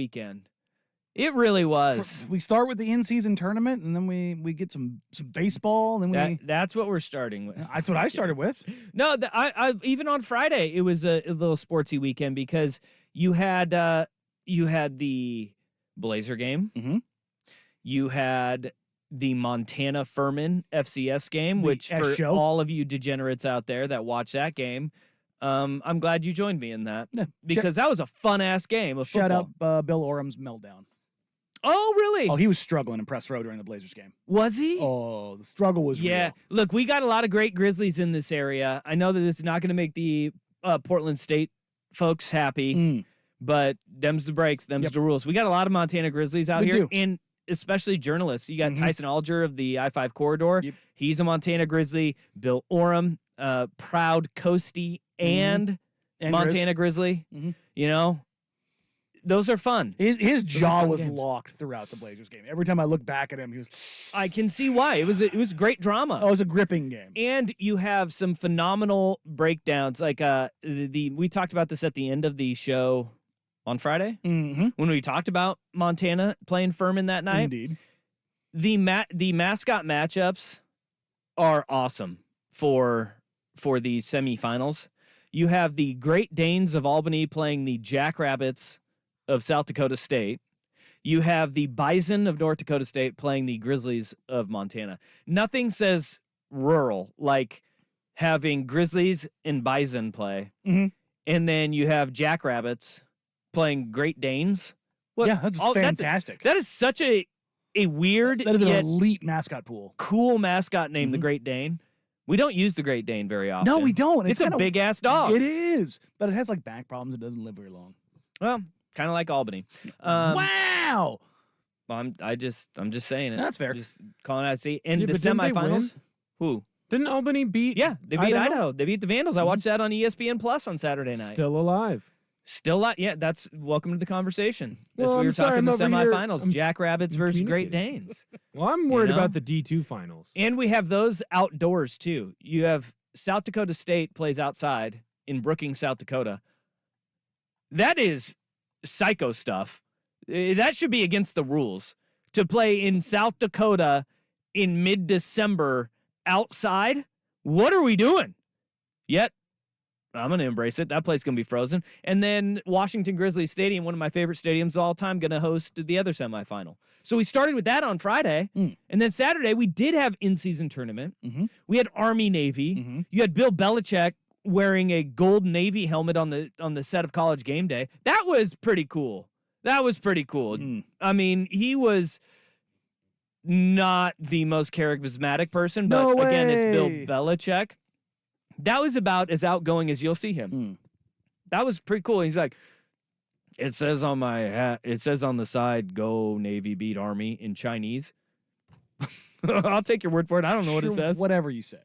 weekend. It really was. We start with the in-season tournament, and then we get some baseball, and then that's what we're starting with. That's what I started with. No, I even on Friday it was a little sportsy weekend because you had the Blazer game, mm-hmm. you had the Montana Furman FCS game, which for all of you degenerates out there that watch that game. I'm glad you joined me in that because that was a fun-ass game of football. Shout out Bill Orum's meltdown. Oh, really? Oh, he was struggling in press row during the Blazers game. Was he? Oh, the struggle was real. Look, we got a lot of great Grizzlies in this area. I know that this is not going to make the Portland State folks happy, but them's the breaks, them's the rules. We got a lot of Montana Grizzlies out here, and especially journalists. You got Tyson Alger of the I-5 Corridor. Yep. He's a Montana Grizzly. Bill Oram, proud Coastie and Montana Grizzly. You know, those are fun. His jaw was locked throughout the Blazers game. Every time I look back at him, he was. I can see why. It was great drama. Oh, it was a gripping game. And you have some phenomenal breakdowns. Like we talked about this at the end of the show on Friday when we talked about Montana playing Furman that night. Indeed. The mascot matchups are awesome for the semifinals. You have the Great Danes of Albany playing the Jackrabbits of South Dakota State. You have the Bison of North Dakota State playing the Grizzlies of Montana. Nothing says rural like having Grizzlies and Bison play. And then you have Jackrabbits playing Great Danes. That's fantastic. That is such a weird, that is an elite mascot pool. Cool mascot name, the Great Dane. We don't use the Great Dane very often. No, we don't. It's a big-ass dog. It is. But it has like back problems. It doesn't live very long. Well, kind of like Albany. Wow. Well, I'm just saying it. That's fair. Just calling out. See, in the semifinals, who? Didn't Albany beat? Yeah, they beat Idaho. They beat the Vandals. I watched that on ESPN Plus on Saturday night. Still alive. Still alive. Yeah, that's welcome to the conversation. Well, we were talking the semifinals. Jackrabbits versus Great Danes. Well, I'm worried about the D2 finals. And we have those outdoors, too. You have South Dakota State plays outside in Brookings, South Dakota. That is psycho stuff. That should be against the rules to play in South Dakota in mid-December outside. What are we doing? Yet, I'm going to embrace it. That place is going to be frozen. And then Washington Grizzlies Stadium, one of my favorite stadiums of all time, going to host the other semifinal. So we started with that on Friday. And then Saturday, we did have in-season tournament. We had Army-Navy. You had Bill Belichick wearing a gold Navy helmet on the set of College Game Day. That was pretty cool. I mean, he was not the most charismatic person, but again, it's Bill Belichick. That was about as outgoing as you'll see him. That was pretty cool. He's like, it says on my hat, it says on the side, "Go Navy, beat Army" in Chinese. I'll take your word for it. I don't know what it says. Whatever you say.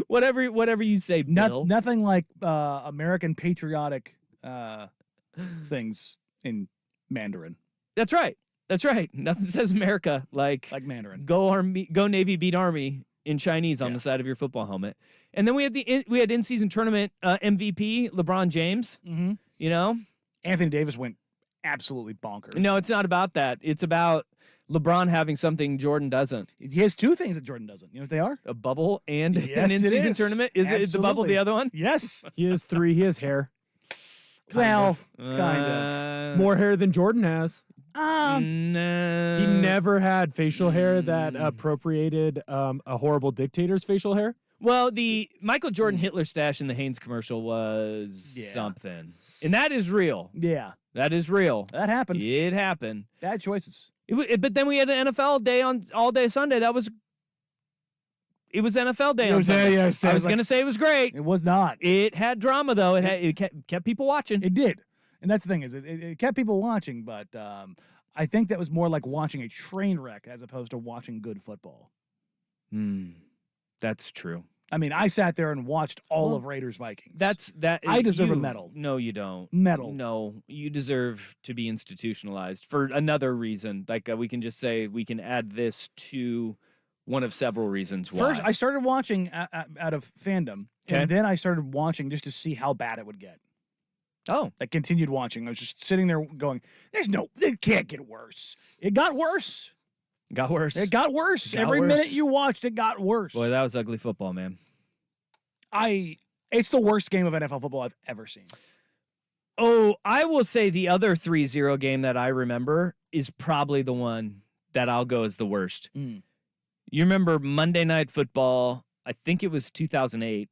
whatever you say, Bill. Nothing like American patriotic things in Mandarin. That's right. Nothing says America like Mandarin. Go Navy, beat Army in Chinese on the side of your football helmet. And then we had in-season tournament MVP LeBron James. You know, Anthony Davis went absolutely bonkers. No, it's not about that. It's about LeBron having something Jordan doesn't. He has two things that Jordan doesn't. You know what they are? A bubble and an in-season tournament. Is the bubble the other one? Yes. He has three. He has hair. Kind of. More hair than Jordan has. No. He never had facial hair that appropriated a horrible dictator's facial hair. Well, the Michael Jordan Hitler stash in the Hanes commercial was something. And that is real. Yeah. That is real. That happened. It happened. Bad choices. But then we had an NFL day on all day Sunday. It was NFL day on Sunday. I was going to say it was great. It was not. It had drama, though. It kept people watching. It did. And that's the thing is it kept people watching, but I think that was more like watching a train wreck as opposed to watching good football. That's true. I mean, I sat there and watched all of Raiders Vikings. I deserve a medal. No, you don't. Medal. No, you deserve to be institutionalized for another reason. Like we can just say we can add this to one of several reasons why. First, I started watching out of fandom, and then I started watching just to see how bad it would get. Oh, I continued watching. I was just sitting there going, it can't get worse. It got worse. got worse. It got worse. It got Every worse. minute you watched, it got worse. Boy, that was ugly football, man. It's the worst game of NFL football I've ever seen. Oh, I will say the other 3-0 game that I remember is probably the one that I'll go as the worst. Mm. You remember Monday Night Football? I think it was 2008.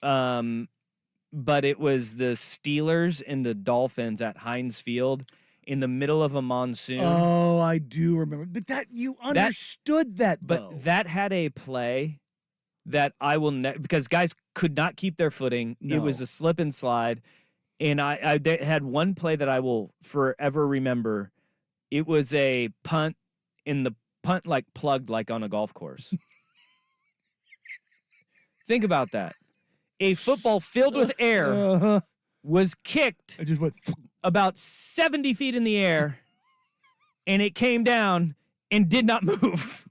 But it was the Steelers and the Dolphins at Heinz Field in the middle of a monsoon. Oh, I do remember. But you understood that, But that had a play that I will because guys could not keep their footing. It was No. a slip and slide. And they had one play that I will forever remember. It was a punt, and the punt like plugged like on a golf course. Think about that. A football filled with air was kicked I just went. about 70 feet in the air, and it came down and did not move.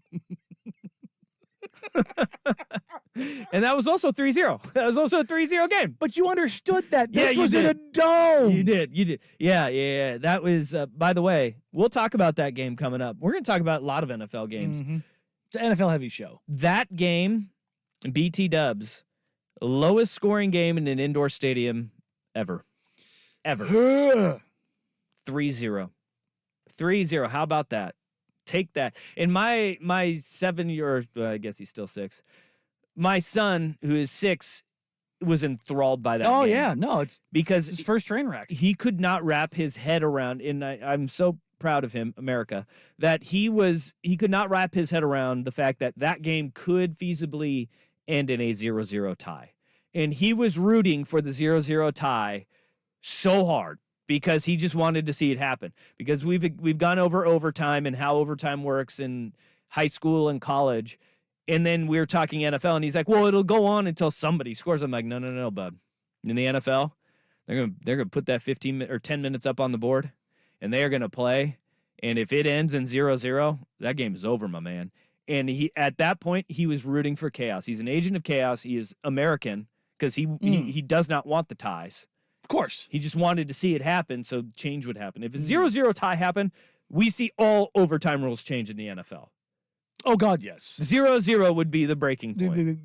And that was also 3-0. That was also a 3-0 game. But you understood that. Yeah, This you was in a did. dome. You did. Yeah. That was, by the way, we'll talk about that game coming up. We're going to talk about a lot of NFL games. Mhm. It's an NFL heavy show. That game, BT Dubs, lowest scoring game in an indoor stadium ever. Ever. 3-0. 3-0. How about that? Take that. And my 7-year, I guess he's still 6. My son, who is 6, was enthralled by that Oh game. yeah, no, it's Because his first train wreck. he could not wrap his head around, and I'm so proud of him, America, that he could not wrap his head around the fact that game could feasibly end in a 0-0 tie. And he was rooting for the 0-0 tie so hard because he just wanted to see it happen. Because we've gone over overtime and how overtime works in high school and college. And then we were talking NFL, and he's like, well, it'll go on until somebody scores. I'm like, no, bud. In the NFL, they're gonna put that 15 or 10 minutes up on the board, and they are gonna play. And if it ends in 0-0, that game is over, my man. And he at that point he was rooting for chaos. He's an agent of chaos. He is American because he does not want the ties. Of course. He just wanted to see it happen so change would happen. If a 0-0 tie happened, we see all overtime rules change in the NFL. Oh God, yes. 0-0 would be the breaking point.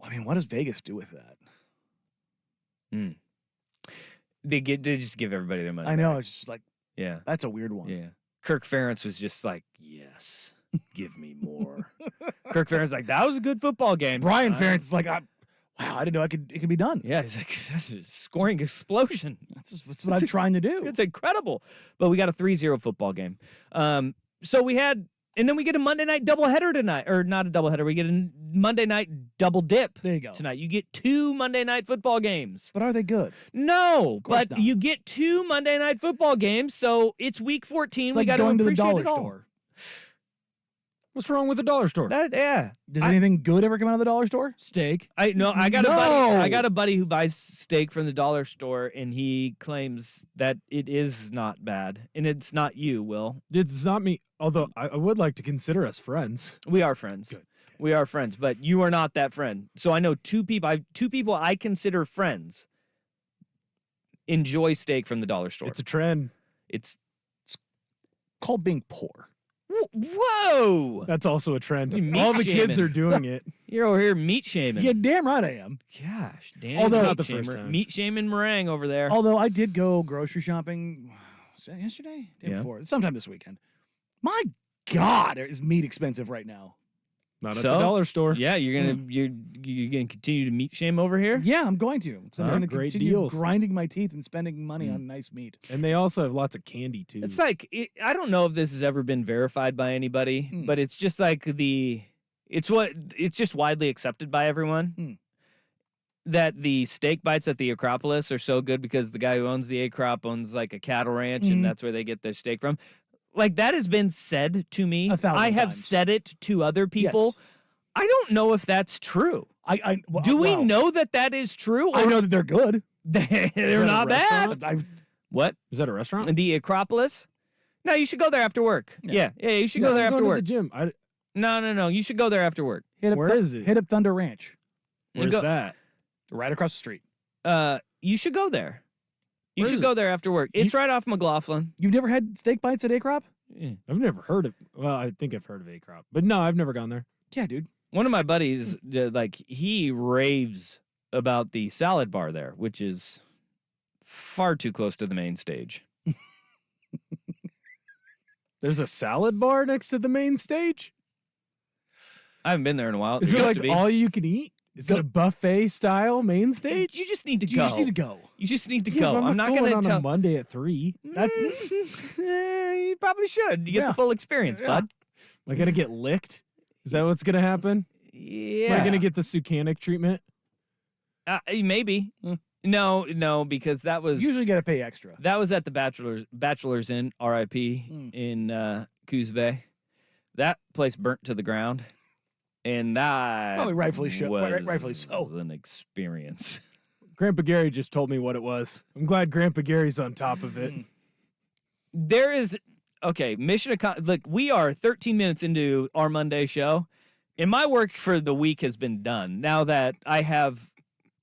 I mean, what does Vegas do with that? They just give everybody their money. I know back. it's just like Yeah. that's a weird one. Yeah. Kirk Ferentz was just like, yes, give me more. Kirk Ferentz like, that was a good football game. Brian Ferentz is like, wow, I didn't know it could be done. Yeah, he's like, that's a scoring explosion. That's what I'm trying to do. It's incredible. But we got a 3-0 football game. So we had, and then we get a Monday night doubleheader tonight, or not a doubleheader. We get a Monday night double dip There you go. tonight. You get 2 Monday night football games. But are they good? No, course but not. you get 2 Monday night football games. So it's week 14. It's We like got to going to the appreciate dollar it all. store. What's wrong with the dollar store? Yeah. Does anything good ever come out of the dollar store? Steak. I got No. I got a buddy who buys steak from the dollar store, and he claims that it is not bad, and it's not you, Will. It's not me. Although I would like to consider us friends. We are friends. Good. We are friends, but you are not that friend. So I know 2 people. Two people I consider friends enjoy steak from the dollar store. It's a trend. It's Called being poor. whoa! That's also a trend. You meat All the kids shaming. are doing it. You're over here meat shaming. Yeah, damn right I am. Gosh, Danny. Although- Not the first time. Meat shaming meringue over there. Although I did go grocery shopping. Was that yesterday? Day Yeah. before. Sometime this weekend. My God, is meat expensive right now? Not at So? the dollar store. Yeah, you're gonna continue to meat shame over here. Yeah, I'm going to. 'Cause I'm Huh? going to Great continue deals. grinding my teeth and spending money on nice meat. And they also have lots of candy too. It's like I don't know if this has ever been verified by anybody, but it's just like it's just widely accepted by everyone that the steak bites at the Acropolis are so good because the guy who owns the Acrop owns like a cattle ranch, and that's where they get their steak from. Like that has been said to me. 1,000 I have times. said it to other people. Yes. I don't know if that's true. Do we well, know that that is true? I or know that they're good. they're a not bad. restaurant? What? Is that a restaurant? The Acropolis? No, you should go there after work. Yeah, you should go Yeah, there I'm after going work. to the gym. No. You should go there after work. Hit up Where is it? Hit up Thunder Ranch. Where's go- that? Right across the street. You should go there. You Where should is go there after work. It's right off McLaughlin. You've never had steak bites at A-Crop? Yeah. I've never heard of. Well, I think I've heard of A-Crop, but no, I've never gone there. Yeah, dude. One of my buddies, like, he raves about the salad bar there, which is far too close to the main stage. There's a salad bar next to the main stage. I haven't been there in a while. Is There it used like to be. all you can eat? Is it a buffet style main stage? You just need to You go. just need to go. You just need to Yeah, go. but I'm not going going on to a tell. Monday at 3. You probably should. You get Yeah. the full experience, Yeah. bud. Am I gonna get licked? Is that what's gonna happen? Yeah. Am I gonna get the Sucanic treatment? Maybe. Mm. No, because that was You usually got to pay extra. that was at the Bachelor's Inn, R.I.P. in Coos Bay. That place burnt to the ground, and that Probably rightfully was rightfully so. an experience. Grandpa Gary just told me what it was. I'm glad Grandpa Gary's on top of it. There is mission accomplished. Look, we are 13 minutes into our Monday show, and my work for the week has been done. Now that I have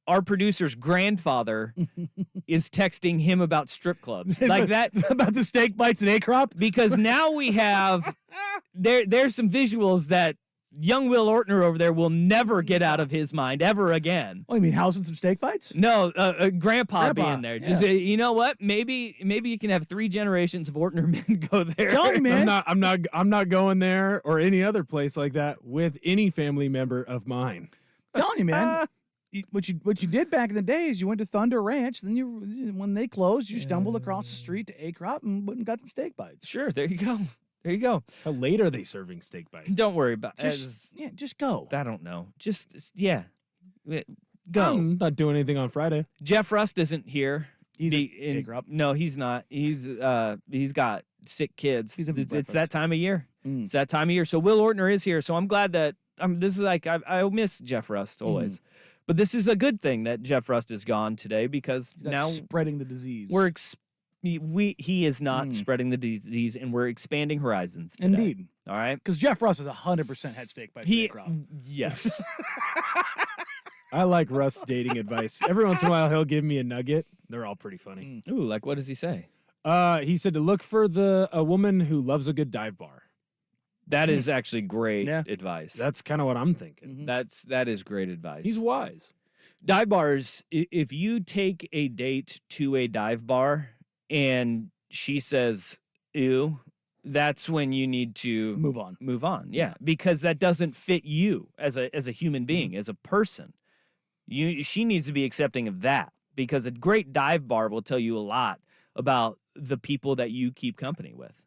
our producer's grandfather is texting him about strip clubs like that, About the steak bites at A-Crop? because now we have there's some visuals that young Will Ortner over there will never get out of his mind ever again. Oh, you mean house and some steak bites? No, Grandpa Grandpa, being there. Just you know what? Maybe you can have 3 generations of Ortner men go there. Tell you, man. I'm not going there or any other place like that with any family member of mine. Telling you, man. What you did back in the day is you went to Thunder Ranch. Then when they closed, you stumbled across the street to A-Crop and went and got some steak bites. Sure, there you go. There you go. How late are they serving steak bites? Don't worry about Just go. I don't know. Just yeah. Go. I'm not doing anything on Friday. Jeff Rust isn't here. He's Be- at in- A-Crop. No, he's not. He's got sick kids. He's having It's breakfast. that time of year. Mm. It's that time of year. So Will Ortner is here. So I'm glad that this is like I miss Jeff Rust always. But this is a good thing that Jeff Rust is gone today because He's not now spreading the disease. he is not Mm. spreading the disease, and we're expanding horizons today. Indeed. All right. Because Jeff Russ is 100% had steak bites at A-Crop. Yes. I like Russ dating advice. Every once in a while, he'll give me a nugget. They're all pretty funny. Ooh, like what does he say? He said to look for a woman who loves a good dive bar. That is actually great Yeah. advice. That's kind of what I'm thinking. Mhm. That is great advice. He's wise. Dive bars, if you take a date to a dive bar and she says, ew, that's when you need to Move on. move on. Yeah, because that doesn't fit you as a human being, as a person. She needs to be accepting of that, because a great dive bar will tell you a lot about the people that you keep company with.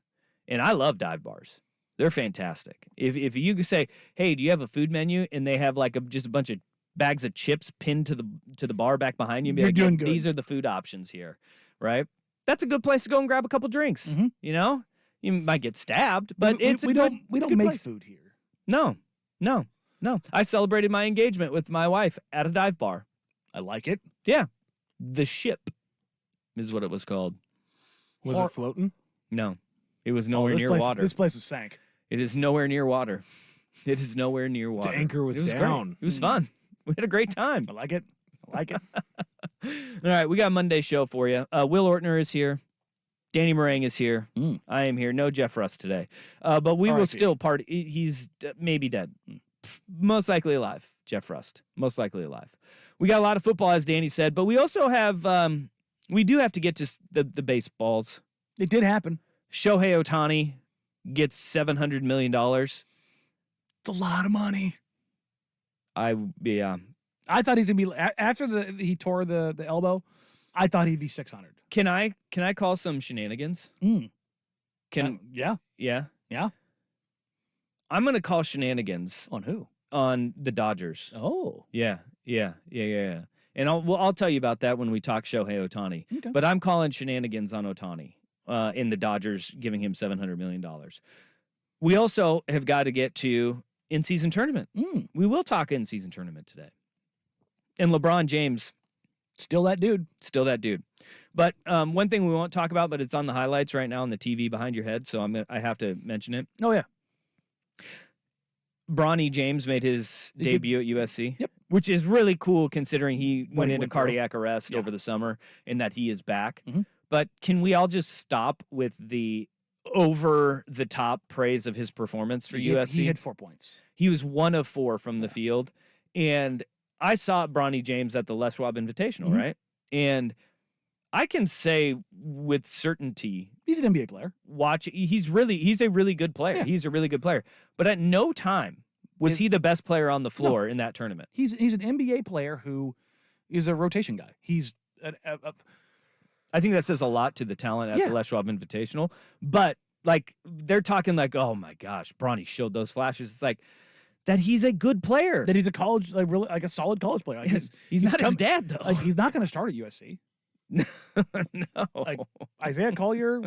And I love dive bars. They're fantastic. If you could say, "Hey, do you have a food menu?" and they have like just a bunch of bags of chips pinned to the bar back behind you, and be You're like, doing "Yeah, good." these are the food options here," right? That's a good place to go and grab a couple drinks. Mhm. You know, you might get stabbed, but we, it's we a don't good, we it's a don't good make place. food here. No. I celebrated my engagement with my wife at a dive bar. I like it. The Ship is what it was called. Was Hor- it floating? No, it was Oh, nowhere this near place, water. This place was sank. It is nowhere near water. It is nowhere near water. anchor was It great. down. It was fun. We had a great time. I like it. I like it. All right, we got a Monday show for you. Will Ortner is here. Danny Meringue is here. Mm. I am here. No Jeff Rust today. But we will R.I.P. still party. He's maybe dead. Most likely alive. Jeff Rust. Most likely alive. We got a lot of football, as Danny said, but we also have, we do have to get to the baseballs. It did happen. Shohei Ohtani gets $700 million. It's a lot of money. Yeah. I thought he's gonna be after he tore the elbow. I thought he'd be 600. Can I call some shenanigans? Can yeah. yeah. Yeah. I'm gonna call shenanigans On who? on the Dodgers. Oh. Yeah. And I'll tell you about that when we talk Shohei Ohtani. Okay. But I'm calling shenanigans on Ohtani in the Dodgers giving him $700 million. We also have got to get to in-season tournament. Mm. We will talk in-season tournament today. And LeBron James, Still that dude. still that dude. But one thing we won't talk about, but it's on the highlights right now on the TV behind your head, so I have to mention it. Oh yeah. Bronny James made his He did. debut at USC. Yep. which is really cool considering he What went he into went through. cardiac arrest Yeah. over the summer and that he is back. Mhm. But can we all just stop with the over the top praise of his performance for USC? He had 4 points. He was 1 of 4 from the field. And I saw Bronny James at the Les Schwab Invitational, Mhm. right? And I can say with certainty, He's an NBA player. he's a really good player. Yeah. He's a really good player. But at no time was he the best player on the floor in that tournament. He's an NBA player who is a rotation guy. He's I think that says a lot to the talent at Yeah. the Les Schwab Invitational. But like they're talking like, oh my gosh, Bronny showed those flashes. It's like that he's a good player. that he's a college, like really like a solid college player. Like he's not his come- dad though. Like he's not going to start at USC. No. Like Isaiah Collier,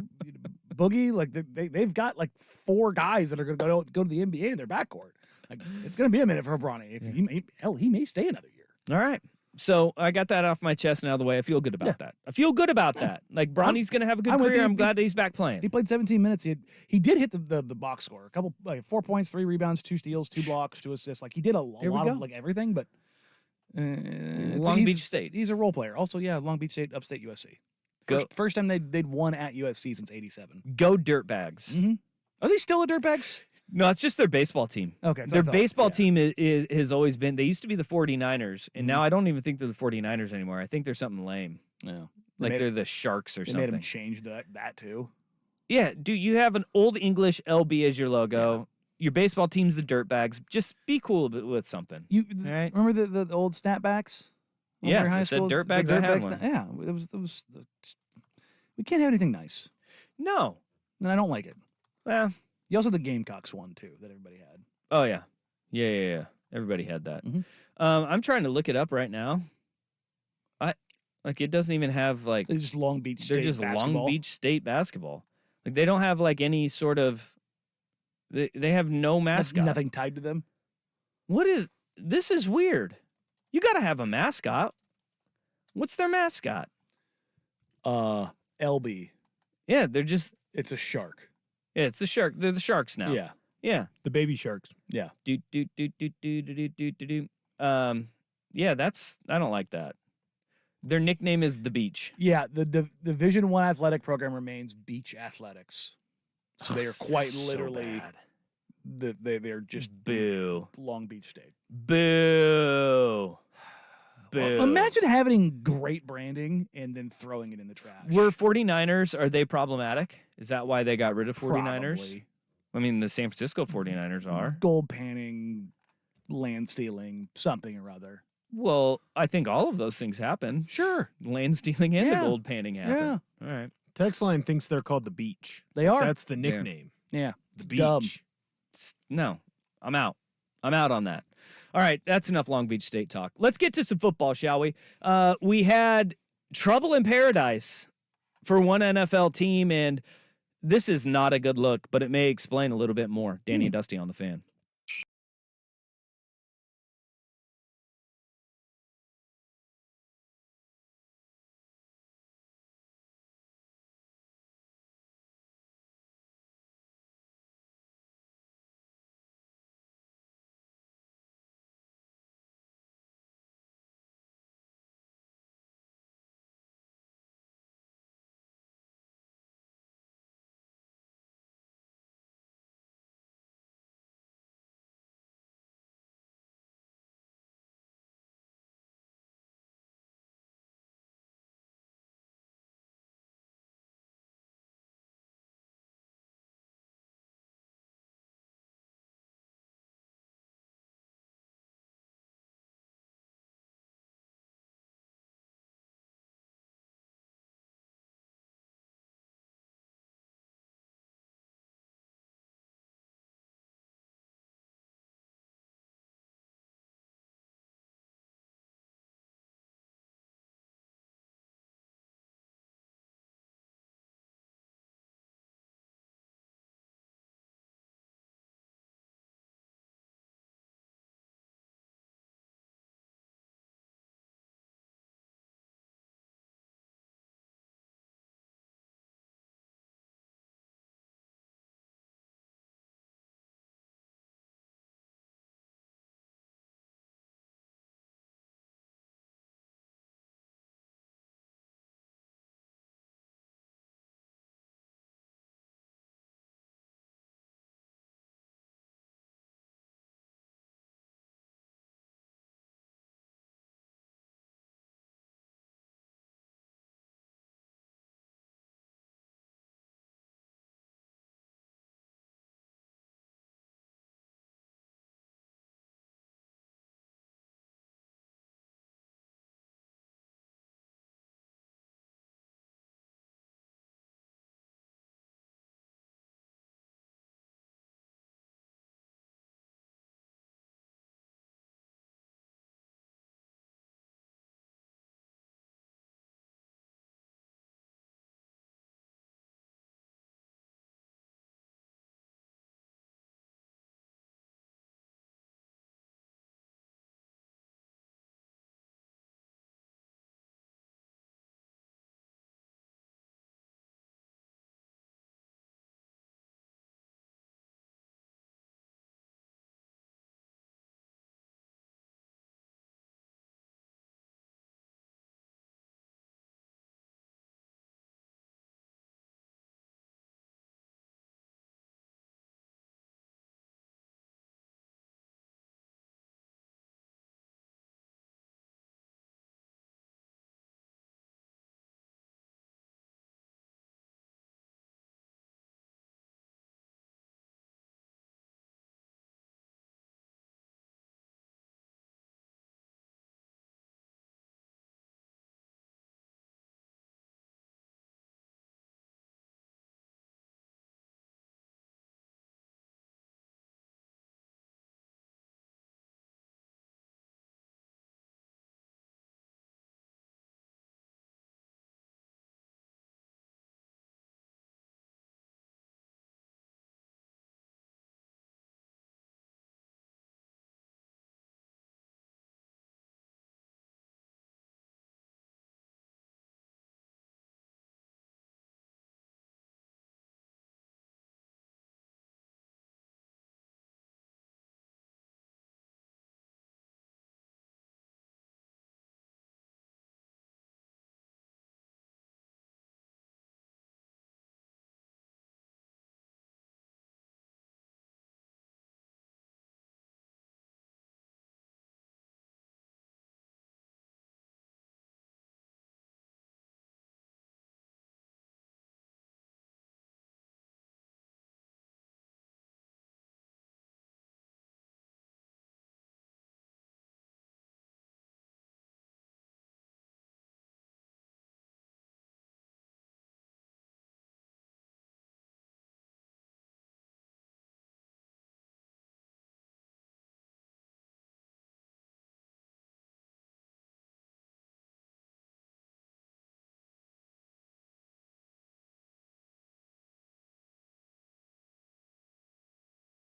Boogie, like they've got like 4 guys that are going to go to the NBA in their backcourt. Like it's going to be a minute for Bronny. If he may stay another year. All right. So I got that off my chest and out of the way. I feel good about that. I feel good about that. Like Bronny's going to have a good I'm with career. you. I'm glad that he's back playing. He played 17 minutes. He did hit the box score. A couple, like 4 points, 3 rebounds, 2 steals, 2 blocks, 2 assists. Like he did a There we lot go. of like everything. But Long Beach State. He's a role player. Also, yeah, Long Beach State, upstate USC. Go- First time they'd won at USC since '87. Go Dirtbags. Mm-hmm. Are they still a dirtbags? No, it's just their baseball team. Okay, that's what Their I thought. baseball Yeah. team has always been, they used to be the 49ers, and now I don't even think they're the 49ers anymore. I think they're something lame. Yeah, Like made they're the Sharks or they made him something. change that too. Yeah, dude, you have an old English LB as your logo. Your baseball team's the Dirtbags. Just be cool with something. You Right. remember the old snapbacks? Yeah, Over high it said school? The Dirtbags. I had one. Yeah, it was. We can't have anything nice, No. and I don't like it. Well, You also had the Gamecocks one too that everybody had. oh, yeah. Yeah. Everybody had that. Mhm. I'm trying to look it up right now. It doesn't even have, like, They're just Long Beach State they're just basketball. Long Beach State basketball. Like, they don't have, like, any sort of, they have no mascot. Nothing tied to them. This is weird. You got to have a mascot. What's their mascot? LB. Yeah, they're just, It's a shark. yeah, it's the shark. They're the Sharks now. Yeah. Yeah. The baby sharks. Yeah. Do. Yeah, I don't like that. Their nickname is the Beach. Yeah. The Division I athletic program remains Beach Athletics. So they are quite So literally bad. they're just Boo. Long Beach State. Boo. Boo. Imagine having great branding and then throwing it in the trash. Were 49ers, are they problematic? Is that why they got rid of 49ers? Probably. I mean, the San Francisco 49ers are. Gold panning, land stealing, something or other. Well, I think all of those things happen. Sure. Land stealing and the Yeah. gold panning happen. All right. Text line thinks they're called the Beach. They are. That's the nickname. yeah. The It's Beach. dumb. No, I'm out. I'm out on that. All right, that's enough Long Beach State talk. Let's get to some football, shall we? We had trouble in paradise for one NFL team, and this is not a good look, but it may explain a little bit more. Danny and Dusty on the Fan.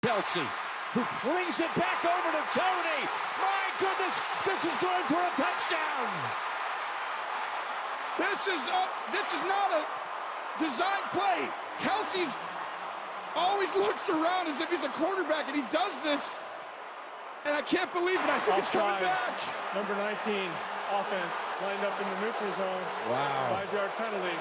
Kelsey, who flings it back over to Tony. My goodness, this is going for a touchdown. This is not a design play. Kelsey's always looks around as if he's a quarterback, and he does this, and I can't believe it. I think it's coming back. Number 19, offense, lined up in the neutral zone. Wow. 5-yard penalty.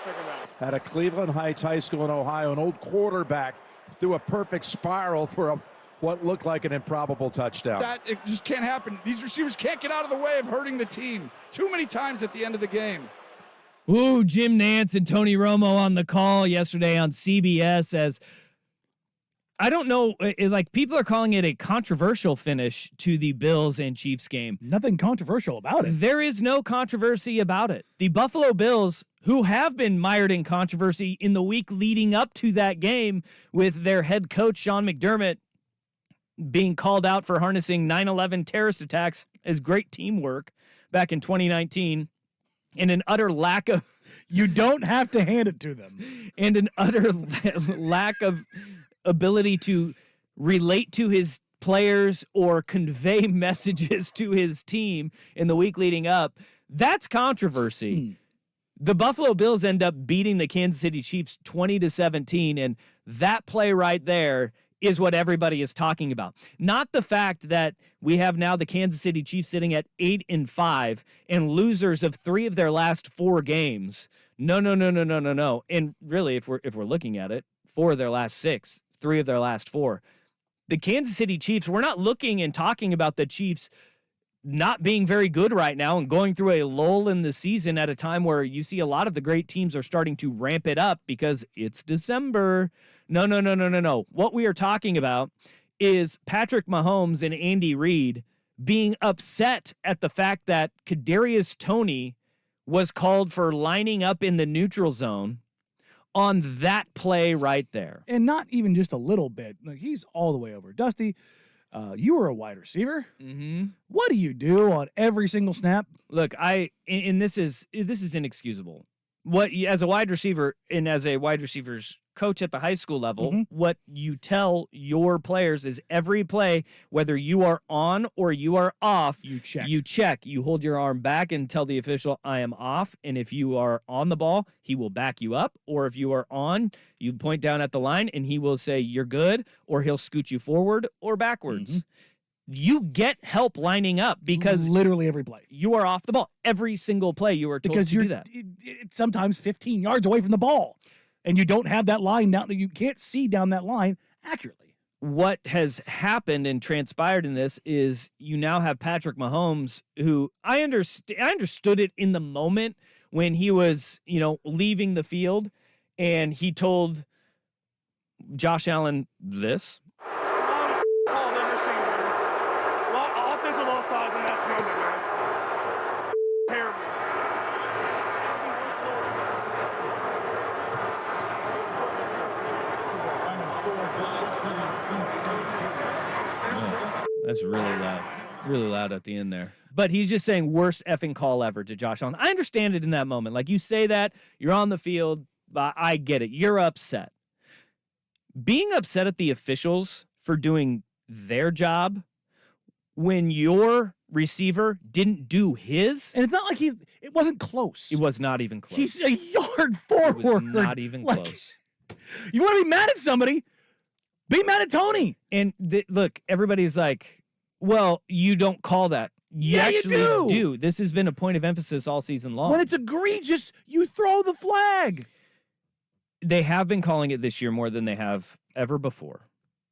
Second down. At a Cleveland Heights High School in Ohio, an old quarterback threw a perfect spiral for what looked like an improbable touchdown. It just can't happen. These receivers can't get out of the way of hurting the team too many times at the end of the game. Ooh, Jim Nantz and Tony Romo on the call yesterday on CBS as I don't know, like people are calling it a controversial finish to the Bills and Chiefs game. Nothing controversial about it. There is no controversy about it. The Buffalo Bills, who have been mired in controversy in the week leading up to that game with their head coach, Sean McDermott, being called out for harnessing 9/11 terrorist attacks as great teamwork back in 2019, and an utter lack of You don't have to hand it to them. and an utter lack of ability to relate to his players or convey messages to his team in the week leading up. That's controversy. The Buffalo Bills end up beating the Kansas City Chiefs 20-17, and that play right there is what everybody is talking about. Not the fact that we have now the Kansas City Chiefs sitting at 8-5 and losers of 3 of their last 4 games. No. And really, if we're looking at it, 4 of their last 6, 3 of their last 4. The Kansas City Chiefs, we're not looking and talking about the Chiefs not being very good right now and going through a lull in the season at a time where you see a lot of the great teams are starting to ramp it up because it's December. No. What we are talking about is Patrick Mahomes and Andy Reid being upset at the fact that Kadarius Toney was called for lining up in the neutral zone on that play right there. And not even just a little bit. Like, he's all the way over. Dusty, you were a wide receiver. Mm-hmm. What do you do on every single snap? Look, this is inexcusable. What as a wide receiver and as a wide receivers coach at the high school level, what you tell your players is every play, whether you are on or you are off, You check. You check. You hold your arm back and tell the official, I am off. And if you are on the ball, he will back you up. Or if you are on, you point down at the line and he will say you're good, or he'll scoot you forward or backwards. You get help lining up because literally every play. you are off the ball. Every single play you are told Because to you're do that. It's sometimes 15 yards away from the ball. And you don't have that line down. You can't see down that line accurately. What has happened and transpired in this is you now have Patrick Mahomes, who I understood it in the moment when he was, leaving the field, and he told Josh Allen this. Loudest call I've ever seen, man. Offensive offsides in that moment, man. Terrible. That's really loud at the end there. But he's just saying worst effing call ever to Josh Allen. I understand it in that moment. Like, you say that, you're on the field, I get it. You're upset. Being upset at the officials for doing their job when your receiver didn't do his, And it's not like it wasn't close. it was not even close. He's a yard It forward. was not even Like, close. You want to be mad at somebody? Be mad at Tony. And look, everybody's like, well, you don't call that. You Yeah, you actually do. This has been a point of emphasis all season long. When it's egregious, you throw the flag. They have been calling it this year more than they have ever before.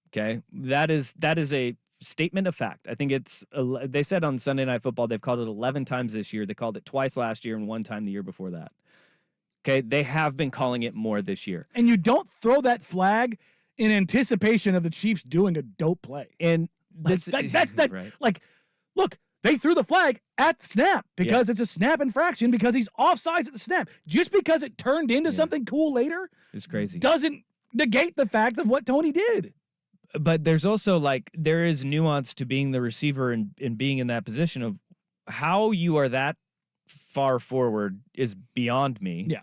Okay, that is a statement of fact. I think they said on Sunday Night Football they've called it 11 times this year. They called it twice last year and 1 time the year before that. Okay, they have been calling it more this year. And you don't throw that flag in anticipation of the Chiefs doing a dope play. And That's right. Like, look, they threw the flag at the snap because it's a snap infraction because he's offsides at the snap. Just because it turned into something cool later It's crazy. doesn't negate the fact of what Tony did. But there's also there is nuance to being the receiver and being in that position of how you are that far forward is beyond me. Yeah.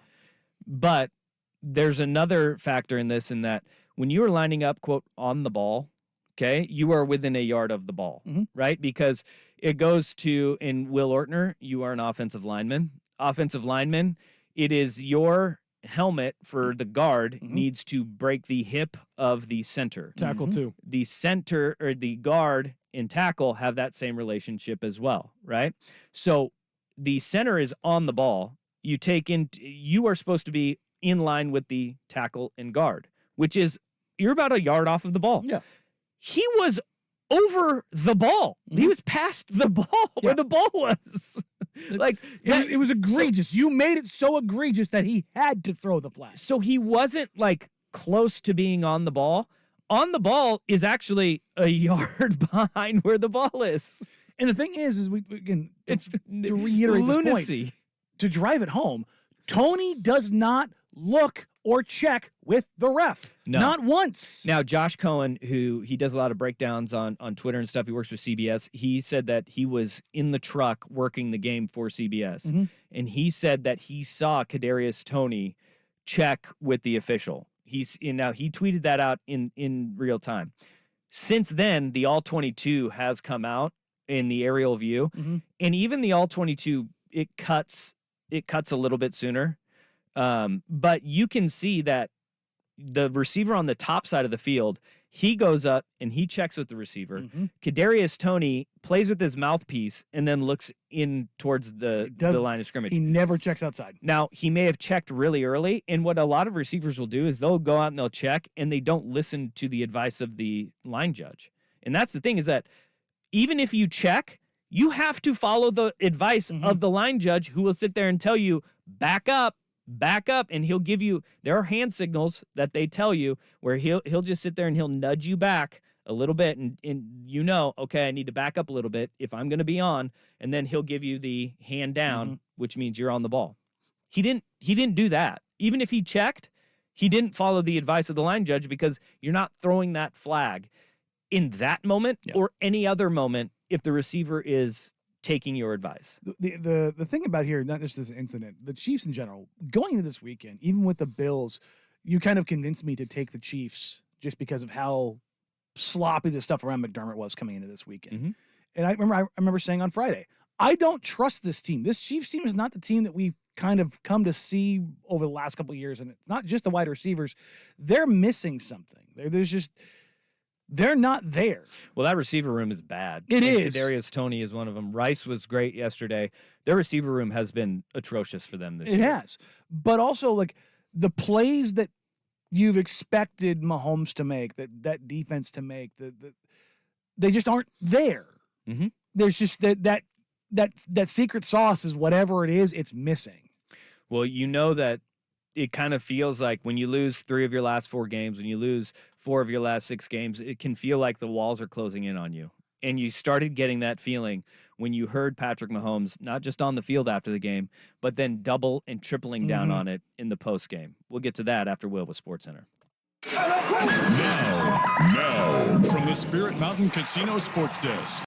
But there's another factor in this in that when you are lining up, quote, on the ball, okay, you are within a yard of the ball, right? Because it goes to, in Will Ortner, you are an offensive lineman. Offensive lineman, it is your helmet for the guard needs to break the hip of the center. Tackle too. The center or the guard and tackle have that same relationship as well, right? So the center is on the ball. You are supposed to be in line with the tackle and guard, which is you're about a yard off of the ball. Yeah. He was over the ball. He was past the ball where the ball was. Like It was egregious. You made it so egregious that he had to throw the flag. so he wasn't like close to being on the ball. On the ball is actually a yard behind where the ball is. And the thing is we again, It's to reiterate this point, lunacy. to drive it home, Tony does not look or check with the ref. No. Not once. Now, Josh Cohen, who he does a lot of breakdowns on Twitter and stuff, he works for CBS. He said that he was in the truck working the game for CBS, and he said that he saw Kadarius Toney check with the official. He tweeted that out in real time. Since then, the All 22 has come out in the aerial view, and even the All 22 it cuts a little bit sooner. But you can see that the receiver on the top side of the field, he goes up and he checks with the receiver. Kadarius Toney plays with his mouthpiece and then looks in towards the line of scrimmage. He never checks outside. Now, he may have checked really early, and what a lot of receivers will do is they'll go out and they'll check, and they don't listen to the advice of the line judge. And that's the thing is that even if you check, you have to follow the advice of the line judge who will sit there and tell you, back up, and he'll give you, there are hand signals that they tell you where he'll just sit there and he'll nudge you back a little bit and you know, okay, I need to back up a little bit if I'm going to be on, and then he'll give you the hand down, which means you're on the ball. He didn't do that. Even if he checked, he didn't follow the advice of the line judge because you're not throwing that flag in that moment or any other moment if the receiver is taking your advice. The thing about here, not just this incident, the Chiefs in general, going into this weekend, even with the Bills, you kind of convinced me to take the Chiefs just because of how sloppy the stuff around McDermott was coming into this weekend. And I remember saying on Friday, I don't trust this team. This Chiefs team is not the team that we've kind of come to see over the last couple of years. And it's not just the wide receivers. They're missing something. They're not there. Well, that receiver room is bad. It is. Kadarius Toney is one of them. Rice was great yesterday. Their receiver room has been atrocious for them this year. It has. But also, like, the plays that you've expected Mahomes to make, that defense to make, they just aren't there. There's just that secret sauce is whatever it is, it's missing. Well, you know that it kind of feels like when you lose 3 of your last 4 games, when you lose 4 of your last 6 games, it can feel like the walls are closing in on you. And you started getting that feeling when you heard Patrick Mahomes, not just on the field after the game, but then double and tripling down on it in the post game. We'll get to that after Will with SportsCenter. Now, from the Spirit Mountain Casino Sports Desk.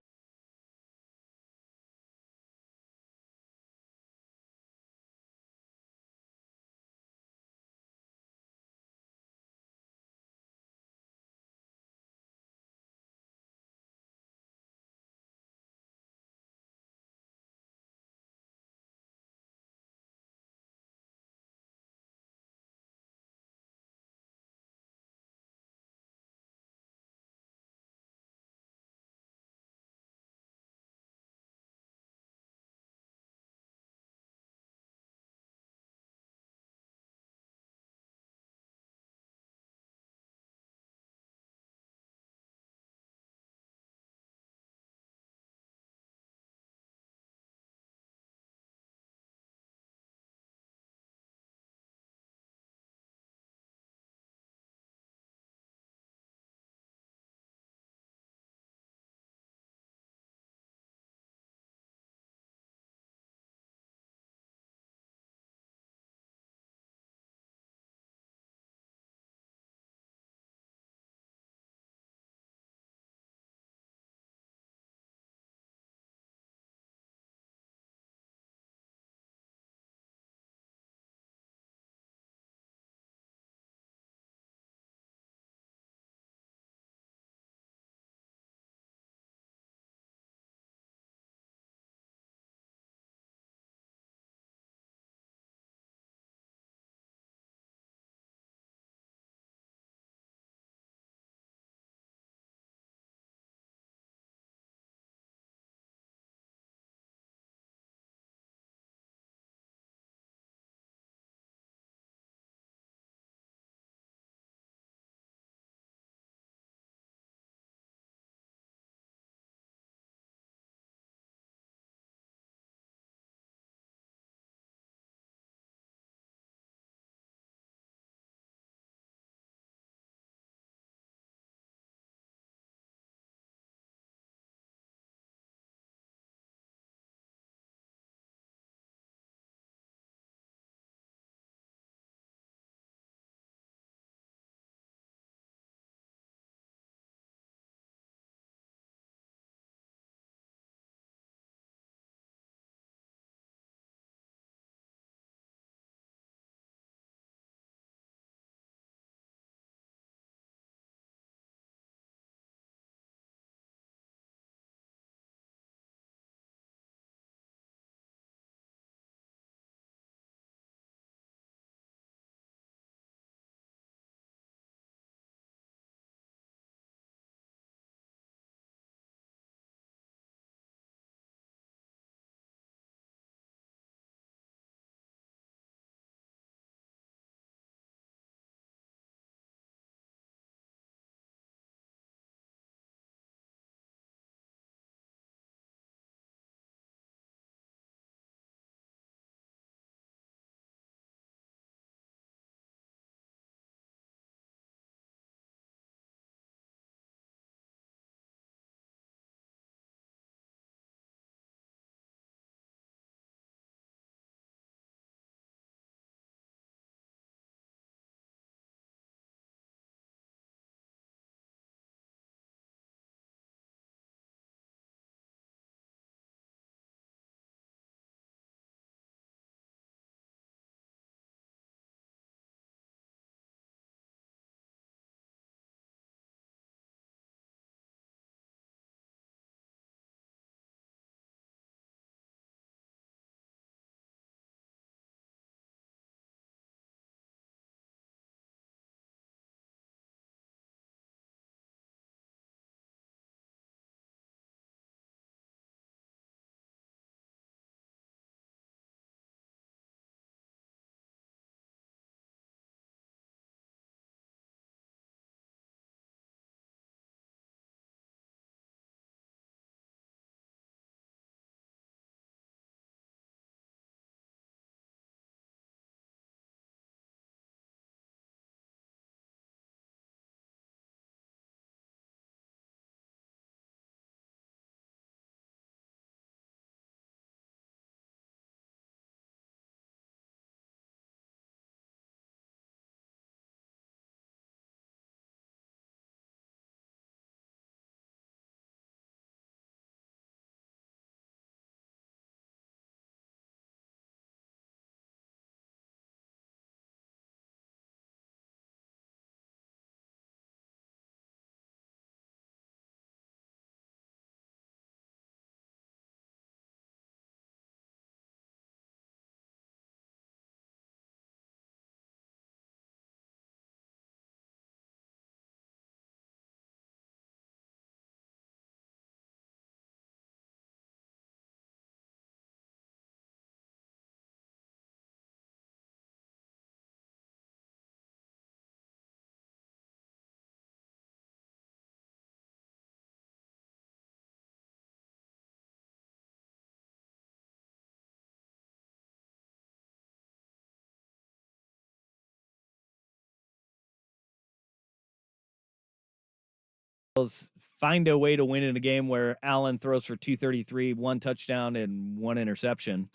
Bills find a way to win in a game where Allen throws for 233, 1 touchdown and 1 interception.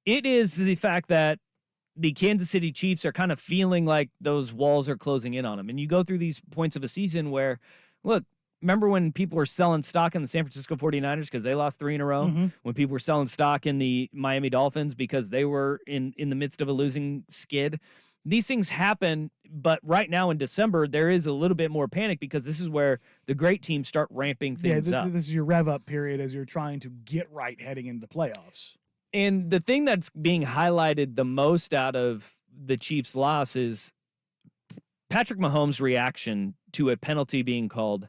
It is the fact that the Kansas City Chiefs are kind of feeling like those walls are closing in on them. And you go through these points of a season where, look, remember when people were selling stock in the San Francisco 49ers because they lost 3 in a row? Mm-hmm. When people were selling stock in the Miami Dolphins because they were in the midst of a losing skid? These things happen, but right now in December, there is a little bit more panic because this is where the great teams start ramping things up. This is your rev-up period as you're trying to get right heading into the playoffs. And the thing that's being highlighted the most out of the Chiefs' loss is Patrick Mahomes' reaction to a penalty being called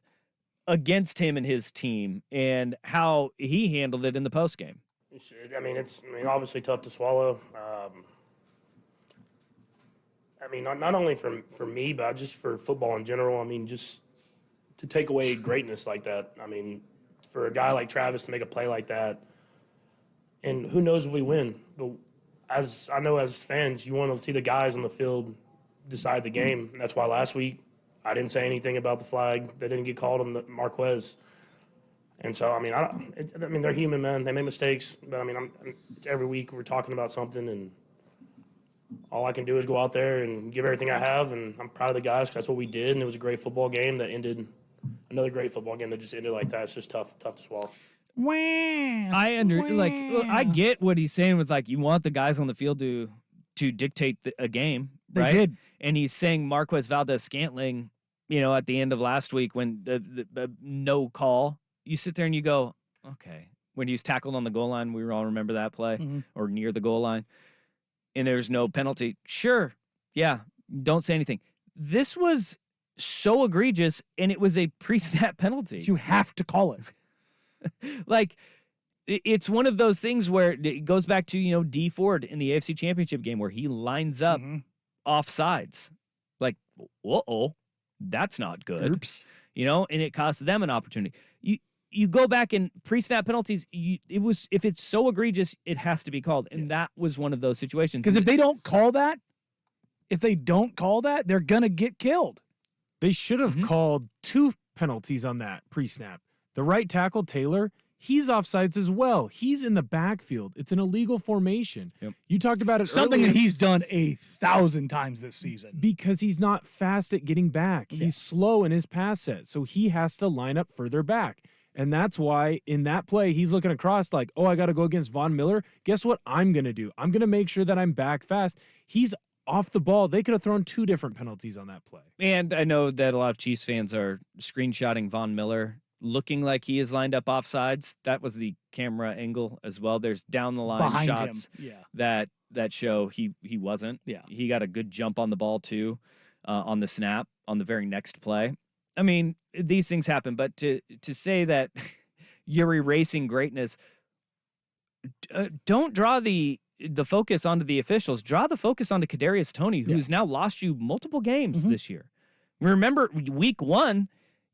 against him and his team and how he handled it in the postgame. I mean, it's obviously tough to swallow. I mean, not only for me, but just for football in general. I mean, just to take away greatness like that. I mean, for a guy like Travis to make a play like that, and who knows if we win. But as I know as fans, you want to see the guys on the field decide the game. And that's why last week I didn't say anything about the flag that didn't get called on the Marquez. And so, I mean, they're human, man. They make mistakes. But, I mean, it's every week we're talking about something, and all I can do is go out there and give everything I have. And I'm proud of the guys because that's what we did. And it was a great football game that ended – another great football game that just ended like that. It's just tough to swallow. I get what he's saying with you want the guys on the field to dictate a game, right? They did. And he's saying Marquez Valdes-Scantling, at the end of last week when the no call, you sit there and you go, okay. When he was tackled on the goal line, we all remember that play or near the goal line, and there's no penalty. Sure, yeah, don't say anything. This was so egregious, and it was a pre-snap penalty. You have to call it. It's one of those things where it goes back to, D Ford in the AFC Championship game where he lines up offsides. Uh-oh, that's not good. Oops. And it cost them an opportunity. You go back and pre-snap penalties, if it's so egregious, it has to be called. And that was one of those situations. Because if they don't call that, they're going to get killed. They should have called 2 penalties on that pre-snap. The right tackle, Taylor, he's offsides as well. He's in the backfield. It's an illegal formation. Yep. You talked about it Something earlier. that he's done 1,000 times this season. Because he's not fast at getting back. Yeah. He's slow in his pass set, so he has to line up further back. And that's why in that play, he's looking across like, oh, I got to go against Von Miller. Guess what I'm going to do? I'm going to make sure that I'm back fast. He's off the ball. They could have thrown 2 different penalties on that play. And I know that a lot of Chiefs fans are screenshotting Von Miller looking like he is lined up offsides. That was the camera angle as well. There's down the line Behind shots him. Yeah. that show he wasn't. Yeah. He got a good jump on the ball too, on the snap on the very next play. I mean, these things happen, but to say that you're erasing greatness, don't draw the focus onto the officials. Draw the focus onto Kadarius Toney, who's now lost you multiple games this year. Remember, week 1,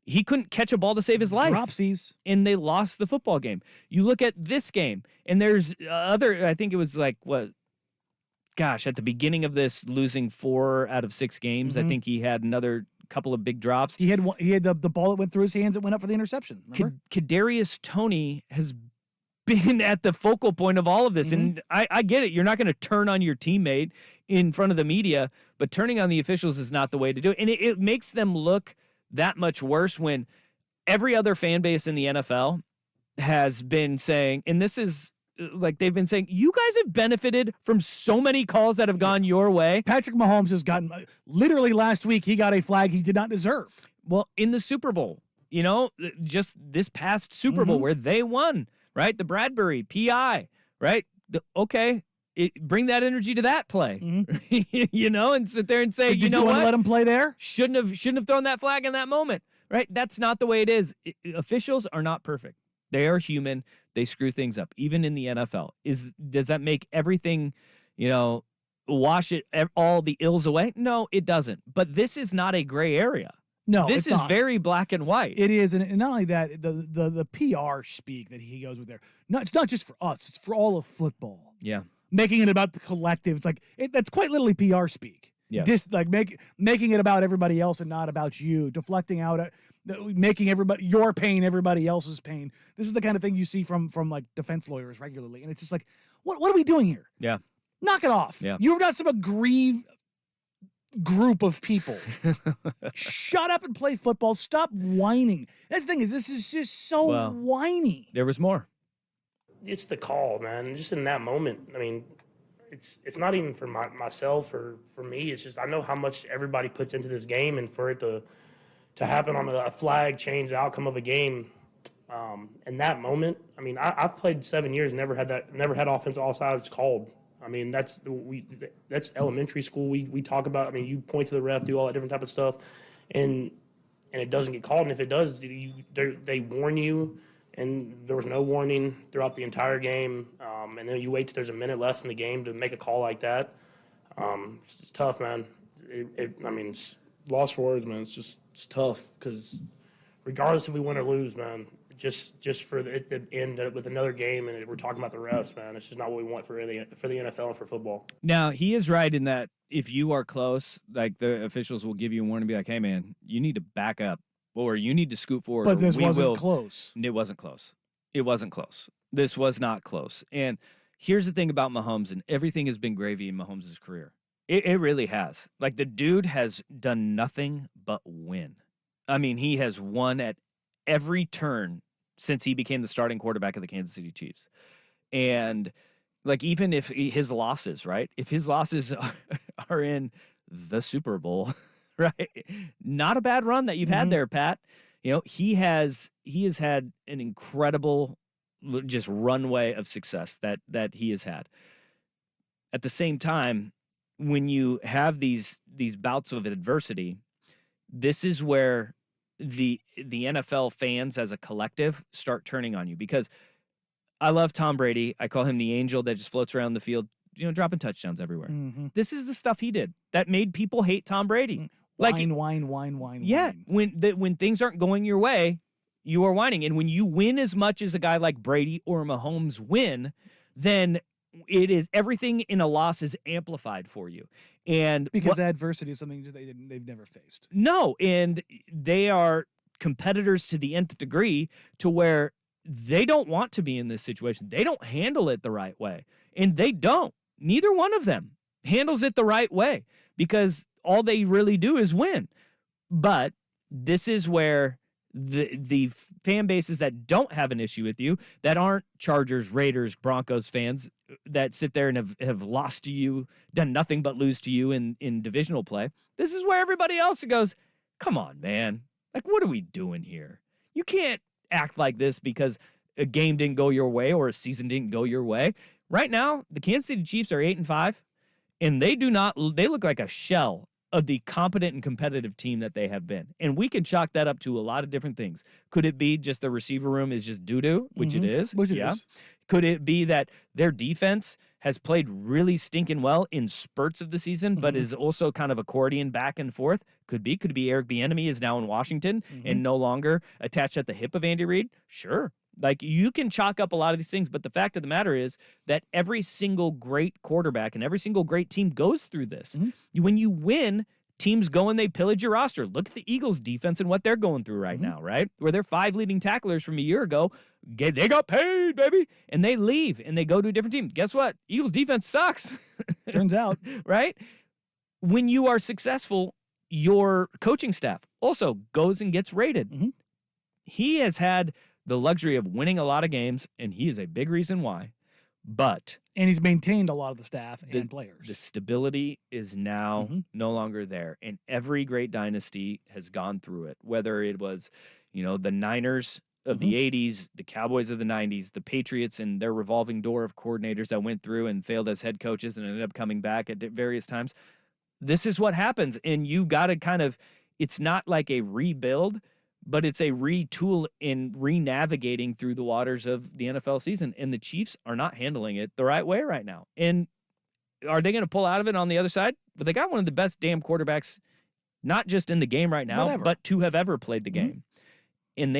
he couldn't catch a ball to save his life. Dropsies. And they lost the football game. You look at this game, and there's I think it was at the beginning of this, losing 4 out of 6 games. I think he had another couple of big drops. He had the ball that went through his hands that went up for the interception. Remember? Kadarius Toney has been at the focal point of all of this. And I get it. You're not going to turn on your teammate in front of the media, but turning on the officials is not the way to do it. And it makes them look that much worse when every other fan base in the NFL has been saying, and this is they've been saying, you guys have benefited from so many calls that have gone your way. Patrick Mahomes has gotten, literally last week, he got a flag he did not deserve. Well, in the Super Bowl, just this past Super Bowl where they won, right? The Bradbury PI, right? Bring that energy to that play, and sit there and say, Did you know what? Let him play there? Shouldn't have thrown that flag in that moment, right? That's not the way it is. Officials are not perfect. They are human. They screw things up, even in the NFL. Does that make everything, wash all the ills away? No, it doesn't. But this is not a gray area. No, this is not. Very black and white. It is, and not only that, the PR speak that he goes with there. It's not just for us; it's for all of football. Yeah, making it about the collective. It's that's quite literally PR speak. Yeah, just making it about everybody else and not about you. Deflecting out. making your pain everybody else's pain. This is the kind of thing you see from like defense lawyers regularly, and it's just like, what are we doing here? Yeah. Knock it off. Yeah. You're not some aggrieved group of people. Shut up and play football. Stop whining. That's the thing, is this is just so whiny. There was more. It's the call, man. Just in that moment, I mean, it's not even for myself or for me. It's just I know how much everybody puts into this game, and for it to happen on a flag change the outcome of a game. In that moment, I mean, I've played 7 years, never had offensive offsides called. I mean, that's elementary school. We talk about. I mean, you point to the ref, do all that different type of stuff, and it doesn't get called. And if it does, they warn you. And there was no warning throughout the entire game. And then you wait till there's a minute left in the game to make a call like that. It's tough, man. I mean, it's lost for words, man. It's tough because regardless if we win or lose, man, just for it to end with another game and we're talking about the refs, man, it's just not what we want for the NFL and for football. Now, he is right in that if you are close, like the officials will give you a warning and be like, hey, man, you need to back up or you need to scoot forward. But this wasn't close. It wasn't close. It wasn't close. This was not close. And here's the thing about Mahomes, and everything has been gravy in Mahomes' career. It really has. Like, the dude has done nothing but win. I mean, he has won at every turn since he became the starting quarterback of the Kansas City Chiefs. And, like, even if his losses, right? If his losses are in the Super Bowl, right? Not a bad run that you've had there, Pat. You know, he has had an incredible just runway of success that he has had. At the same time, when you have these bouts of adversity, this is where the NFL fans as a collective start turning on you, because I love Tom Brady. I call him the angel that just floats around the field, you know, dropping touchdowns everywhere. This is the stuff he did that made people hate Tom Brady. Whine. Yeah, when things aren't going your way, you are whining. And when you win as much as a guy like Brady or Mahomes win, then it is everything in a loss is amplified for you. And because adversity is something they've never faced. No, and they are competitors to the nth degree, to where they don't want to be in this situation. They don't handle it the right way. And they don't. Neither one of them handles it the right way, because all they really do is win. But this is where the fan bases that don't have an issue with you, that aren't Chargers, Raiders, Broncos fans that sit there and have lost to you, done nothing but lose to you in divisional play. This is where everybody else goes, come on, man. Like, what are we doing here? You can't act like this because a game didn't go your way or a season didn't go your way. Right now, the Kansas City Chiefs are 8-5, and they look like a shell of the competent and competitive team that they have been. And we can chalk that up to a lot of different things. Could it be just the receiver room is just doo-doo, which it is? Which it is. Could it be that their defense has played really stinking well in spurts of the season, but is also kind of accordion back and forth? Could be. Could be Eric Bieniemy is now in Washington and no longer attached at the hip of Andy Reid? Sure. Like, you can chalk up a lot of these things, but the fact of the matter is that every single great quarterback and every single great team goes through this. When you win, teams go and they pillage your roster. Look at the Eagles defense and what they're going through right now, right? Where their 5 leading tacklers from a year ago, they got paid, baby, and they leave and they go to a different team. Guess what? Eagles defense sucks. Turns out. Right? When you are successful, your coaching staff also goes and gets rated. He has had the luxury of winning a lot of games, and he is a big reason why. And he's maintained a lot of the staff and players. The stability is now no longer there, and every great dynasty has gone through it, whether it was, you know, the Niners of the 80s, the Cowboys of the 90s, the Patriots and their revolving door of coordinators that went through and failed as head coaches and ended up coming back at various times. This is what happens, and you got to kind of, it's not like a rebuild, but it's a retool in re-navigating through the waters of the NFL season. And the Chiefs are not handling it the right way right now. And are they going to pull out of it on the other side? But they got one of the best damn quarterbacks, not just in the game right now, but to have ever played the game. And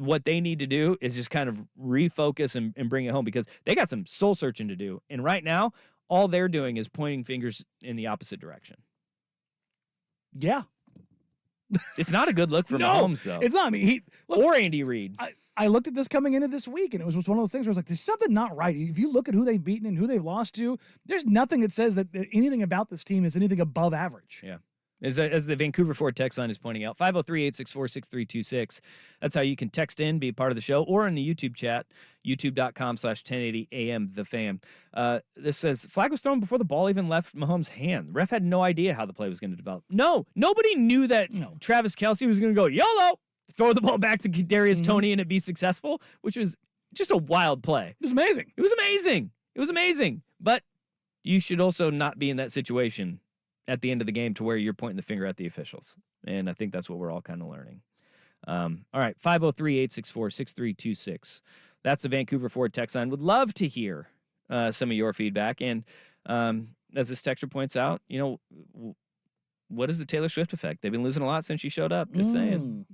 what they need to do is just kind of refocus and bring it home, because they got some soul searching to do. And right now, all they're doing is pointing fingers in the opposite direction. Yeah. It's not a good look for No, Mahomes, though. It's not. I mean, Or Andy Reid. I looked at this coming into this week, and it was one of those things where I was like, there's something not right. If you look at who they've beaten and who they've lost to, there's nothing that says that anything about this team is anything above average. Yeah. As the Vancouver Ford text line is pointing out, 503-864-6326. That's how you can text in, be a part of the show, or in the YouTube chat, youtube.com/1080am the Fan. This says, flag was thrown before the ball even left Mahomes' hand. The ref had no idea how the play was going to develop. No, nobody knew that Travis Kelce was going to go YOLO, throw the ball back to Kadarius Toney and it be successful, which was just a wild play. It was amazing. It was amazing. It was amazing. But you should also not be in that situation at the end of the game to where you're pointing the finger at the officials. And I think that's what we're all kind of learning. All right, 503-864-6326. That's the Vancouver Ford text line. Would love to hear some of your feedback. And as this texter points out, what is the Taylor Swift effect? They've been losing a lot since she showed up. Just saying.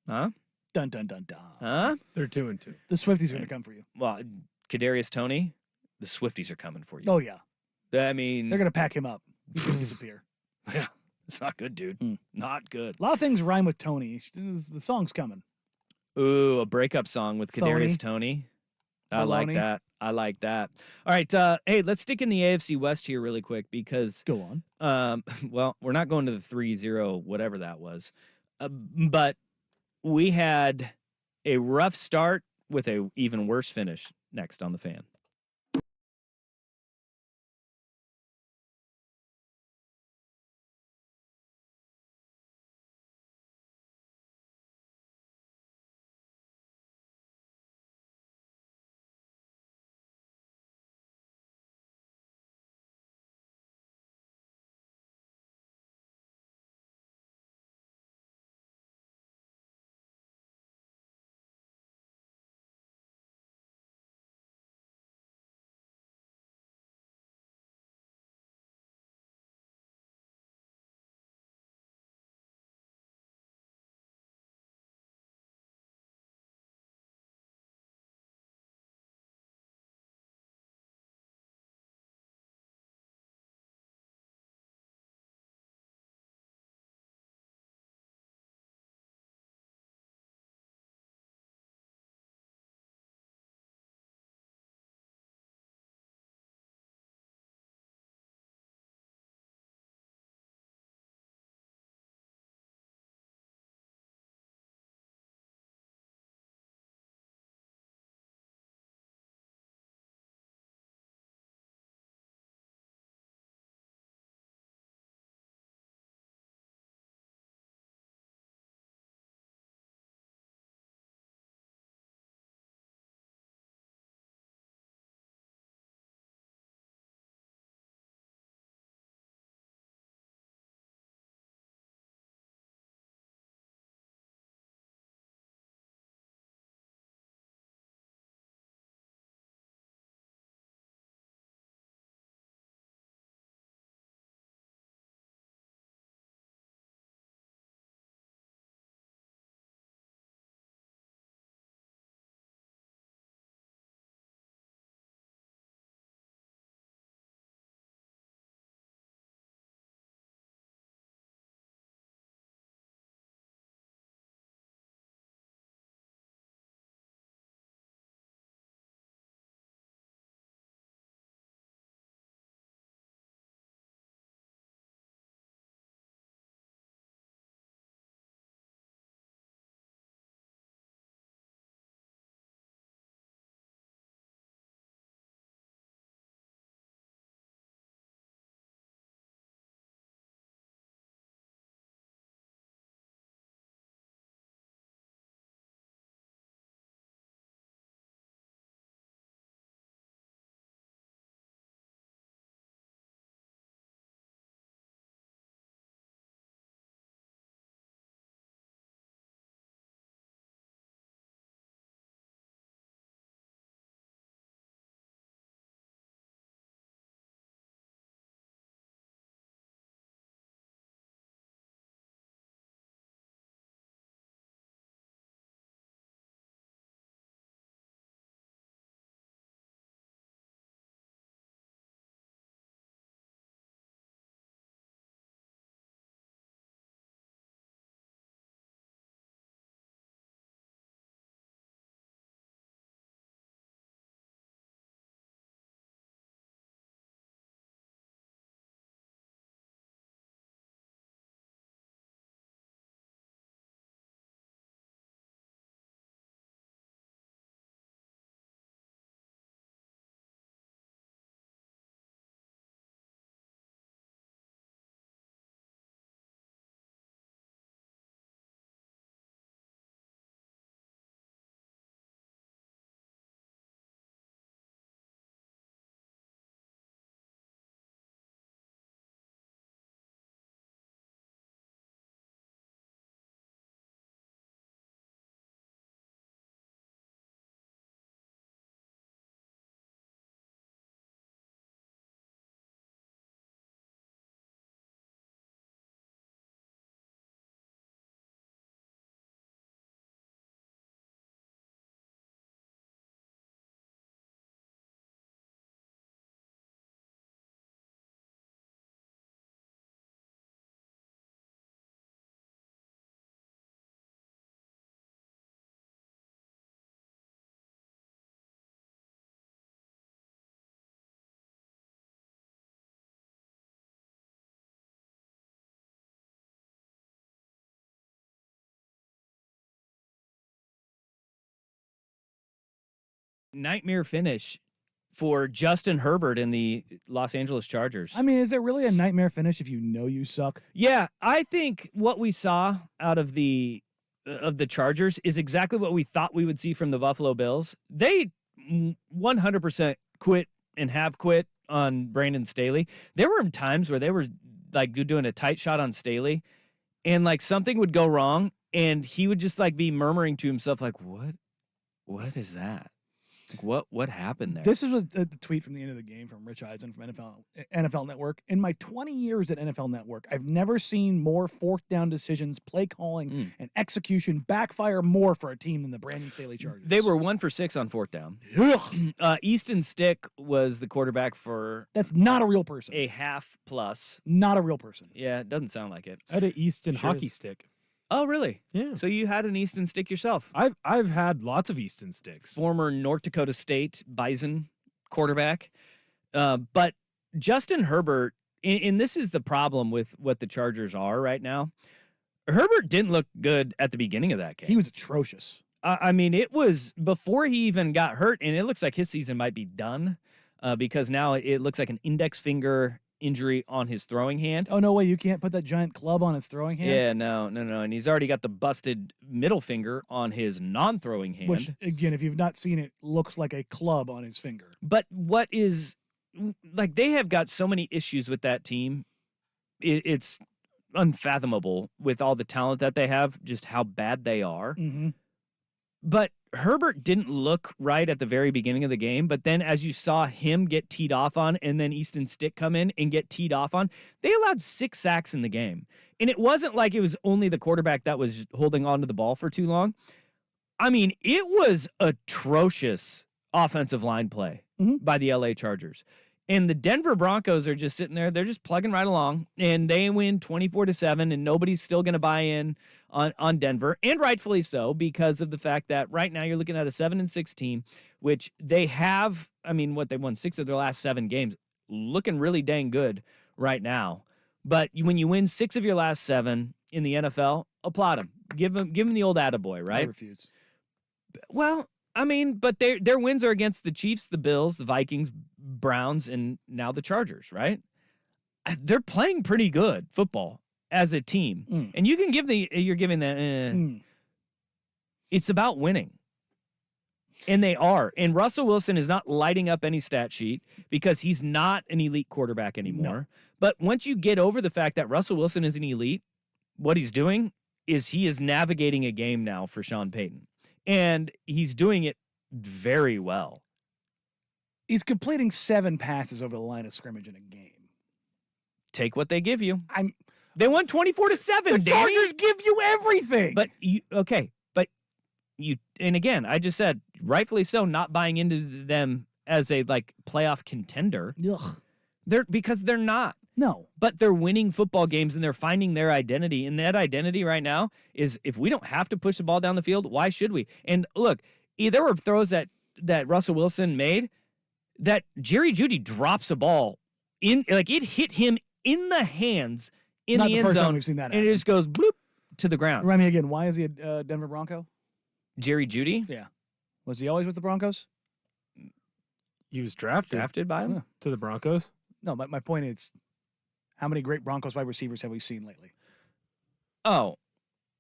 Huh? Dun, dun, dun, dun. Huh? They're 2-2. The Swifties are going to come for you. Well, Kadarius Toney, the Swifties are coming for you. Oh, yeah. I mean, They're going to pack him up. He's going to disappear. Yeah, it's not good, dude. Not good. A lot of things rhyme with Tony. The song's coming. Ooh, a breakup song with Kadarius Toney. I like Baloney. that. I like that. All right. Hey, let's stick in the AFC West here really quick because, Go on. well, we're not going to the 3-0, whatever that was. But we had a rough start with a even worse finish next on the Fan. nightmare finish for Justin Herbert and the Los Angeles Chargers. I mean, is it really a nightmare finish if you know you suck? Yeah, I think what we saw out of the Chargers is exactly what we thought we would see from the Buffalo Bills. They 100% quit and have quit on Brandon Staley. There were times where they were like doing a tight shot on Staley, and like something would go wrong, and he would just like be murmuring to himself, like, "What is that? Like, what happened there?" This is the tweet from the end of the game from Rich Eisen from NFL Network. In my 20 years at NFL Network, I've never seen more fourth down decisions, play calling, and execution backfire more for a team than the Brandon Staley Chargers. They were 1 for 6 on fourth down. Easton Stick was the quarterback for That's not a real person. a half plus. Not a real person. Yeah, it doesn't sound like it. I had an Easton Sure hockey is. stick. Oh, really? Yeah. So you had an Easton Stick yourself? I've had lots of Easton sticks. Former North Dakota State Bison quarterback. But Justin Herbert, and this is the problem with what the Chargers are right now. Herbert didn't look good at the beginning of that game. He was atrocious. I mean, it was before he even got hurt, and it looks like his season might be done because now it looks like an index finger injury on his throwing hand. Oh, no way. You can't put that giant club on his throwing hand? Yeah, no. And he's already got the busted middle finger on his non-throwing hand. Which, again, if you've not seen it, looks like a club on his finger. But what is, like, they have got so many issues with that team. It's unfathomable with all the talent that they have, just how bad they are. Mm-hmm. But Herbert didn't look right at the very beginning of the game, but then as you saw him get teed off on and then Easton Stick come in and get teed off on, they allowed 6 sacks in the game. And it wasn't like it was only the quarterback that was holding on to the ball for too long. I mean, it was atrocious offensive line play by the LA Chargers. And the Denver Broncos are just sitting there. They're just plugging right along, and they win 24-7, and nobody's still going to buy in on Denver, and rightfully so, because of the fact that right now you're looking at a 7-6 team, which they have, I mean, they won 6 of their last 7 games, looking really dang good right now. But when you win 6 of your last 7 in the NFL, applaud them. Give them the old attaboy, right? I refuse. Well, I mean, but their wins are against the Chiefs, the Bills, the Vikings, Browns, and now the Chargers, right? They're playing pretty good football as a team. And you can you're giving that, it's about winning. And they are. And Russell Wilson is not lighting up any stat sheet because he's not an elite quarterback anymore. No. But once you get over the fact that Russell Wilson is an elite, what he's doing is he is navigating a game now for Sean Payton. And he's doing it very well. He's completing 7 passes over the line of scrimmage in a game. Take what they give you. They won 24-7, The Danny. Chargers give you everything. But and again, I just said, rightfully so, not buying into them as a playoff contender. Ugh. Because they're not. No. But they're winning football games and they're finding their identity. And that identity right now is if we don't have to push the ball down the field, why should we? And look, there were throws that Russell Wilson made that Jerry Jeudy drops a ball in, like it hit him in the hands in Not the the end first time zone. we've seen that And it happen. just goes bloop to the ground. Remind me again, why is he a Denver Bronco? Jerry Jeudy Yeah. Was he always with the Broncos? He was drafted by him. Yeah. to the Broncos. No, my point is, how many great Broncos wide receivers have we seen lately? Oh,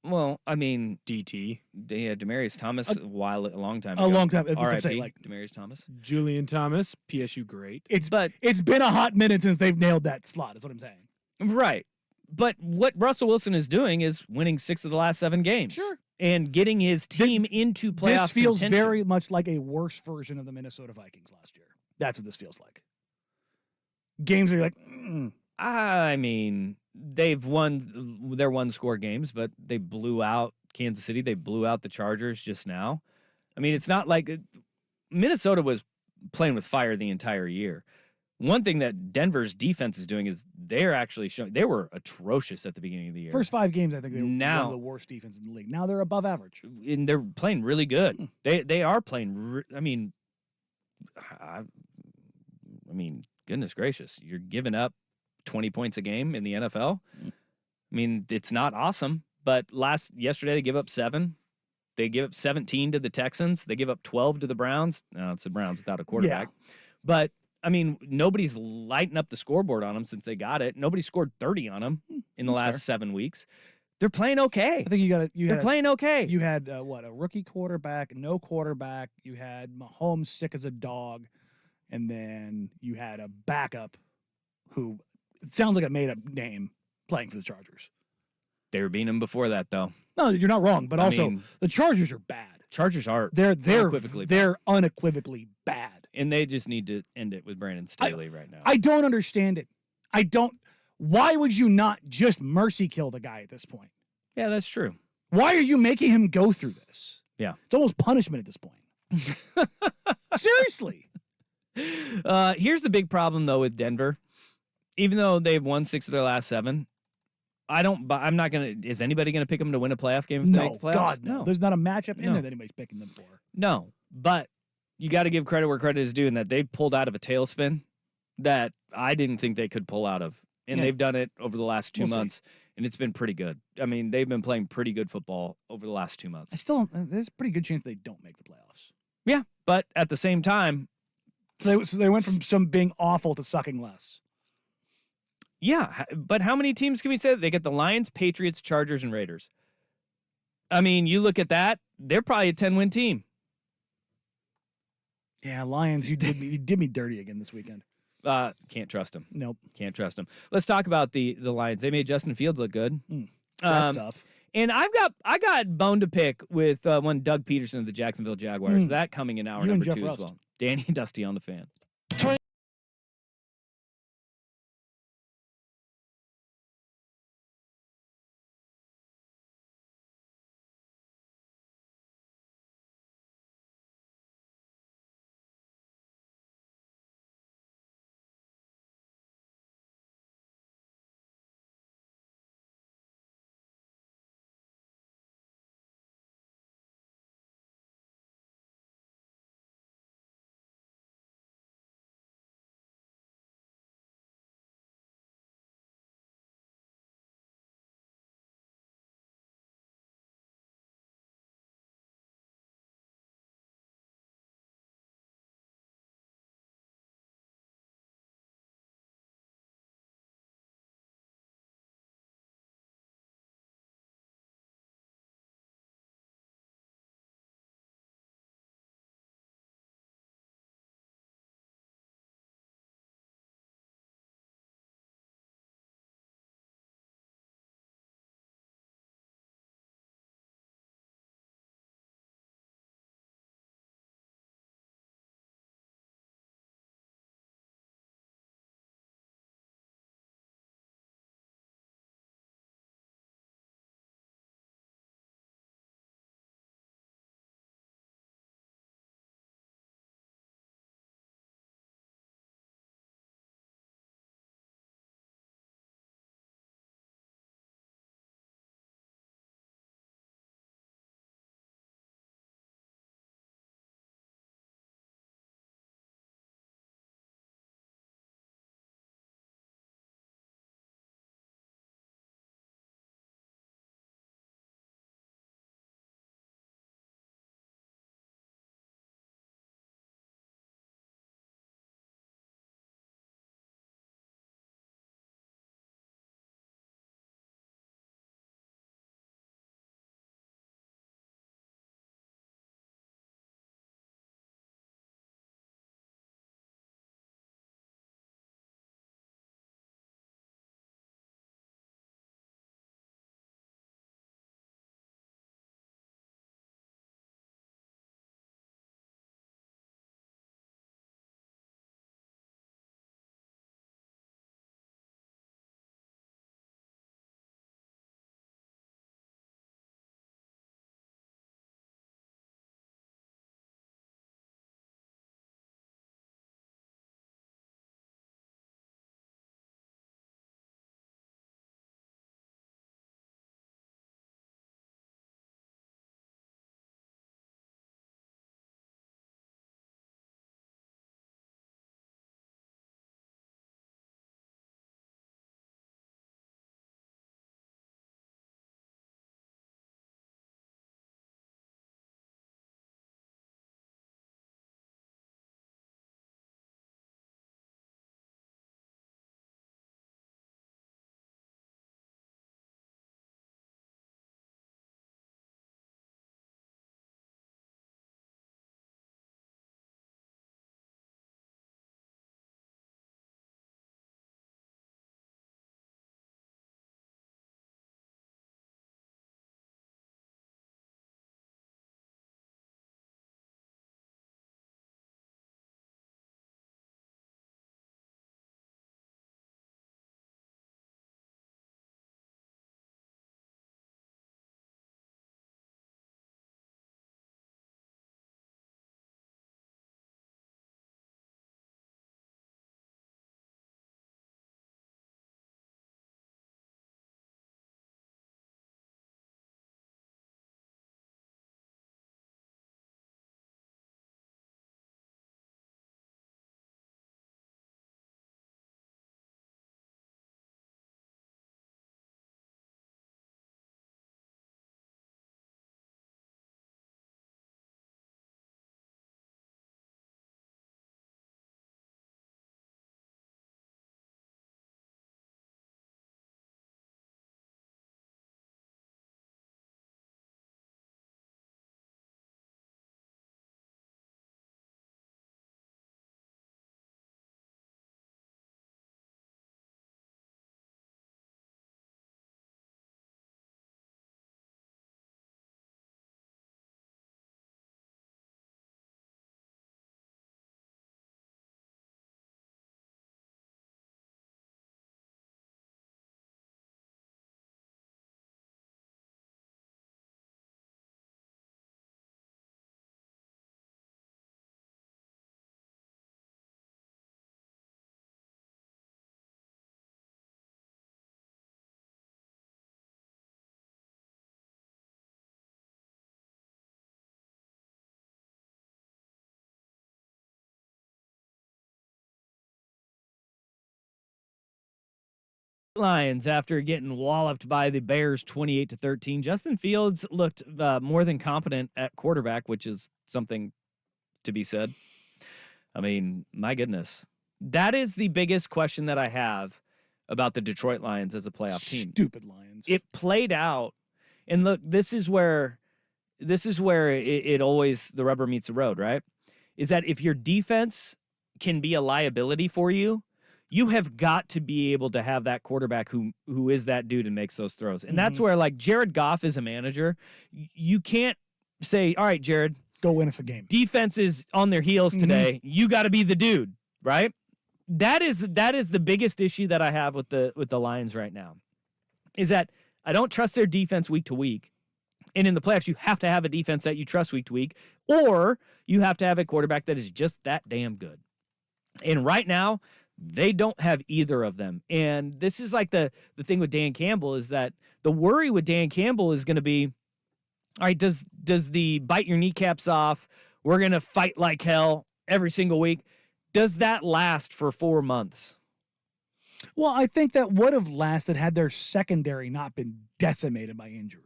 well, I mean, DT. yeah, Demaryius Thomas a long time A ago. long time. That's what I'm saying. R.I.P. Like, Demaryius Thomas. Julian Thomas, PSU great. it's But been a hot minute since they've nailed that slot. Is what I'm saying. right. But what Russell Wilson is doing is winning 6 of the last 7 games. Sure. And getting his team into playoff This feels contention. very much like a worse version of the Minnesota Vikings last year. That's what this feels like. Games are like, I mean, they've won their 1-score games, but they blew out Kansas City. They blew out the Chargers just now. I mean, it's not like Minnesota was playing with fire the entire year. One thing that Denver's defense is doing is they're actually showing they were atrocious at the beginning of the year. first 5 games, I think they were one Now- of the worst defenses in the league. Now they're above average. And they're playing really good. They are playing. I mean, goodness gracious, you're giving up 20 points a game in the NFL. I mean, it's not awesome, but yesterday they give up 7. They give up 17 to the Texans. They give up 12 to the Browns. No, it's the Browns without a quarterback. But, I mean, nobody's lighting up the scoreboard on them since they got it. Nobody scored 30 on them in the last 7 weeks. They're playing okay. I think They're playing okay. You had a rookie quarterback, no quarterback. You had Mahomes sick as a dog, and then you had a backup who it sounds like a made up name playing for the Chargers. They were beating them before that, though. No, you're not wrong, but the Chargers are bad. Chargers are they're unequivocally bad, and they just need to end it with Brandon Staley right now. I don't understand it. Why would you not just mercy kill the guy at this point? Yeah, that's true. Why are you making him go through this? Yeah. It's almost punishment at this point. Seriously. Here's the big problem, though, with Denver. Even though they've won 6 of their last 7, I'm not going to – is anybody going to pick them to win a playoff game if they make the playoffs? God, no. There's not a matchup in there that anybody's picking them for. No, but you got to give credit where credit is due in that they pulled out of a tailspin that I didn't think they could pull out of. And they've done it over the last 2 months, and it's been pretty good. I mean, they've been playing pretty good football over the last 2 months. There's a pretty good chance they don't make the playoffs. Yeah, but at the same time. So they went from some being awful to sucking less. Yeah, but how many teams can we say that? They get the Lions, Patriots, Chargers, and Raiders. I mean, you look at that, they're probably a 10-win team. Yeah, Lions, you did me dirty again this weekend. Can't trust them. Nope. Can't trust them. Let's talk about the Lions. They made Justin Fields look good. That stuff. And I got bone to pick with one Doug Peterson of the Jacksonville Jaguars. That coming in hour You and number Jeff 2 Rust. as well. Danny and Dusty on the Fan. Lions, after getting walloped by the Bears 28-13, Justin Fields looked more than competent at quarterback, which is something to be said. I mean, my goodness. That is the biggest question that I have about the Detroit Lions as a playoff team. Stupid Lions. It played out, and look, this is where it always, the rubber meets the road, right? Is that if your defense can be a liability for you, you have got to be able to have that quarterback who is that dude and makes those throws. And that's where, like, Jared Goff is a manager. You can't say, all right, Jared, go win us a game. Defense is on their heels today. You got to be the dude, right? That is the biggest issue that I have with the Lions right now, is that I don't trust their defense week to week. And in the playoffs, you have to have a defense that you trust week to week, or you have to have a quarterback that is just that damn good. And right now, they don't have either of them. And this is like the thing with Dan Campbell, is that the worry with Dan Campbell is going to be, all right, does the bite your kneecaps off, we're going to fight like hell every single week, does that last for 4 months? Well, I think that would have lasted had their secondary not been decimated by injury.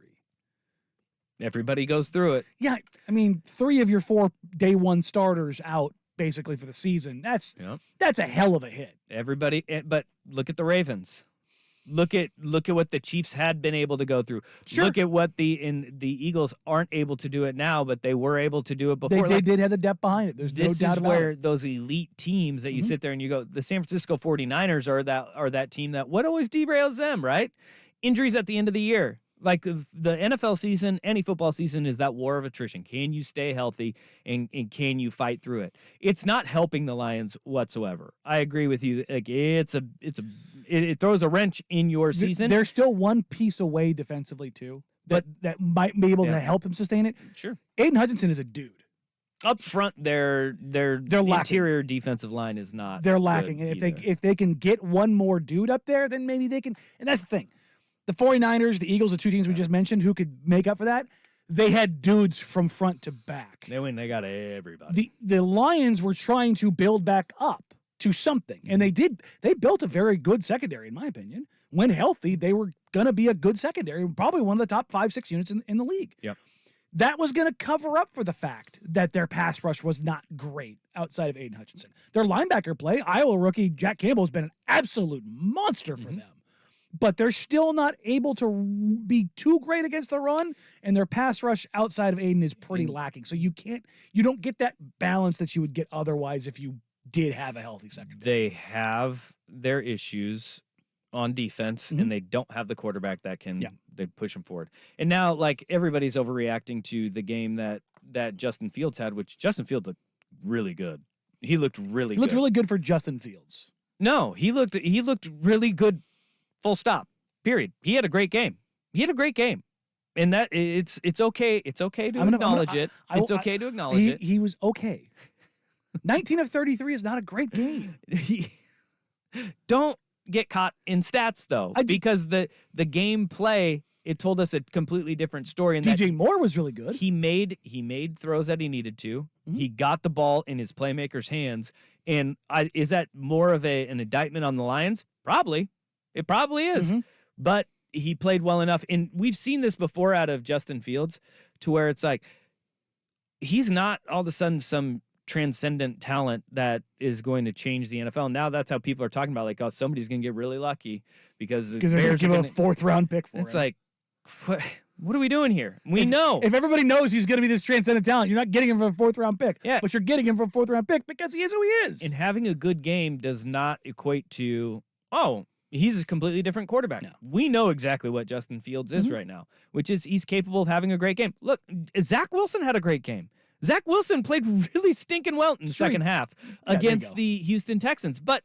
Everybody goes through it. Yeah, I mean, 3 of your 4 day one starters out basically for the season. That's a hell of a hit. Everybody, but look at the Ravens. Look at what the Chiefs had been able to go through. Sure. Look at what the Eagles aren't able to do it now, but they were able to do it before. They did have the depth behind it. There's no doubt about it. This is where those elite teams that you sit there and you go, the San Francisco 49ers are that team that what always derails them, right? Injuries at the end of the year. Like the NFL season, any football season is that war of attrition. Can you stay healthy and can you fight through it? It's not helping the Lions whatsoever. I agree with you. Like it throws a wrench in your season. They're still one piece away defensively too, that might be able to help them sustain it. Sure. Aiden Hutchinson is a dude. Up front, their interior defensive line is not. They're lacking, and if they can get one more dude up there, then maybe they can. And that's the thing. The 49ers, the Eagles, the 2 teams we just mentioned who could make up for that, they had dudes from front to back. They got everybody. The Lions were trying to build back up to something, and they did. They built a very good secondary, in my opinion. When healthy, they were going to be a good secondary, probably one of the top 5-6 units in the league. Yep. That was going to cover up for the fact that their pass rush was not great outside of Aiden Hutchinson. Their linebacker play, Iowa rookie Jack Campbell, has been an absolute monster for them. But they're still not able to be too great against the run, and their pass rush outside of Aiden is pretty lacking. So you don't get that balance that you would get otherwise if you did have a healthy secondary. They have their issues on defense, and they don't have the quarterback that can they push them forward. And now, like, everybody's overreacting to the game that Justin Fields had, which Justin Fields looked really good. He looked really good. He looked really good for Justin Fields. No, he looked really good. Full stop. Period. He had a great game. And that it's okay. It's okay to acknowledge it. It's okay to acknowledge it. He was okay. 19 of 33 is not a great game. Don't get caught in stats though, because the game play, it told us a completely different story. And DJ Moore was really good. He made throws that he needed to. He got the ball in his playmaker's hands. And is that more of an indictment on the Lions? Probably. It probably is. But he played well enough. And we've seen this before out of Justin Fields, to where it's like he's not all of a sudden some transcendent talent that is going to change the NFL. Now that's how people are talking about, like, oh, somebody's going to get really lucky because the they're going to give a 4th round pick for him. It's like, what are we doing here? We know. If everybody knows he's going to be this transcendent talent, you're not getting him for a 4th round pick. Yeah. But you're getting him for a 4th round pick because he is who he is. And having a good game does not equate to, oh, he's a completely different quarterback. No. We know exactly what Justin Fields is right now, which is he's capable of having a great game. Look, Zach Wilson had a great game. Zach Wilson played really stinking well in the second half against the Houston Texans. But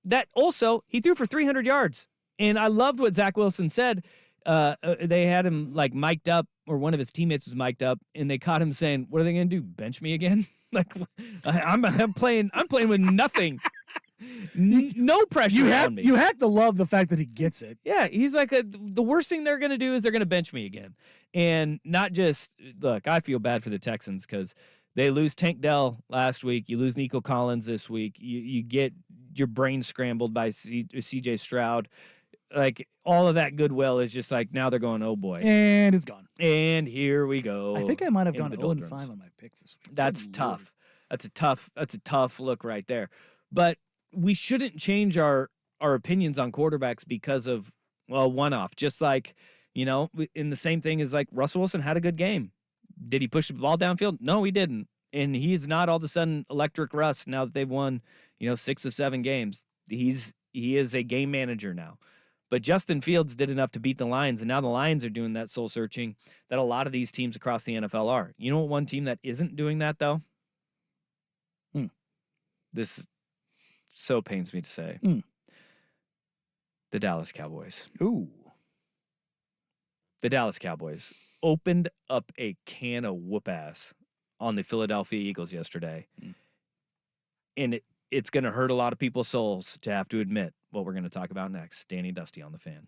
that also, he threw for 300 yards. And I loved what Zach Wilson said. They had him like mic'd up, or one of his teammates was mic'd up, and they caught him saying, "What are they going to do? Bench me again?" Like, I'm playing with nothing. No pressure on me. You have to love the fact that he gets it. Yeah, he's like, the worst thing they're going to do is they're going to bench me again. And not just, look, I feel bad for the Texans because they lose Tank Dell last week. You lose Nico Collins this week. You get your brain scrambled by CJ Stroud. Like all of that goodwill is just like now they're going, oh boy, And it's gone. and here we go. I think I might have into gone the 0 doldrums. 5 on my pick this week. That's Good tough. Lord. That's a tough look right there. But we shouldn't change our opinions on quarterbacks because of one-off. Just like, in the same thing as like Russell Wilson had a good game. Did he push the ball downfield? No, he didn't. And he's not all of a sudden electric Russ now that they've won, 6 of 7 games. He is a game manager now. But Justin Fields did enough to beat the Lions, and now the Lions are doing that soul searching that a lot of these teams across the NFL are. You know what one team that isn't doing that though? This so pains me to say. The Dallas Cowboys. Ooh. The Dallas Cowboys opened up a can of whoop ass on the Philadelphia Eagles yesterday. And it's going to hurt a lot of people's souls to have to admit what we're going to talk about next. Danny Dusty on the Fan.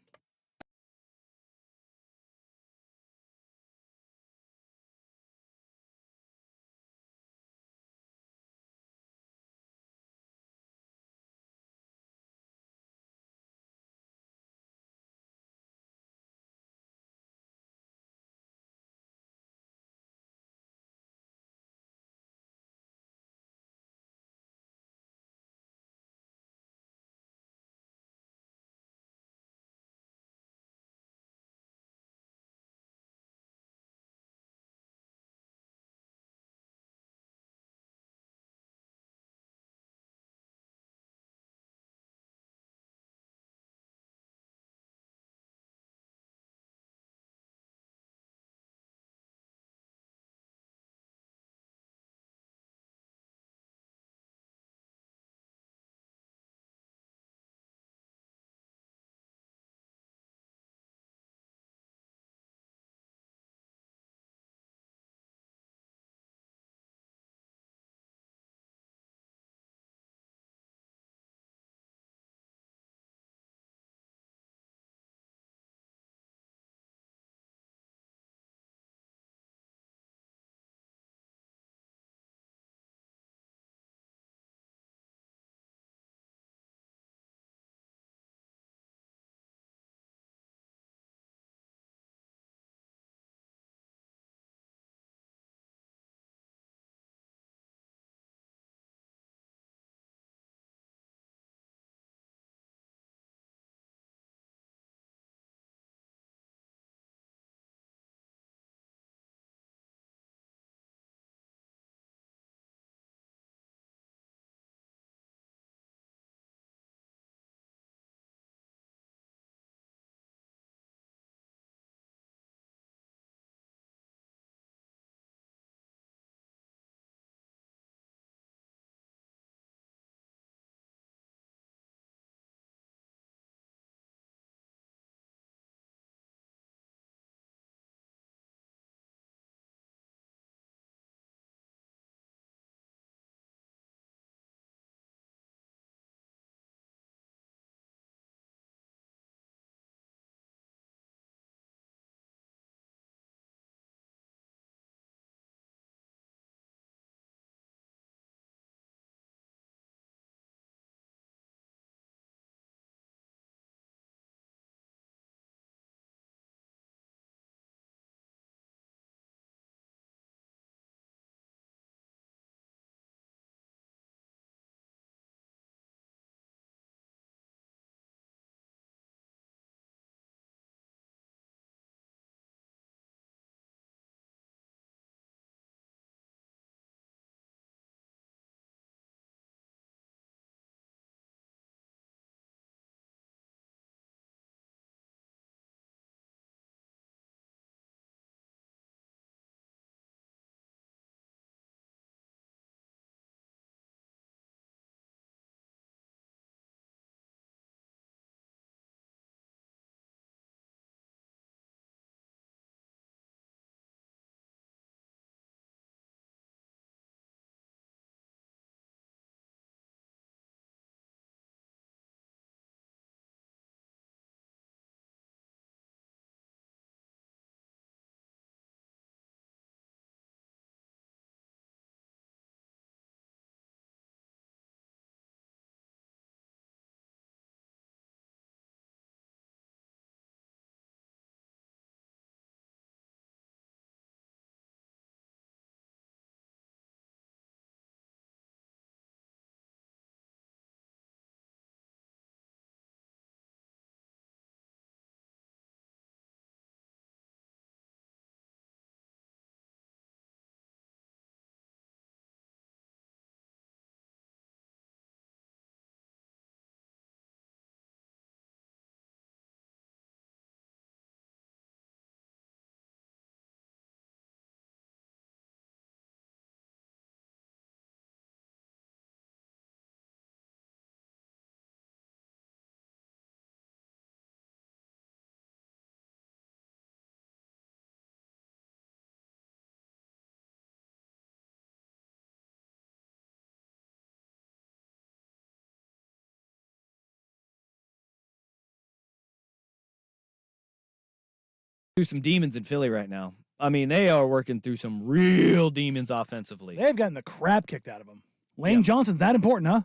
through some demons in Philly right now. I mean, they are working through some real demons offensively. They've gotten the crap kicked out of them. Lane Johnson's that important, huh?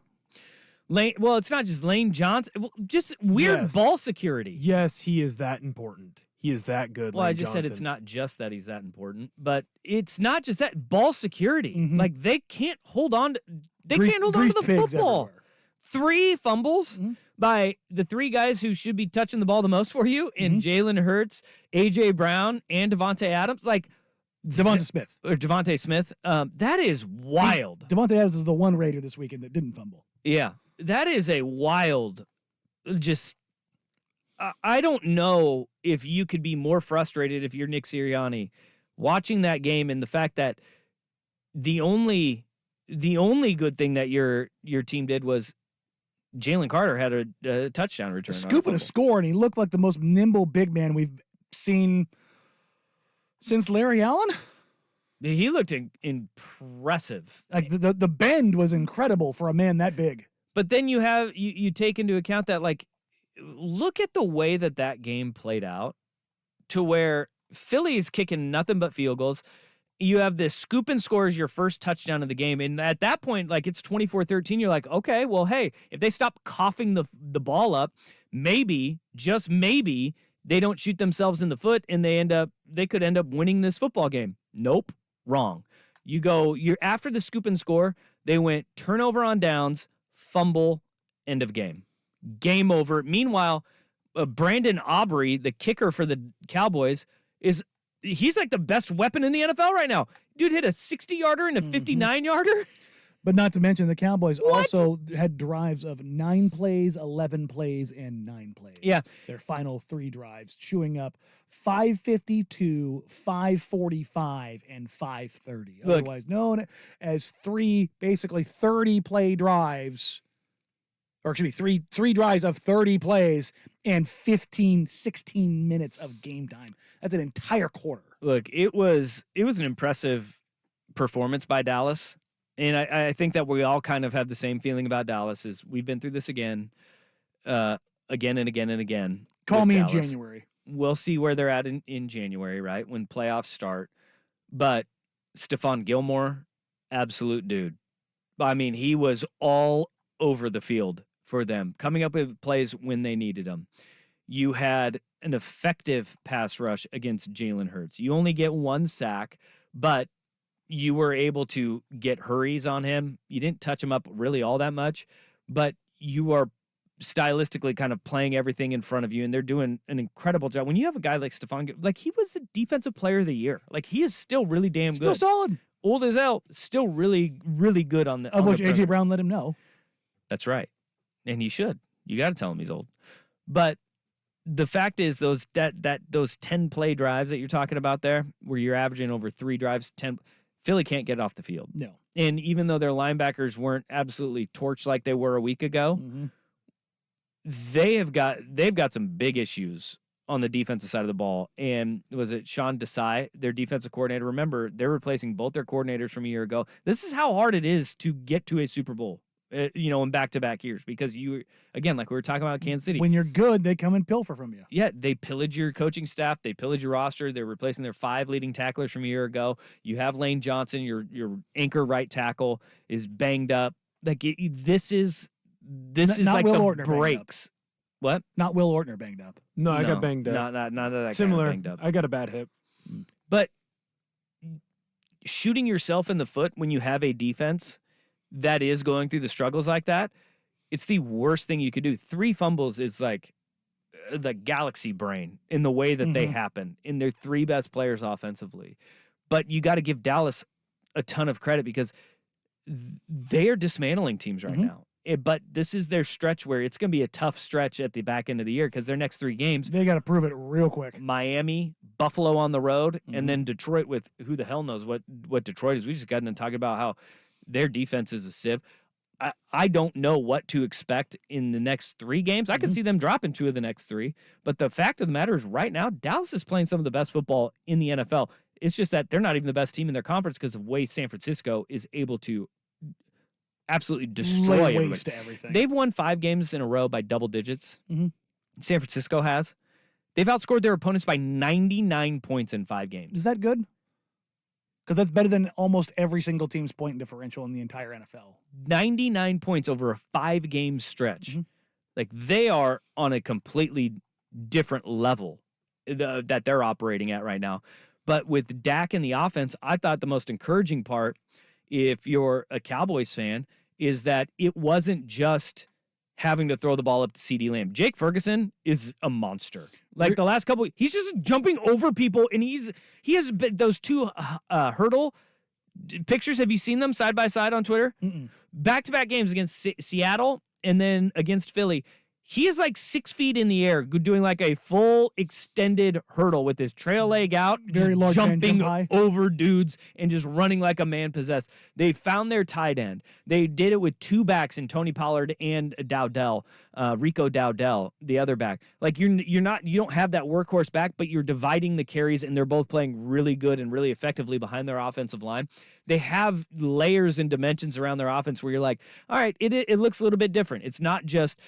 Well, it's not just Lane Johnson, just weird Yes. ball security. Yes, he is that important. He is that good. Well, I Lane just said it's Johnson. not just that he's that important, but it's not just that ball security. Mhm. Like they can't hold on to Grease- on to greased the pigs football. everywhere. 3 fumbles Mhm. by the 3 guys who should be touching the ball the most for you in Jalen Hurts, AJ Brown, and Devontae Adams. Like Devonta Smith. or Devontae Smith. That is wild. Devontae Adams is the one Raider this weekend that didn't fumble. Yeah, that is a wild. Just I don't know if you could be more frustrated if you're Nick Sirianni watching that game and the fact that the only good thing that your team did was Jalen Carter had a touchdown return. on a Scooping a fumble. score, and he looked like the most nimble big man we've seen since Larry Allen. He looked impressive. Like the bend was incredible for a man that big. But then you take into account that, like, look at the way that game played out to where Philly's kicking nothing but field goals. You have this scoop and score as your first touchdown of the game. And at that point, like, it's 24-13. You're like, okay, well, hey, if they stop coughing the ball up, maybe, just maybe, they don't shoot themselves in the foot and they could end up winning this football game. Nope, wrong. You're after the scoop and score, they went turnover on downs, fumble, end of game. Game over. Meanwhile, Brandon Aubrey, the kicker for the Cowboys, he's like the best weapon in the NFL right now. Dude hit a 60-yarder and a 59-yarder. But not to mention the Cowboys What? also had drives of 9 plays, 11 plays, and 9 plays. Yeah. Their final 3 drives, chewing up 552, 545, and 530. Look. Otherwise known as 3 basically 30-play drives. Or excuse me, three drives of 30 plays and 15, 16 minutes of game time. That's an entire quarter. Look, it was an impressive performance by Dallas. And I think that we all kind of have the same feeling about Dallas. Is we've been through this again and again and again. Call with me in Dallas. January. We'll see where they're at in January, right? When playoffs start. But Stephon Gilmore, absolute dude. I mean, he was all over the field for them, coming up with plays when they needed them. You had an effective pass rush against Jalen Hurts. You only get 1 sack, but you were able to get hurries on him. You didn't touch him up really all that much, but you are stylistically kind of playing everything in front of you, and they're doing an incredible job. When you have a guy like Stephon, like he was the defensive player of the year. Like he is still really damn Still good. solid. Old as hell, still really, really good on the Of on the which perimeter. A.J. Brown let him know. That's right. And he should. You got to tell him he's old. But the fact is those 10 play drives that you're talking about there, where you're averaging over 3 drives, Philly can't get off the field. No. And even though their linebackers weren't absolutely torched like they were a week ago, they've got some big issues on the defensive side of the ball. And was it Sean Desai, their defensive coordinator? Remember, they're replacing both their coordinators from a year ago. This is how hard it is to get to a Super Bowl. In back-to-back years, because you, again, like we were talking about Kansas City. When you're good, they come and pilfer from you. Yeah, they pillage your coaching staff. They pillage your roster. They're replacing their 5 leading tacklers from a year ago. You have Lane Johnson, your anchor right tackle, is banged up. Like this is Not like Will the Ortner banged up. breaks. What? Not Will Ortner banged up. No, I No, got banged up. Not that Similar. kind of banged up. I got a bad hip. But shooting yourself in the foot when you have a defense that is going through the struggles like that, it's the worst thing you could do. 3 fumbles is like the galaxy brain in the way that they happen in their 3 best players offensively. But you got to give Dallas a ton of credit because they are dismantling teams right now. But this is their stretch where it's going to be a tough stretch at the back end of the year because their next 3 games, They got to prove it real quick. Miami, Buffalo on the road, and then Detroit with who the hell knows what Detroit is. We just got into talking about how their defense is a sieve. I don't know what to expect in the next 3 games. I could see them dropping 2 of the next 3. But the fact of the matter is right now, Dallas is playing some of the best football in the NFL. It's just that they're not even the best team in their conference because of the way San Francisco is able to absolutely destroy Lay everybody. waste to everything. They've won 5 games in a row by double digits. San Francisco has. They've outscored their opponents by 99 points in 5 games. Is that good? Because that's better than almost every single team's point differential in the entire NFL. 99 points over a 5-game stretch. Mhm. Like, they are on a completely different level that they're operating at right now. But with Dak in the offense, I thought the most encouraging part, if you're a Cowboys fan, is that it wasn't just having to throw the ball up to CeeDee Lamb. Jake Ferguson is a monster. Like the last couple, he's just jumping over people, and he has those 2 hurdle pictures. Have you seen them side by side on Twitter? Back-to-back games against Seattle and then against Philly. He is like 6 feet in the air, doing like a full extended hurdle with his trail leg out, Very just large man jumping jump high. over dudes and just running like a man possessed. They found their tight end. They did it with 2 backs in Tony Pollard and Dowdell, Rico Dowdell, the other back. Like you don't have that workhorse back, but you're dividing the carries, and they're both playing really good and really effectively behind their offensive line. They have layers and dimensions around their offense where you're like, all right, it looks a little bit different. It's not just,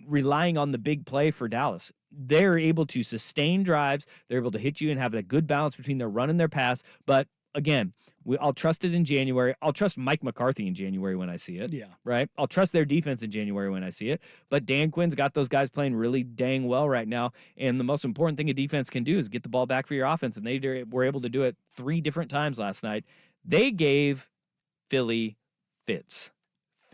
relying on the big play for Dallas. They're able to sustain drives. They're able to hit you and have a good balance between their run and their pass. But again, I'll trust it in January. I'll trust Mike McCarthy in January when I see it. Yeah. Right? I'll trust their defense in January when I see it. But Dan Quinn's got those guys playing really dang well right now. And the most important thing a defense can do is get the ball back for your offense. And they were able to do it 3 different times last night. They gave Philly fits.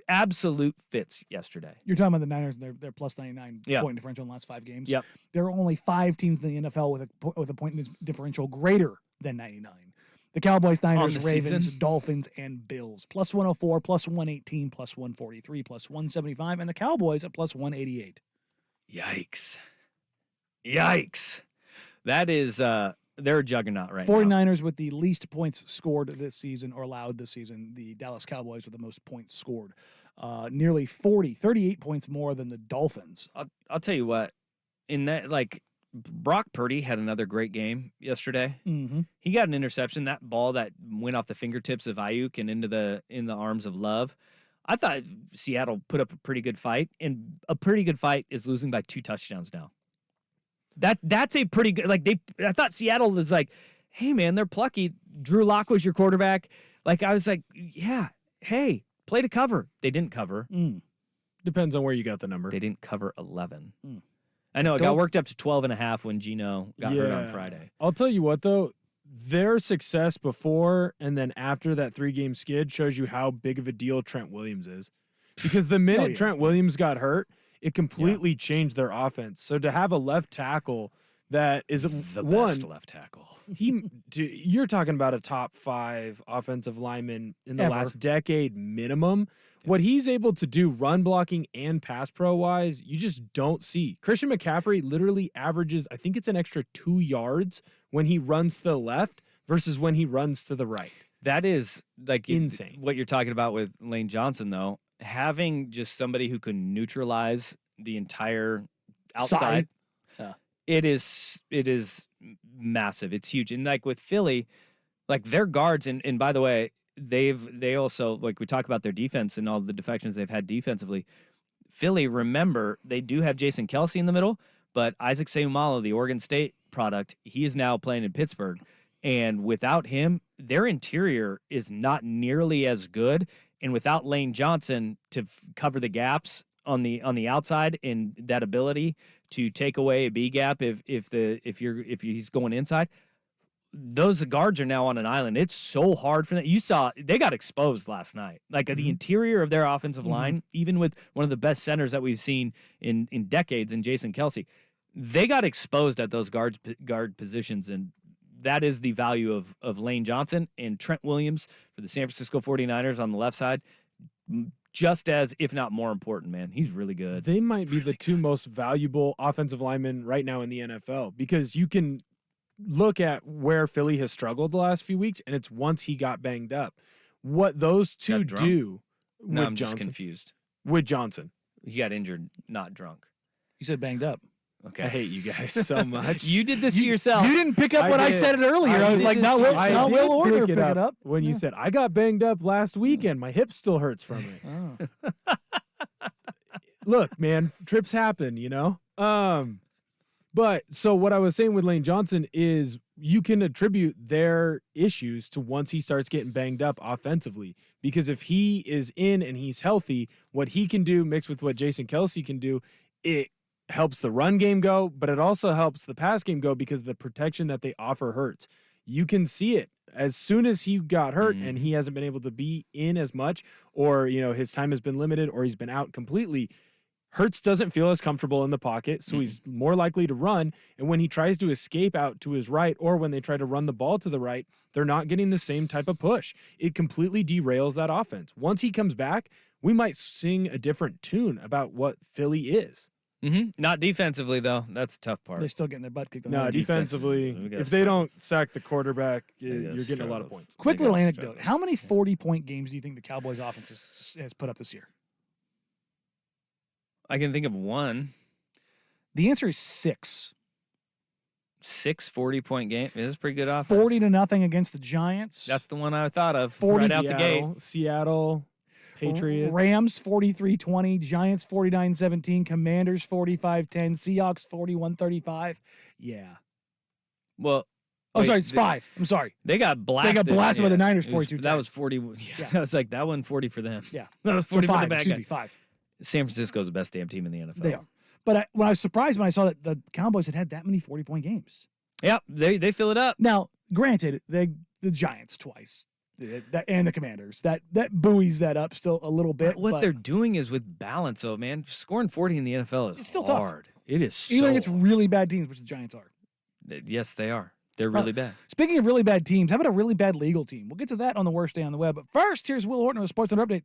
Absolute fits yesterday. You're talking about the Niners and their plus 99 Yeah. point differential in the last 5 games. Yep. There are only 5 teams in the NFL with a point differential greater than 99. The Cowboys, Niners, the Ravens, season? Dolphins, and Bills. Plus 104, plus 118, plus 143, plus 175, and the Cowboys at plus 188. Yikes. That is they're a juggernaut right now. 49ers with the least points scored this season or allowed this season. The Dallas Cowboys with the most points scored. Nearly 38 points more than the Dolphins. I'll tell you what, in that, like, Brock Purdy had another great game yesterday. Mm-hmm. He got an interception, that ball that went off the fingertips of Ayuk and in the arms of Love. I thought Seattle put up a pretty good fight, and a pretty good fight is losing by 2 touchdowns now. That's a pretty good, I thought Seattle was like, hey man, they're plucky. Drew Lock was your quarterback. Like, I was like, yeah, hey, play to cover. They didn't cover. Depends on where you got the number. They didn't cover 11. I know it got worked up to 12.5 when Gino got hurt on Friday. I'll tell you what, though, their success before and then after that 3-game skid shows you how big of a deal Trent Williams is. Because the minute Trent Williams got hurt, it completely changed their offense. So to have a left tackle that is The best left tackle. You're talking about a top 5 offensive lineman in the Ever. last decade minimum. What he's able to do run blocking and pass pro wise, you just don't see. Christian McCaffrey literally averages, I think it's an extra 2 yards when he runs to the left versus when he runs to the right. That is like Insane. What you're talking about with Lane Johnson, though, having just somebody who can neutralize the entire outside. Yeah. It is massive. It's huge. And like with Philly, like their guards, and by the way, they also, like, we talk about their defense and all the defections they've had defensively. Philly, remember, they do have Jason Kelce in the middle, but Isaac Seumalo, the Oregon State product, he is now playing in Pittsburgh. And without him, their interior is not nearly as good. And without Lane Johnson to cover the gaps on the outside and that ability to take away a B gap if he's going inside, those guards are now on an island. It's so hard for them. You saw they got exposed last night. Like the interior of their offensive line, even with one of the best centers that we've seen in decades in Jason Kelce, they got exposed at those guard positions, and that is the value of Lane Johnson and Trent Williams for the San Francisco 49ers on the left side. Just as, if not more important, man. He's really good. They might be the 2 most valuable offensive linemen right now in the NFL because you can look at where Philly has struggled the last few weeks, and it's once he got banged up. What those 2 do No, with I'm just Johnson, confused. with Johnson. He got injured, not drunk. You said banged up. Okay. I hate you guys so much. You did this to yourself. You didn't pick up I when I did. said it earlier. I was did like, this not to Will, yourself. not I Will did Order pick it up. when you said I got banged up last weekend. My hip still hurts from it. Oh. Look, man, trips happen, you know. But so what I was saying with Lane Johnson is you can attribute their issues to once he starts getting banged up offensively. Because if he is in and he's healthy, what he can do mixed with what Jason Kelsey can do, it helps the run game go, but it also helps the pass game go because the protection that they offer Hurts. You can see it as soon as he got hurt and he hasn't been able to be in as much, or his time has been limited, or he's been out completely. Hurts doesn't feel as comfortable in the pocket, so he's more likely to run. And when he tries to escape out to his right, or when they try to run the ball to the right, they're not getting the same type of push. It completely derails that offense. Once he comes back, we might sing a different tune about what Philly is. Not defensively, though. That's the tough part. They're still getting their butt kicked. No, defensively, if they don't sack the quarterback, you're getting a lot of points. Quick little anecdote. How many 40-point games do you think the Cowboys offense has put up this year? I can think of one. The answer is 6. 6 40-point game. It's a pretty good offense. 40-0 against the Giants. That's the one I thought of 40 right out the gate. Seattle, Patriots. Rams 43-20, Giants 49-17, Commanders 45-10, Seahawks 41-35. Yeah. Well, Oh, sorry, it's 5. I'm sorry. They got blasted. by the Niners It was- 42-10. That was 40. Yeah. I was like, that one 40 for them. Yeah. That was So 40 for 5, the bad excuse guy. me, 5. San Francisco's the best damn team in the NFL. They are. But when I was surprised when I saw that the Cowboys had that many 40-point games. Yep, they fill it up. Now, granted, the Giants twice, and the Commanders that buoys that up still a little bit. What but they're doing is with balance, though, man. Scoring 40 in the NFL is It's still tough. hard. It is so even against really bad teams, which the Giants are. Yes, they are. They're really bad. Speaking of really bad teams, how about a really bad legal team? We'll get to that on the worst day on the web. But first, here's Will Horton with Sports Center Update.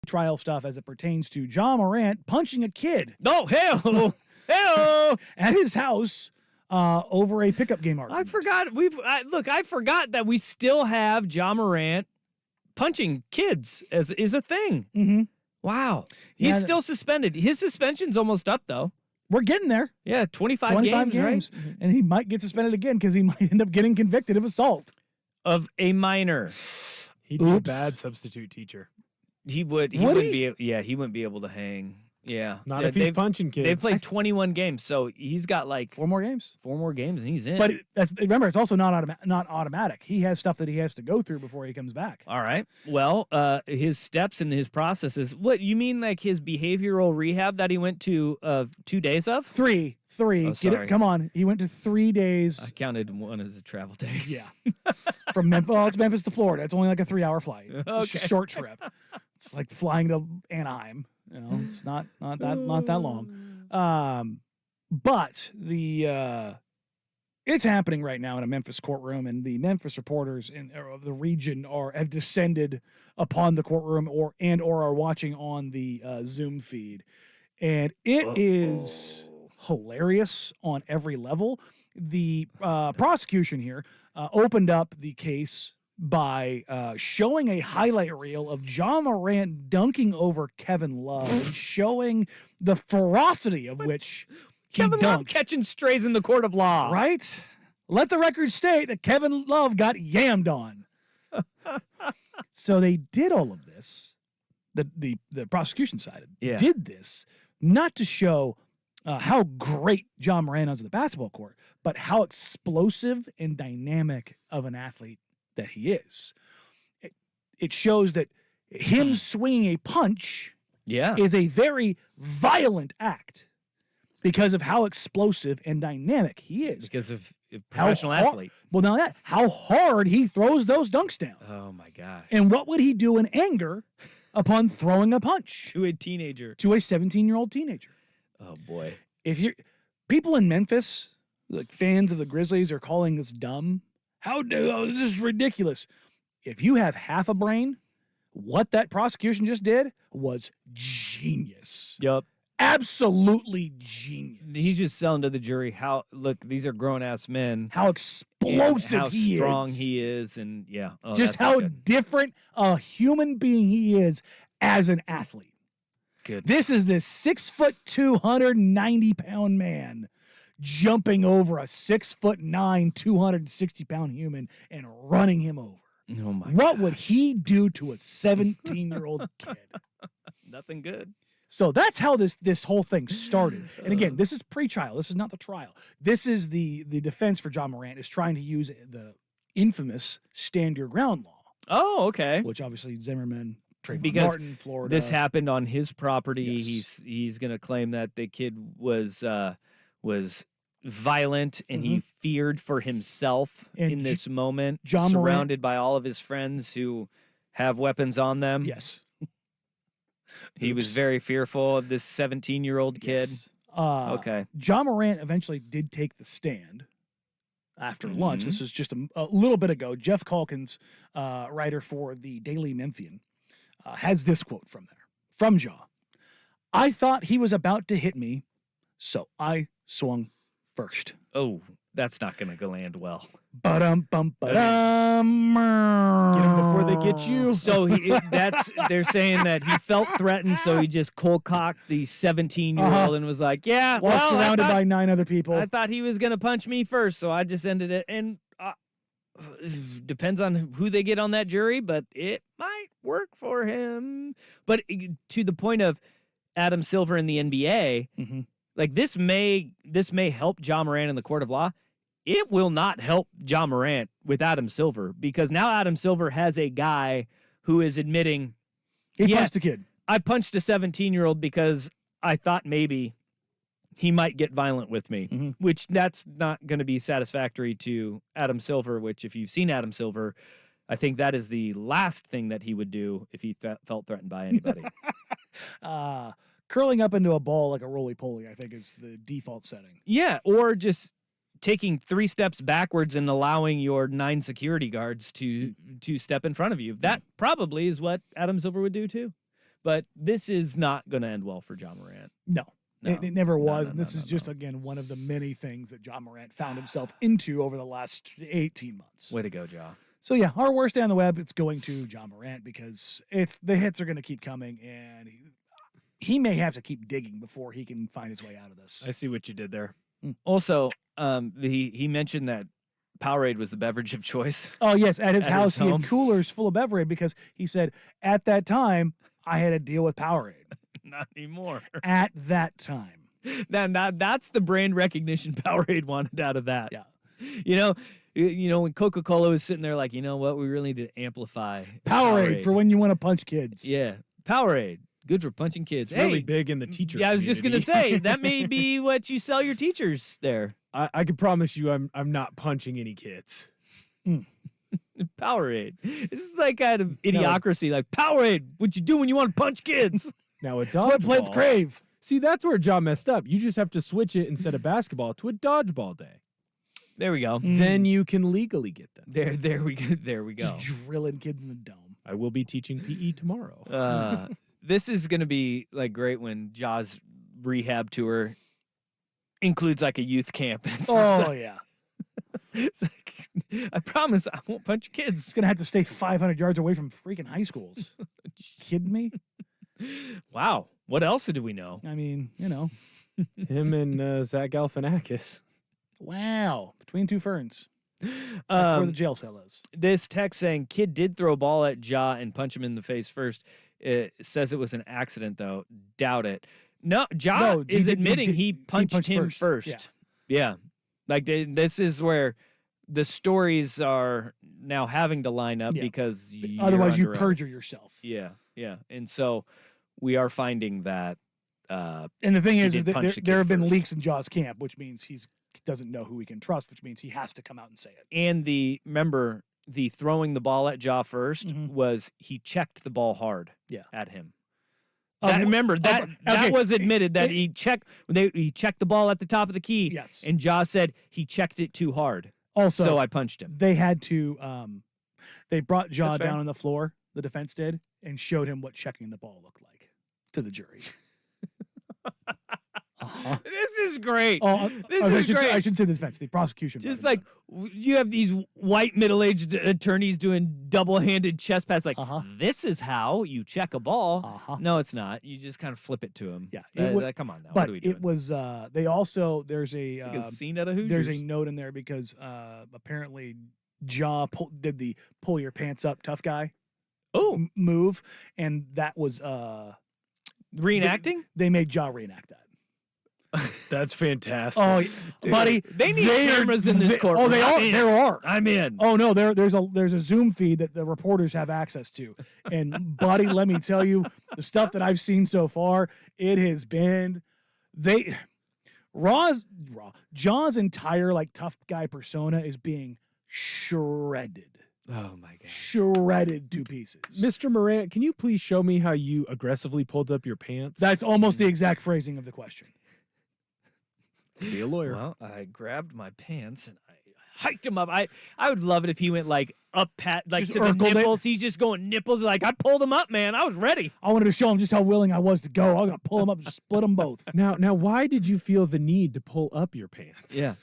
trial stuff as it pertains to John Morant punching a kid Oh, hell. Hell. at his house over a pickup game I argument. forgot. I forgot that we still have John Morant punching kids is a thing. Mm-hmm. Wow. He's Yeah, still suspended. His suspension's almost up, though. We're getting there. Yeah, 25 25 games, games. And he might get suspended again because he might end up getting convicted of assault. right? Of a minor. He'd be a Oops. bad substitute teacher. He would. He Would wouldn't he? be. He wouldn't be able to hang. Yeah. Not Yeah, if he's they've- punching kids. They've played 21 games, so he's got like 4 more games. 4 more games and he's in. But remember, it's also not automatic. He has stuff that he has to go through before he comes back. all right. Well, his steps and his processes. What you mean, like his behavioral rehab that he went to 2 days of? Three. Oh, Get sorry. it? Come on. He went to 3 I days. counted one as a travel day. Yeah. From Memphis. Well, it's Memphis to Florida. It's only like a 3-hour flight. It's Okay. a short trip. It's like flying to Anaheim. You know, it's not that long. But it's happening right now in a Memphis courtroom, and the Memphis reporters of the region have descended upon the courtroom or are watching on the Zoom feed, and it is hilarious on every level. The prosecution here opened up the case by showing a highlight reel of John Morant dunking over Kevin Love and showing the ferocity of which he Kevin Love dunked. catching strays in the court of law. Right? Let the record state that Kevin Love got yammed on. So they did all of this. The prosecution side Yeah. did this not to show how great John Morant is on the basketball court, but how explosive and dynamic of an athlete that he is. It shows that him swinging a punch Yeah. is a very violent act because of how explosive and dynamic he is. Because of a How professional har- athlete. Well, now that how hard he throws those dunks down, Oh my gosh. and what would he do in anger upon throwing a punch To a teenager. to a 17-year-old teenager? Oh boy. If you're people in Memphis, like fans of the Grizzlies, are calling this dumb. This is ridiculous. If you have half a brain, what that prosecution just did was genius. Yep. Absolutely genius. He's just selling to the jury how look, these are grown ass men. how and explosive how he strong is. he is, and yeah. Oh, Just that's not how good. different a human being he is as an athlete. Good. This is this 6'2", 190-pound man jumping over a 6'9", 260-pound human and running him over. Oh my What God. would he do to a 17-year-old kid? Nothing good. So that's how this whole thing started. And again, this is pre-trial. This is not the trial. This is the defense for John Morant is trying to use the infamous stand your ground law, Oh, okay. which obviously Zimmerman, Trayvon Because Martin, Florida. This happened on his property. Yes. He's going to claim that the kid was violent and he feared for himself And in this moment, John Morant- surrounded by all of his friends who have weapons on them. Yes. He was Oops. very fearful of this 17-year-old kid. Yes. Okay. John Morant eventually did take the stand after lunch. Mhm. This was just a little bit ago. Jeff Calkins, writer for the Daily Memphian, has this quote from Ja. I thought he was about to hit me, so I swung first. Oh, that's not going to land well. Ba-dum, bum, ba-dum. Get him before they get you. So they're saying that he felt threatened, so he just cold cocked the 17-year-old and was like, "Yeah, While well, surrounded by 9 other people. I thought he was gonna punch me first, so I just ended it." And depends on who they get on that jury, but it might work for him. But to the point of Adam Silver in the NBA, Mhm. like this may help John Morant in the court of law. It will not help John Morant with Adam Silver because now Adam Silver has a guy who is admitting, He yeah, punched a kid. I punched a 17-year-old because I thought maybe he might get violent with me, Mhm. which that's not going to be satisfactory to Adam Silver, which if you've seen Adam Silver, I think that is the last thing that he would do if he felt threatened by anybody. Curling up into a ball like a roly-poly, I think, is the default setting. Yeah, or just taking 3 steps backwards and allowing your 9 security guards to step in front of you. That probably is what Adam Silver would do too. But this is not going to end well for John Morant. No. No. It never No, was. no, And this no, is no, just, no. again, one of the many things that John Morant found himself into over the last 18 months. Way to go, Ja. So, yeah, our worst day on the web, it's going to John Morant because the hits are going to keep coming, and he may have to keep digging before he can find his way out of this. I see what you did there. Also, he mentioned that Powerade was the beverage of choice. Oh, yes, at his At house, his he home. had coolers full of Beverade because he said, at that time, I had to deal with Powerade. Not anymore. At that time. That's the brand recognition Powerade wanted out of that. Yeah. When Coca-Cola was sitting there like, you know what, we really need to amplify Powerade for when you want to punch kids. Yeah. Powerade. Good for punching kids. It's really big in the teacher. Yeah, I was just gonna community. say that may be what you sell your teachers there. I can promise you, I'm not punching any kids. Powerade. This is like kind of idiocracy. Like Powerade. What you do when you want to punch kids? Now a That's what plants dodgeball. crave. See, that's where John messed up. You just have to switch it instead of basketball to a dodgeball day. There we go. Then you can legally get them. There we go. There we go. Just drilling kids in the dome. I will be teaching PE tomorrow. This is gonna be like great when Ja's rehab tour includes like a youth camp. It's just Oh, like- yeah. it's like, I promise I won't punch It's kids. going to have to stay 500 yards away from freaking high schools. Kidding me? Wow. What else do we know? I mean, Him and Zach Galifianakis. wow. Between two ferns. That's where the Um, jail cell is. this text saying kid did throw a ball at Ja and punch him in the face first. It says it was an accident though. Doubt it. No, Ja No, is he admitting he punched punched him first. first. Yeah. Like this is where the stories are now having to line up Yeah. because Otherwise, you you're under oath. perjure yourself. Yeah, yeah. And so we are finding that And the thing He is did that punch the there kid have been first. leaks in Jaws camp, which means he doesn't know who he can trust, which means he has to come out and say it. and the throwing the ball at Ja 1st Mhm. was he checked the ball hard Yeah. at him. Of- Remember that of- that okay, was admitted that it- he checked the ball at the top of the key. Yes. And Ja said he checked it too hard. Also, So I punched him. they had to they brought Jaw That's fair. down on the floor, the defense did, and showed him what checking the ball looked like to the jury. Uh-huh. This is great. Oh, This I is should say, great. I shouldn't say the defense, the prosecution. Just brought like him you have these white middle-aged attorneys doing double-handed chest pass. Like Uh-huh. this is how you check a ball. Uh-huh. No, it's not. You just kind of flip it to him. Yeah, it wa- come on now. down. What But are we doing? it was they also there's a Like a scene out of Hoosiers. there's a note in there because apparently Jaw did the pull your pants up tough guy move, and that was reenacting. they made Jaw reenact that. That's fantastic. Oh, buddy, they need are- cameras in this courtroom. Oh, they are. I'm in. There are. I'm in. Oh no, there's a Zoom feed that the reporters have access to, and buddy, let me tell you, the stuff that I've seen so far, it has been Jaw's entire like tough guy persona is being shredded, Oh my god. shredded to pieces. Mr. Morant, can you please show me how you aggressively pulled up your pants? That's almost the exact phrasing of the question. Be a lawyer. Well, I grabbed my pants and I hiked him up. I would love it if he went like up like Just to the urkled it. nipples. He's just going nipples. Like I pulled him up, man. I was ready. I wanted to show him just how willing I was to go. I got to pull him up and split them both. Now, why did you feel the need to pull up your pants? Yeah.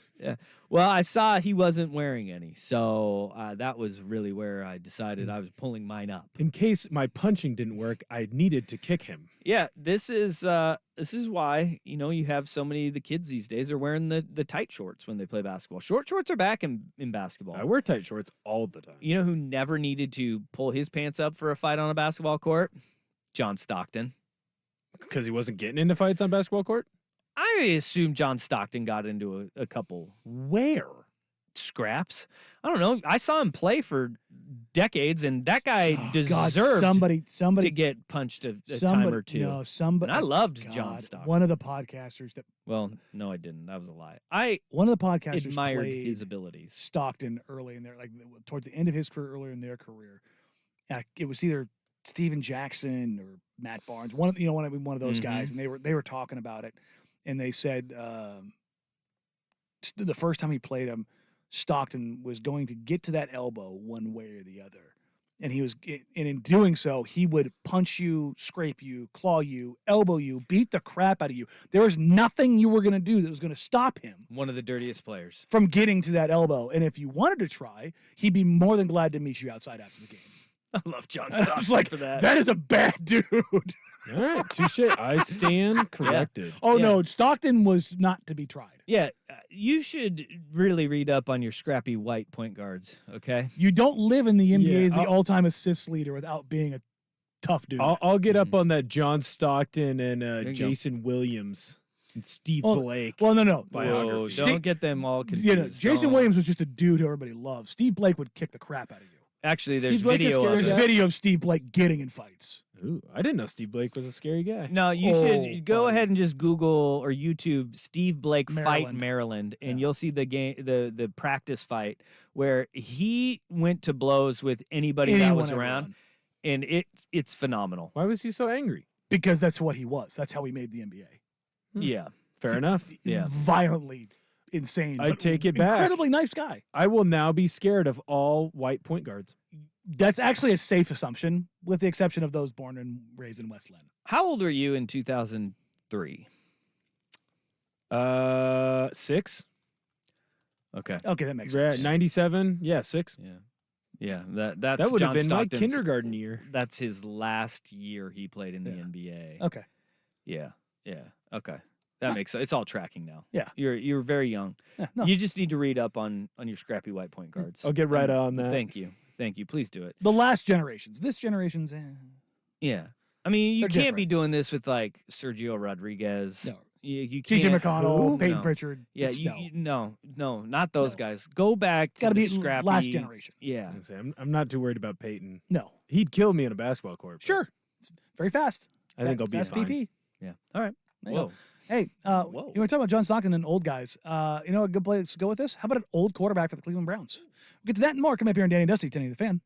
Well, I saw he wasn't wearing any, so that was really where I decided I was pulling mine up. In case my punching didn't work, I needed to kick him. Yeah, this is why you have so many of the kids these days are wearing the tight shorts when they play basketball. Short shorts are back in basketball. I wear tight shorts all the time. You know who never needed to pull his pants up for a fight on a basketball court? John Stockton. Because he wasn't getting into fights on basketball court? I assume John Stockton got into a couple Where? scraps. I don't know. I saw him play for decades, and that guy Oh, deserved God, somebody to get punched a time somebody, or two. No, somebody. And I loved God, John Stockton. One of the podcasters that Well, no, I didn't. That was a lie. I one of the podcasters admired played his abilities. Stockton early in their towards the end of his career, earlier in their career. It was either Steven Jackson or Matt Barnes, one of those guys, and they were talking about it, and they said the first time he played him, Stockton was going to get to that elbow one way or the other, And in doing so, he would punch you, scrape you, claw you, elbow you, beat the crap out of you. There was nothing you were going to do that was going to stop him One of the dirtiest players. from getting to that elbow. And if you wanted to try, he'd be more than glad to meet you outside after the game. I love John I Stockton was like, for that. that is a bad dude. All right, touche. I stand corrected. Oh, Yeah. no, Stockton was not to be tried. Yeah, you should really read up on your scrappy white point guards, okay? You don't live in the NBA Yeah, as the I'll- all-time assist leader without being a tough dude. I'll get up on that John Stockton and you go. Jason Williams and Steve Well- Blake. well, no. Biography. Whoa, Sti- don't get them all confused. You know, Jason Don't. Williams was just a dude who everybody loved. Steve Blake would kick the crap out of you. Actually, there's Steve Blake is video scary of There's it. guy. video of Steve Blake getting in fights. Ooh, I didn't know Steve Blake was a scary guy. No, you Oh, should go buddy. ahead and just Google or YouTube Steve Blake fight Maryland. Maryland, and Yeah. you'll see the game, the practice fight where he went to blows with anybody that Anyone, was around, everyone. and it's phenomenal. Why was he so angry? Because that's what he was. That's how he made the NBA. Hmm. Yeah, Fair enough. Yeah. Violently insane. I but take it back. Incredibly nice guy. I will now be scared of all white point guards. That's actually a safe assumption, with the exception of those born and raised in West Lynn. how old were you in 2003? 6. Okay, Okay, that makes Right, sense. 97. Yeah, 6. yeah, that's That would have John been Stockton's, my kindergarten year. That's his last year he played in the Yeah. NBA. Okay. Yeah, okay. That makes sense. It's all tracking now. Yeah. You're very young. Yeah, no. You just need to read up on your scrappy white point guards. I'll get right on that. Thank you. Please do it. The last generations. This generation's Yeah. I mean, you They're can't be different. doing this with like Sergio Rodriguez. No. You TJ can't. McConnell, Who? Peyton No. Pritchard. Yeah, It's no, not those No. guys. Go back It's to got to the be scrappy last generation. Yeah. I'm not too worried about Peyton. No. He'd kill me in a basketball court. but Sure. It's very fast. I think I'll be fast fine. PP. Yeah. All right. There you go. Whoa. Hey, Whoa. you want to talk about John Stockton and old guys? You know a good place to go with this? How about an old quarterback for the Cleveland Browns? We'll get to that and more. Come up here on Danny and Dusty, 1080 The Fan.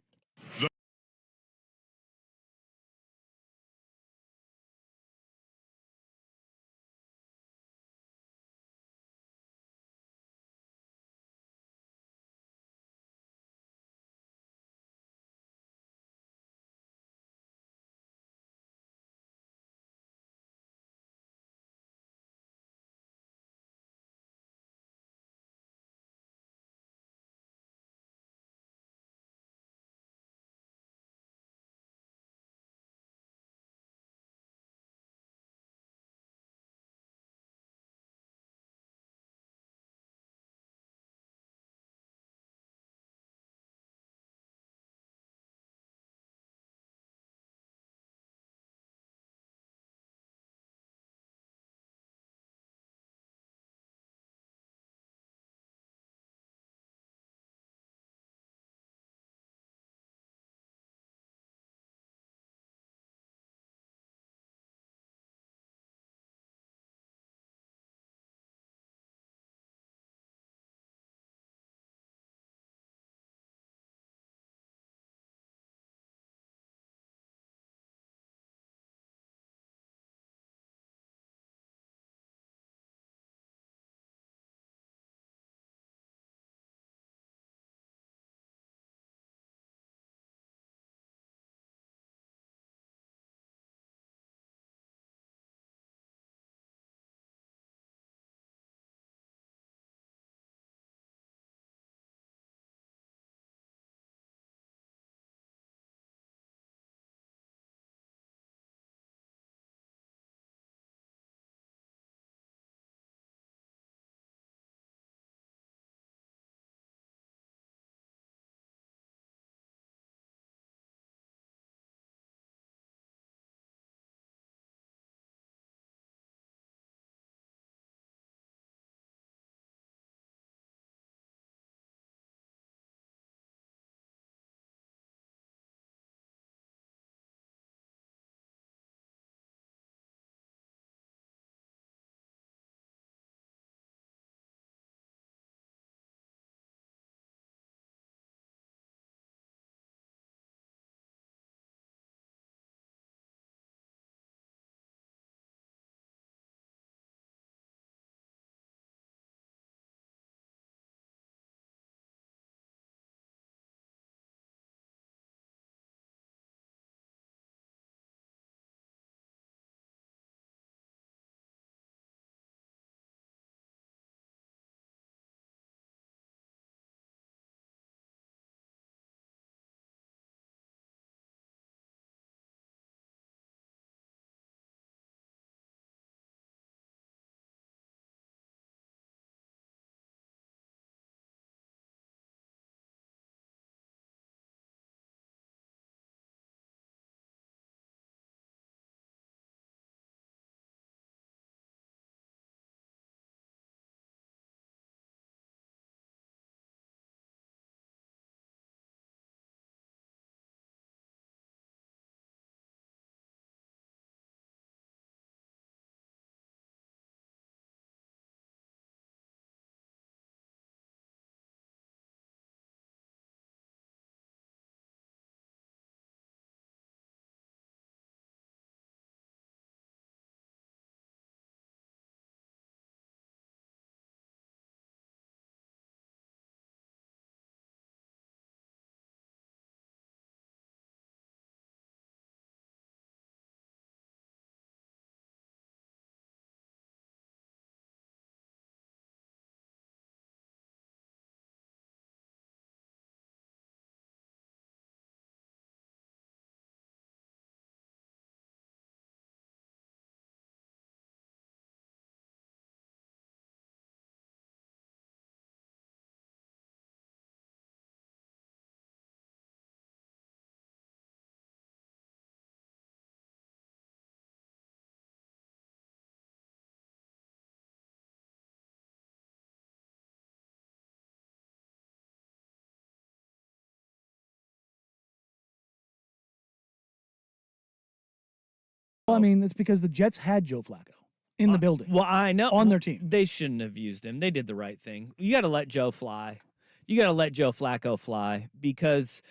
Well, I mean, it's because the Jets had Joe Flacco in the building. Well, I know. On their team. They shouldn't have used him. They did the right thing. You got to let Joe fly. You got to let Joe Flacco fly because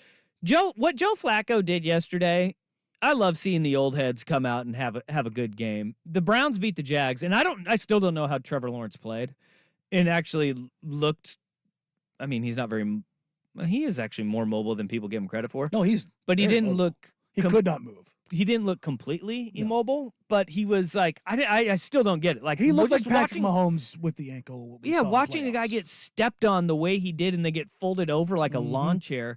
what Joe Flacco did yesterday, I love seeing the old heads come out and have a good game. The Browns beat the Jags, and I still don't know how Trevor Lawrence played and actually looked. I mean, he's not very. He is actually more mobile than people give him credit for. No, but he didn't look. He could not move. He didn't look completely immobile, but he was like, I still don't get it. Like He looked we're like just Patrick watching, Mahomes with the ankle. yeah, watching a guy get stepped on the way he did and they get folded over like a lawn chair.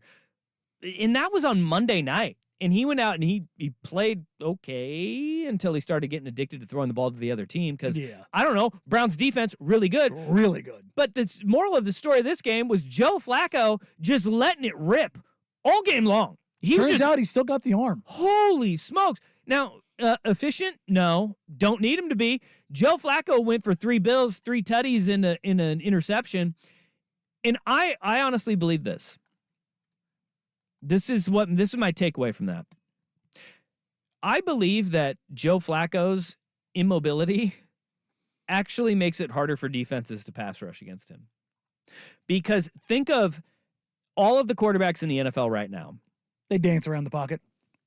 And that was on Monday night. And he went out and he played okay until he started getting addicted to throwing the ball to the other team because, I don't know, Browns defense, really good. Really good. But the moral of the story of this game was Joe Flacco just letting it rip all game long. Turns out he still got the arm. Holy smokes. Now, efficient? No. Don't need him to be. Joe Flacco went for 3 bills, 3 tutties in an interception. And I honestly believe this. This is my takeaway from that. I believe that Joe Flacco's immobility actually makes it harder for defenses to pass rush against him. Because think of all of the quarterbacks in the NFL right now. They dance around the pocket.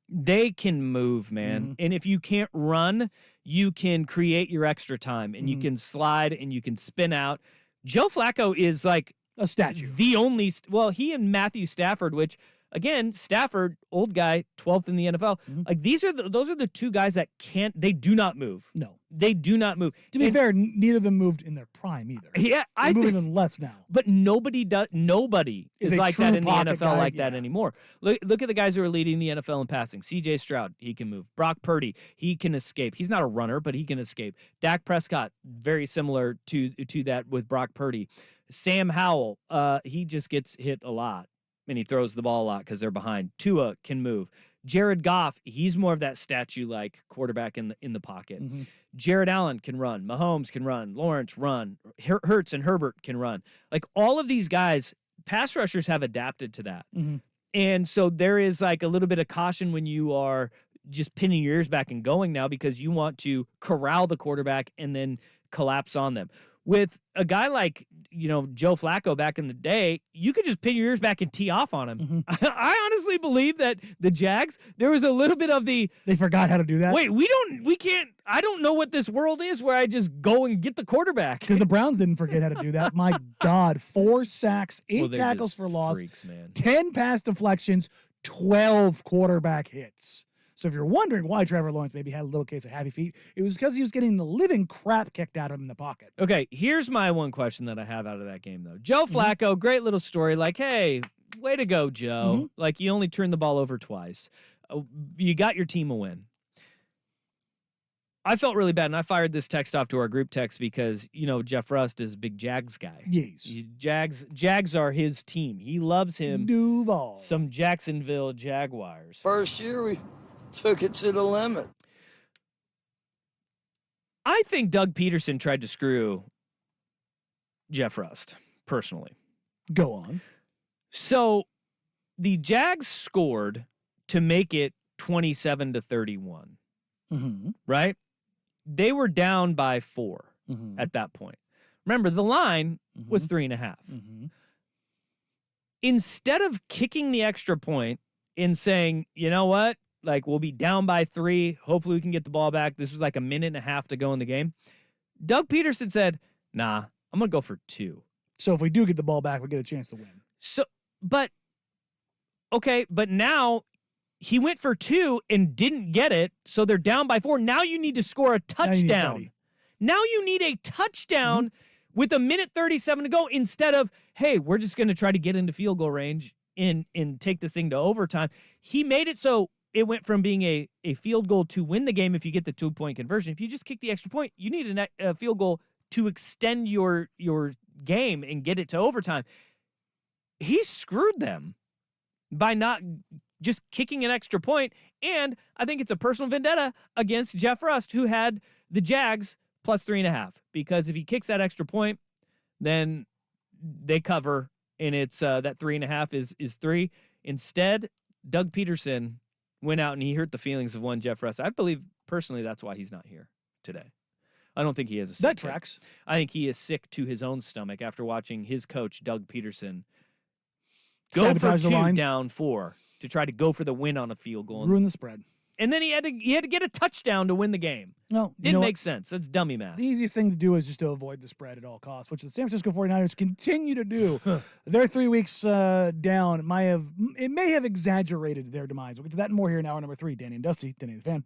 They can move, man. And if you can't run, you can create your extra time and you can slide and you can spin out. Joe Flacco is like a statue. The only, he and Matthew Stafford, which again, Stafford, old guy, 12th in the NFL. Like those are the 2 guys that they do not move. No. They do not move. To be fair, neither of them moved in their prime either. Yeah, They're moving them less now. But nobody is like that in the NFL that anymore. Look at the guys who are leading the NFL in passing. C.J. Stroud, he can move. Brock Purdy, he can escape. He's not a runner, but he can escape. Dak Prescott, very similar to that with Brock Purdy. Sam Howell, he just gets hit a lot, and he throws the ball a lot because they're behind. Tua can move. Jared Goff, he's more of that statue-like quarterback in the pocket. Jared Allen can run. Mahomes can run. Lawrence run. Hurts and Herbert can run. Like all of these guys, pass rushers have adapted to that. And so there is like a little bit of caution when you are just pinning your ears back and going now because you want to corral the quarterback and then collapse on them. With a guy like, Joe Flacco back in the day, you could just pin your ears back and tee off on him. I honestly believe that the Jags, there was a little bit of they forgot how to do that. Wait, I don't know what this world is where I just go and get the quarterback. Because the Browns didn't forget how to do that. My God, 4 sacks, 8 tackles for loss, freaks, man. 10 pass deflections, 12 quarterback hits. So if you're wondering why Trevor Lawrence maybe had a little case of happy feet, it was because he was getting the living crap kicked out of him in the pocket. Okay, here's my one question that I have out of that game, though. Joe Flacco, great little story. Like, hey, way to go, Joe. Like, you only turned the ball over twice. You got your team a win. I felt really bad, and I fired this text off to our group text because, Jeff Rust is a big Jags guy. Yes. Jags are his team. He loves him. Duval. Some Jacksonville Jaguars. First year, we took it to the limit. I think Doug Peterson tried to screw Jeff Rust, personally. Go on. So the Jags scored to make it 27-31. Right? They were down by 4 at that point. Remember, the line was 3.5. Instead of kicking the extra point and saying, you know what? Like, we'll be down by 3. Hopefully we can get the ball back. This was like a minute and a half to go in the game. Doug Peterson said, nah, I'm going to go for 2. So if we do get the ball back, we get a chance to win. But now he went for 2 and didn't get it. So they're down by 4. Now you need to score a touchdown. Now you need a touchdown with a minute 37 to go instead of, hey, we're just going to try to get into field goal range and take this thing to overtime. He made it so it went from being a field goal to win the game if you get the 2-point conversion. If you just kick the extra point, you need a field goal to extend your game and get it to overtime. He screwed them by not just kicking an extra point, and I think it's a personal vendetta against Jeff Rust, who had the Jags plus 3.5, because if he kicks that extra point, then they cover, and it's that 3.5 is 3. Instead, Doug Peterson went out and he hurt the feelings of one Jeff Russ. I believe personally that's why he's not here today. I don't think he has a sick That kid. tracks. I think he is sick to his own stomach after watching his coach Doug Peterson go Sabotage for the line. 2 down 4 to try to go for the win on a field goal. Ruin the spread. And then he had to get a touchdown to win the game. No, you Didn't know make what? sense. That's dummy math. The easiest thing to do is just to avoid the spread at all costs, which the San Francisco 49ers continue to do. They're 3 weeks down. It may have exaggerated their demise. We'll get to that and more here in hour number 3. Danny and Dusty, Danny the Fan.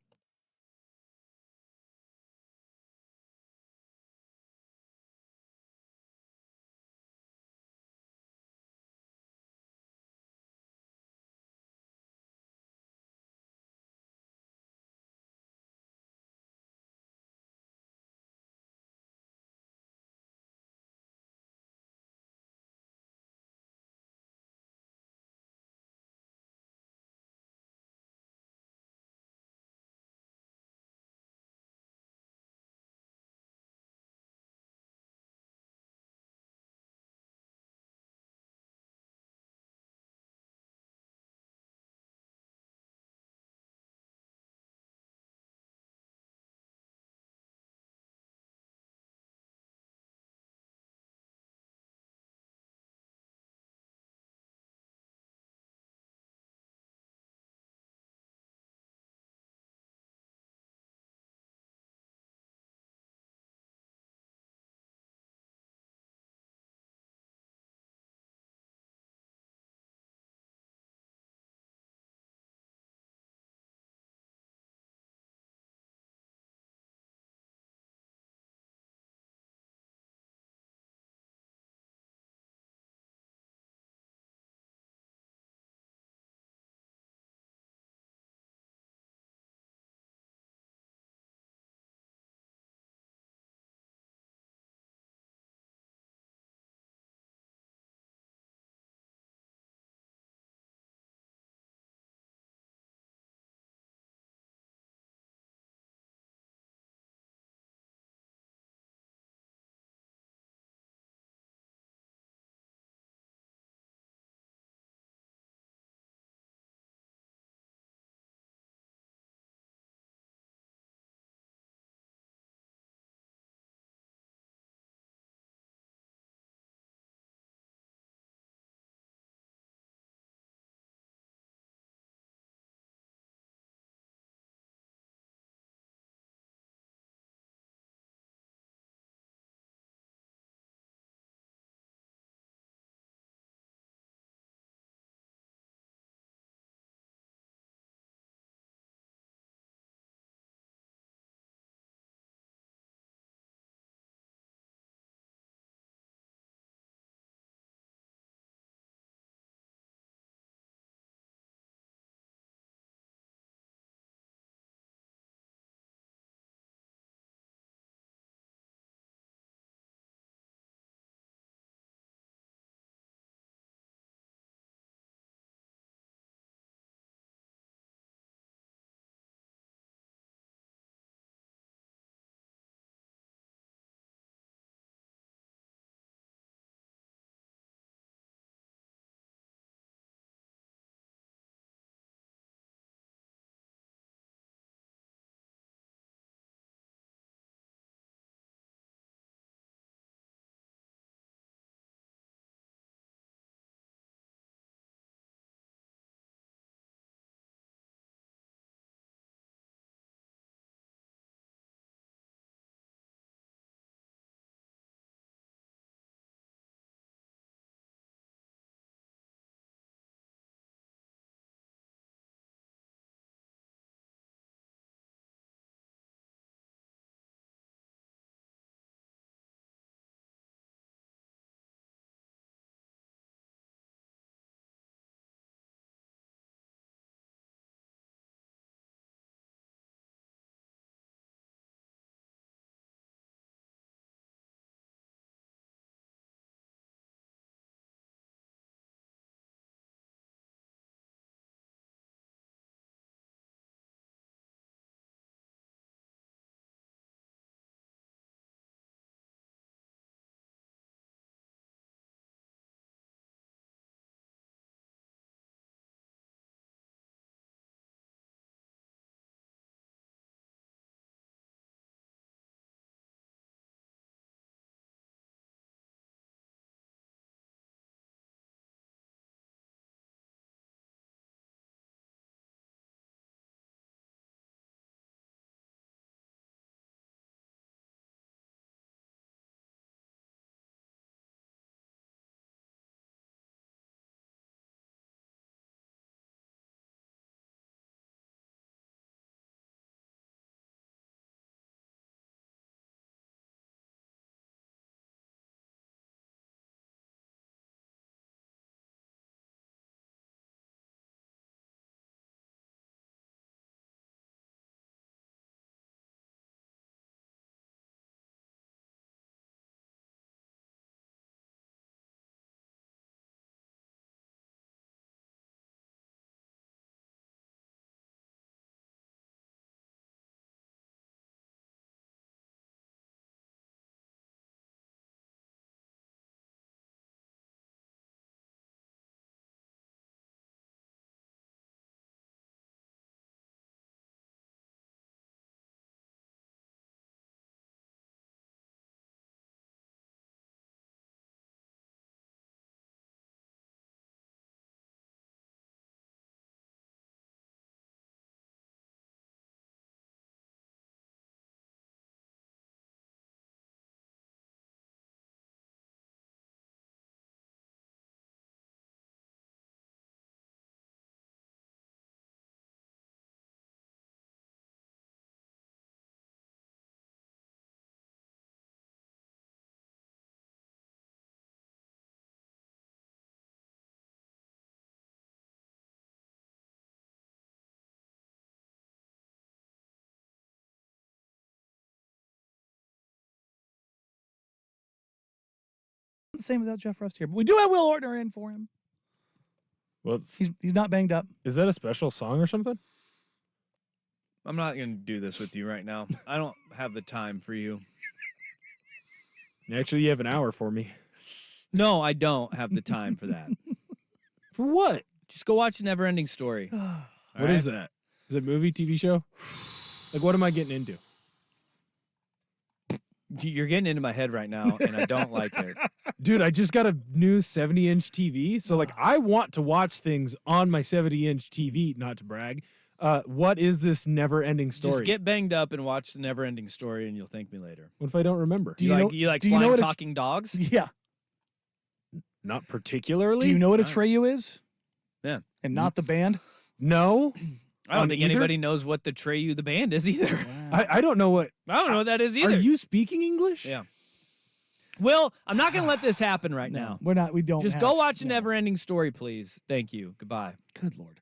the same without Jeff Rust here. But we do have Will Ortner in for him. Well, He's not banged up. is that a special song or something? I'm not going to do this with you right now. I don't have the time for you. Actually, you have an hour for me. No, I don't have the time for that. For what? Just go watch Neverending Story. What is that? Is it a movie, TV show? Like, what am I getting into? You're getting into my head right now, and I don't like it. Dude, I just got a new 70-inch TV. So, like, I want to watch things on my 70-inch TV, not to brag. What is this never-ending story? Just get banged up and watch the Neverending Story, and you'll thank me later. What if I don't remember? Do you know- you like do you know flying what it's- talking dogs? Yeah. Not particularly. Do you know what All right. Atreyu is? Yeah. And not the band? No. I don't On think either? anybody knows what the Treyu the band is either. I don't know what. I don't know what that is either. Are you speaking English? Yeah. Will, I'm not going to let this happen right now. We're not. We don't. Just have- go watch a no. Neverending Story, please. Thank you. Goodbye. Good Lord.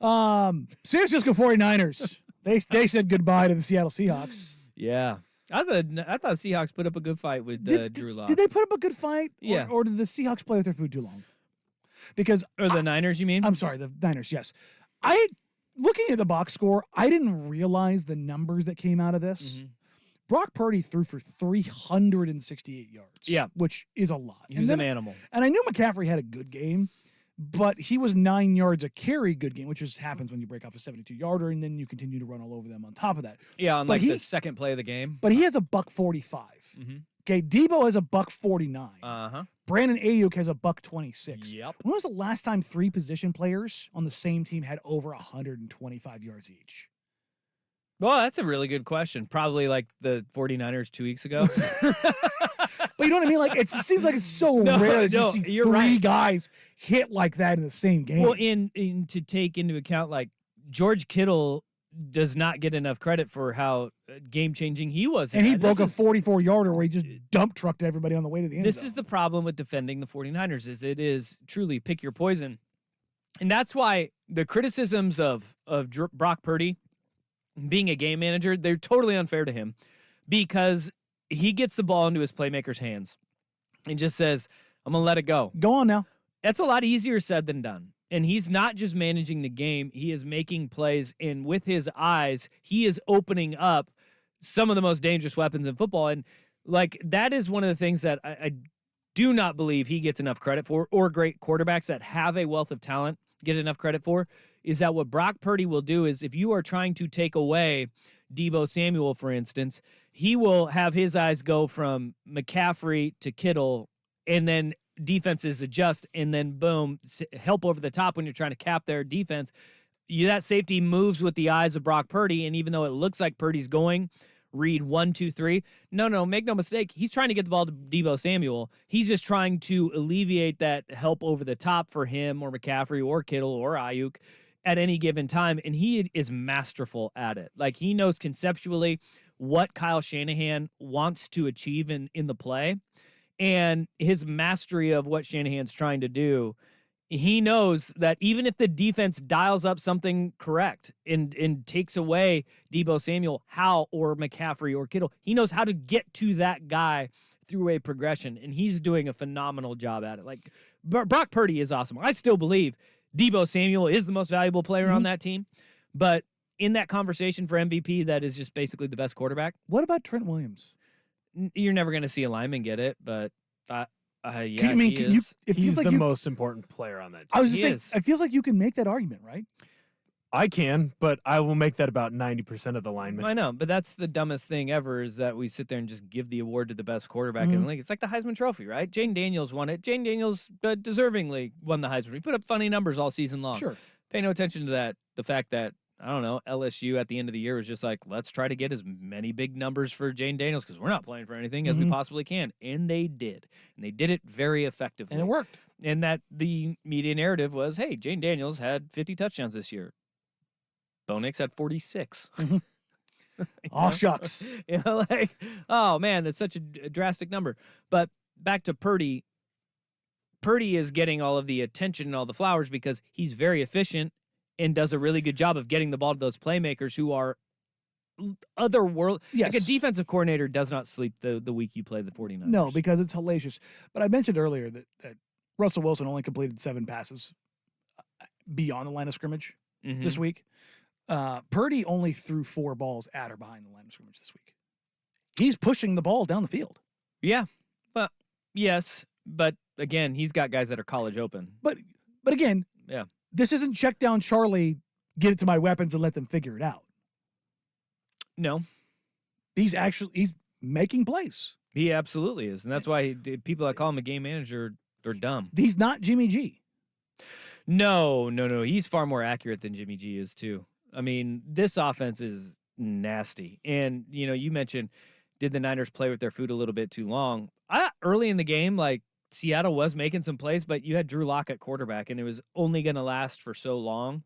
San Francisco 49ers. They said goodbye to the Seattle Seahawks. Yeah. I thought Seahawks put up a good fight with Drew Lock. Did they put up a good fight? Yeah. Or did the Seahawks play with their food too long? Because Or the Niners, you mean? I'm sorry, the Niners. Yes, looking at the box score, I didn't realize the numbers that came out of this. Mhm. Brock Purdy threw for 368 yards. Yeah. which is a lot. He was an animal. And I knew McCaffrey had a good game, but he was 9 yards a carry good game, which just happens when you break off a 72-yarder and then you continue to run all over them on top of that. Yeah, on But like he- the second play of the game. But he has a $145. Mhm. Okay, Debo has a $149. Uh-huh. Brandon Ayuk has a $126. Yep. When was the last time 3 position players on the same team had over 125 yards each? Well, that's a really good question. Probably like the 49ers 2 weeks ago. But you know what I mean? Like it seems like it's so No, rare that no, you see you're 3 right. guys hit like that in the same game. Well, in to take into account, like George Kittle does not get enough credit for how game-changing he was. in and he that. broke This a is- 44-yarder where he just dump trucked everybody on the way to the end This zone. is the problem with defending the 49ers is it is truly pick your poison. And that's why the criticisms of Brock Purdy being a game manager, they're totally unfair to him because he gets the ball into his playmakers' hands and just says, I'm going to let it go. Go on now. That's a lot easier said than done. And he's not just managing the game, he is making plays. And with his eyes, he is opening up some of the most dangerous weapons in football. And like that is one of the things that I do not believe he gets enough credit for, or great quarterbacks that have a wealth of talent get enough credit for, is that what Brock Purdy will do is if you are trying to take away Deebo Samuel, for instance, he will have his eyes go from McCaffrey to Kittle, and then defenses adjust, and then boom, help over the top when you're trying to cap their defense. That safety moves with the eyes of Brock Purdy, and even though it looks like Purdy's going, read 1, 2, 3. No, make no mistake. He's trying to get the ball to Deebo Samuel. He's just trying to alleviate that help over the top for him or McCaffrey or Kittle or Ayuk at any given time, and he is masterful at it. Like he knows conceptually what Kyle Shanahan wants to achieve in the play, and his mastery of what Shanahan's trying to do. He knows that even if the defense dials up something correct and takes away Deebo Samuel, or McCaffrey or Kittle, he knows how to get to that guy through a progression, and he's doing a phenomenal job at it. Like Brock Purdy is awesome. I still believe Deebo Samuel is the most valuable player on that team, but in that conversation for MVP, that is just basically the best quarterback. What about Trent Williams? You're never going to see a lineman get it, but yeah, I mean, he can you, is. it He's feels like the you. most important player on that team. I was just He saying, is. it feels like you can make that argument, right? I can, but I will make that about 90% of the linemen. I know, but that's the dumbest thing ever is that we sit there and just give the award to the best quarterback in the league. It's like the Heisman Trophy, right? Jane Daniels won it. Jane Daniels deservingly won the Heisman. He put up funny numbers all season long. Sure. Pay no attention to that. The fact that, I don't know, LSU at the end of the year was just like, let's try to get as many big numbers for Jane Daniels because we're not playing for anything as we possibly can. And they did. And they did it very effectively. And it worked. And that the media narrative was, hey, Jane Daniels had 50 touchdowns this year. Bo Nix had 46. Oh, shucks. You know, like, oh man, that's such a drastic number. But back to Purdy. Purdy is getting all of the attention and all the flowers because he's very efficient and does a really good job of getting the ball to those playmakers who are other world. Yes. Like a defensive coordinator does not sleep the week you play the 49ers. No, because it's hellacious. But I mentioned earlier that Russell Wilson only completed 7 passes beyond the line of scrimmage this week. Purdy only threw 4 balls at or behind the line of scrimmage this week. He's pushing the ball down the field. Yeah, but yes, but again, he's got guys that are college open. But again, Yeah. this isn't check down Charlie, get it to my weapons and let them figure it out. No, He's making plays. he absolutely is, and that's why people that call him a game manager are dumb. He's not Jimmy G. No. He's far more accurate than Jimmy G is too. I mean, this offense is nasty, and you mentioned, did the Niners play with their food a little bit too long? Early in the game, like Seattle was making some plays, but you had Drew Lock at quarterback, and it was only going to last for so long.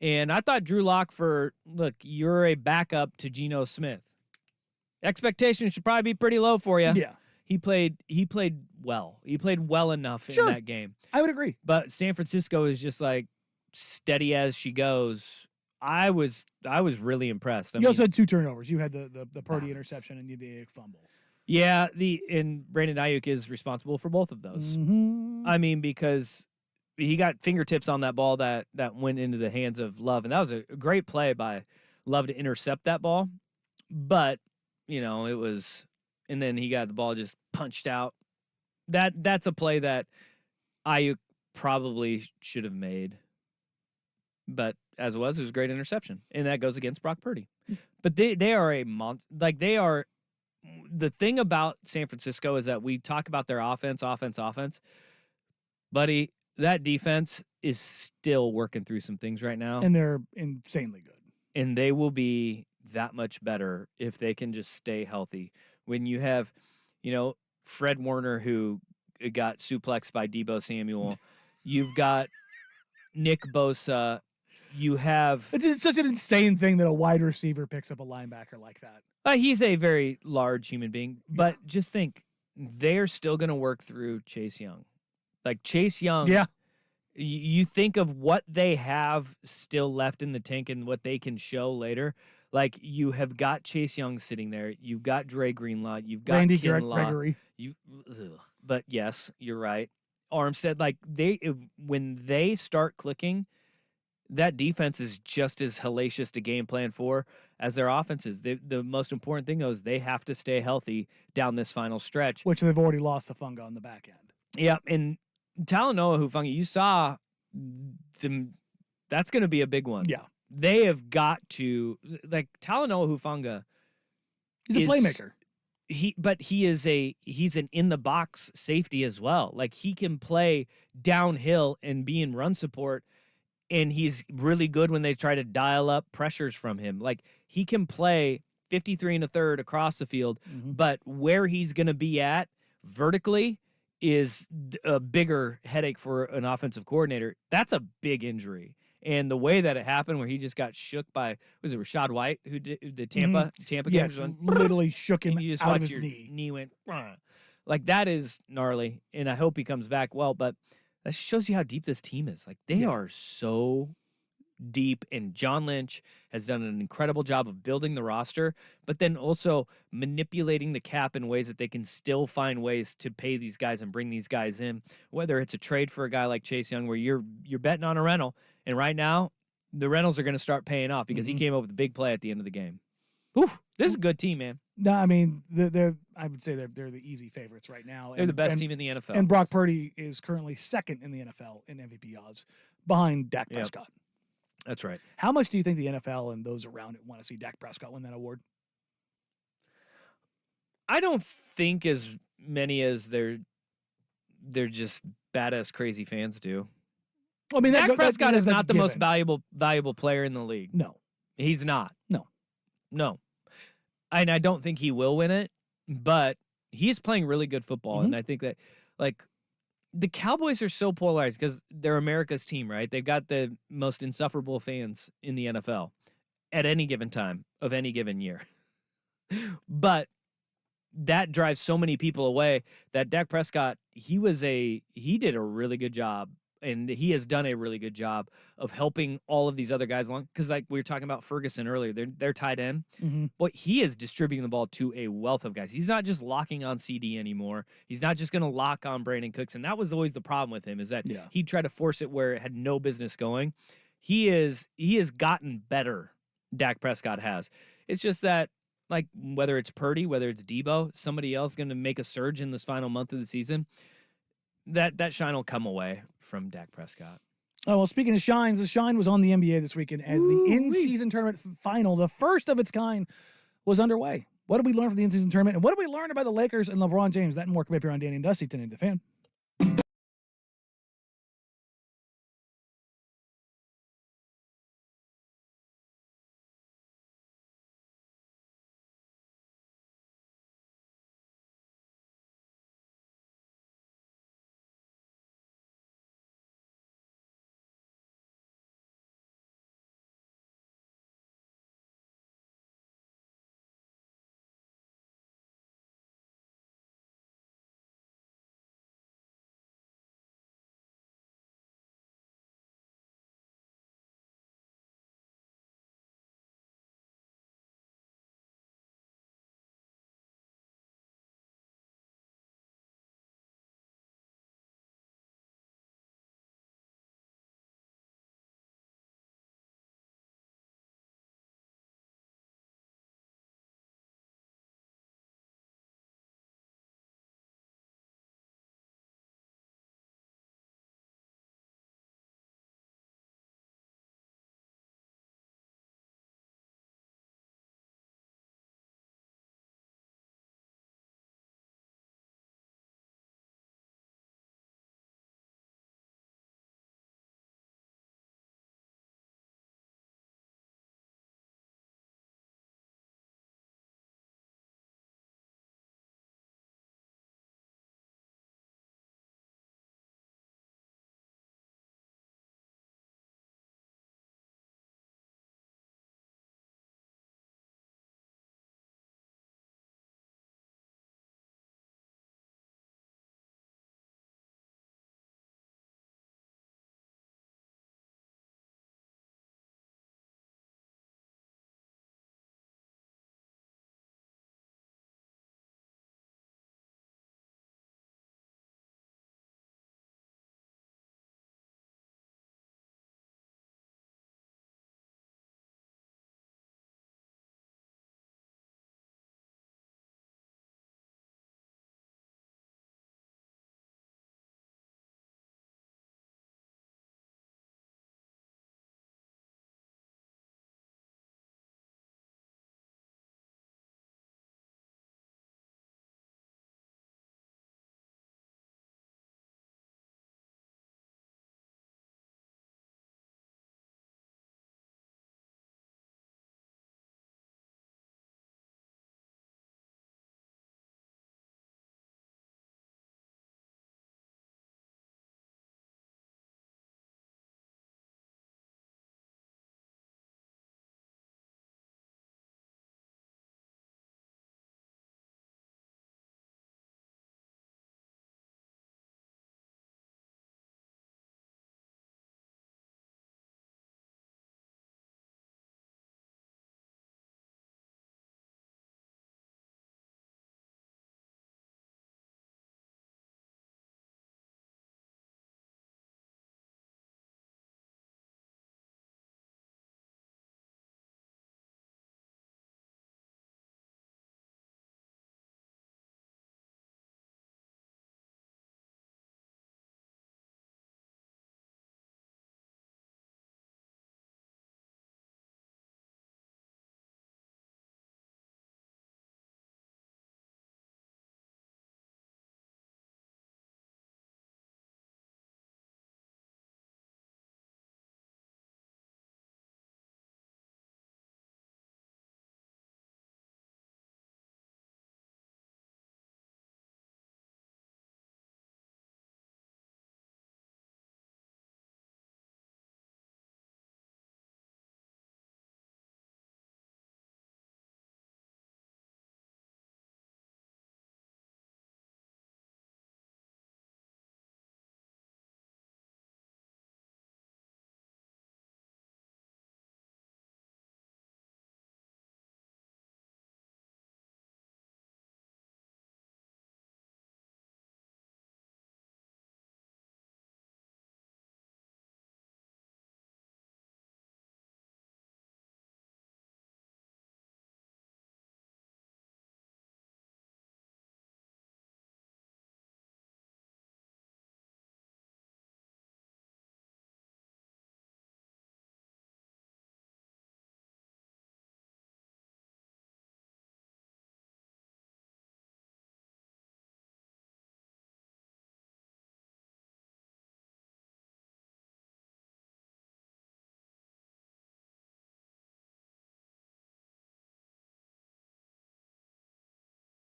And I thought Drew Lock look, you're a backup to Geno Smith. Expectations should probably be pretty low for you. Yeah, He played well. He played well enough in that game. I would agree. But San Francisco is just like steady as she goes. I was really impressed. You also had 2 turnovers. You had the Purdy interception and the fumble. Yeah, and Brandon Ayuk is responsible for both of those. Mm-hmm. I mean, because he got fingertips on that ball that went into the hands of Love, and that was a great play by Love to intercept that ball. But it was, and then he got the ball just punched out. That's a play that Ayuk probably should have made. But as it was a great interception, and that goes against Brock Purdy. But they are a monster. Like, they are. The thing about San Francisco is that we talk about their offense, buddy. That defense is still working through some things right now, And they're insanely good. and they will be that much better if they can just stay healthy. When you have, Fred Warner, who got suplexed by Deebo Samuel, you've got Nick Bosa. You have It's such an insane thing that a wide receiver picks up a linebacker like that. he's a very large human being, but just think, they're still going to work through Chase Young. Like, Chase Young, Yeah. you think of what they have still left in the tank and what they can show later. Like, you have got Chase Young sitting there. You've got Dre Greenlaw. You've got Randy Kinlaw. Gregory. But yes, you're right. Armstead, like, when they start clicking, that defense is just as hellacious to game plan for as their offenses. The most important thing, though, is they have to stay healthy down this final stretch. Which they've already lost to Funga on the back end. Yeah, and Talanoa Hufanga, you saw them. That's going to be a big one. Yeah. They have got to, like, Talanoa Hufanga. He's a playmaker. He's an in the box safety as well. Like, he can play downhill and be in run support, and he's really good when they try to dial up pressures from him. Like, he can play 53 1/3 across the field, but where he's going to be at vertically is a bigger headache for an offensive coordinator. That's a big injury. And the way that it happened, where he just got shook by, was it Rashad White, who did the Tampa game? Yes, literally shook him and you just out of watch his your knee. went, like, that is gnarly, and I hope he comes back well. But that shows you how deep this team is. Like, they are so deep, and John Lynch has done an incredible job of building the roster, but then also manipulating the cap in ways that they can still find ways to pay these guys and bring these guys in, whether it's a trade for a guy like Chase Young, where you're betting on a rental, and right now the rentals are going to start paying off because he came up with a big play at the end of the game. Whew, this is a good team, man. No, I mean I would say they're the easy favorites right now. They're the best team in the NFL. And Brock Purdy is currently second in the NFL in MVP odds, behind Dak Prescott. That's right. How much do you think the NFL and those around it want to see Dak Prescott win that award? I don't think as many as they're just badass crazy fans do. I mean, Dak Prescott is that's not the most given. valuable player in the league. No, He's not. No. And I don't think he will win it, but he's playing really good football. And I think that, like, the Cowboys are so polarized because they're America's team, right? They've got the most insufferable fans in the NFL at any given time of any given year. But that drives so many people away that Dak Prescott, he did a really good job and he has done a really good job of helping all of these other guys along. Because like we were talking about Ferguson earlier, they're tight end, but he is distributing the ball to a wealth of guys. He's not just locking on CD anymore. He's not just going to lock on Brandon Cooks, and that was always the problem with him, is that he'd try to force it where it had no business going. He has gotten better. Dak Prescott has. It's just that, like, whether it's Purdy, whether it's Debo, somebody else going to make a surge in this final month of the season, that shine will come away from Dak Prescott. Oh, well, speaking of shines, the shine was on the NBA this weekend as the in-season tournament final, the first of its kind, was underway. What did we learn from the in-season tournament, and what did we learn about the Lakers and LeBron James? That and more coming up here on Danny and Dusty, 1080 The Fan.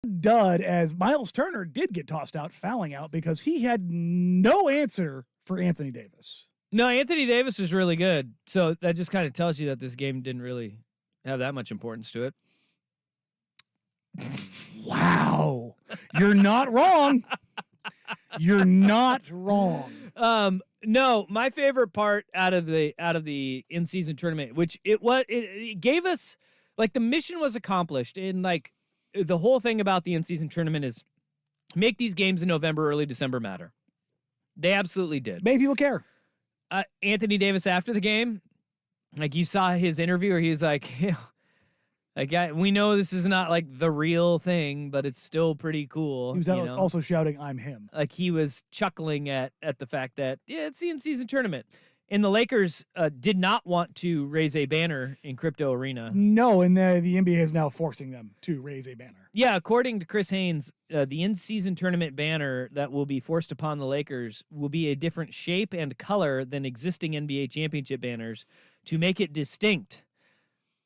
dud as Miles Turner did get tossed out, fouling out because he had no answer for Anthony Davis. No, Anthony Davis was really good. So that just kind of tells you that this game didn't really have that much importance to it. Wow. You're not wrong. You're not wrong. No, my favorite part out of the in-season tournament, which it gave us, like, the mission was accomplished. And like the whole thing about the in-season tournament is make these games in November, early December matter. They absolutely did. Made people care. Anthony Davis after the game, like, you saw his interview where he was like, we know this is not like the real thing, but it's still pretty cool. He was also shouting, "I'm him." Like, he was chuckling at the fact that, yeah, it's the in-season tournament. And the Lakers did not want to raise a banner in Crypto Arena. No, and the NBA is now forcing them to raise a banner. Yeah, according to Chris Haynes, the in-season tournament banner that will be forced upon the Lakers will be a different shape and color than existing NBA championship banners to make it distinct.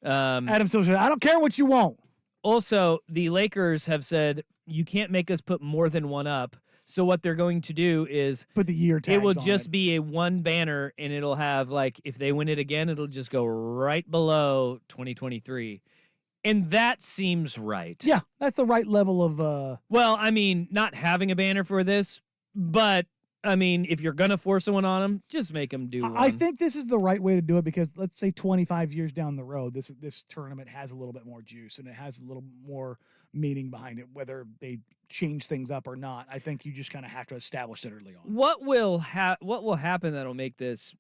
Adam Silver said, "I don't care what you want." Also, the Lakers have said, you can't make us put more than one up. So what they're going to do is put the year tags it will on just it. be a one banner, and it'll have, like, if they win it again, it'll just go right below 2023. And that seems right. Yeah, that's the right level of Well, I mean, not having a banner for this, but I mean, if you're gonna force someone on them, just make them do one. I think this is the right way to do it because let's say 25 years down the road, this tournament has a little bit more juice and it has a little more meaning behind it, whether they change things up or not. I think you just kind of have to establish it early on. What will happen that'll make this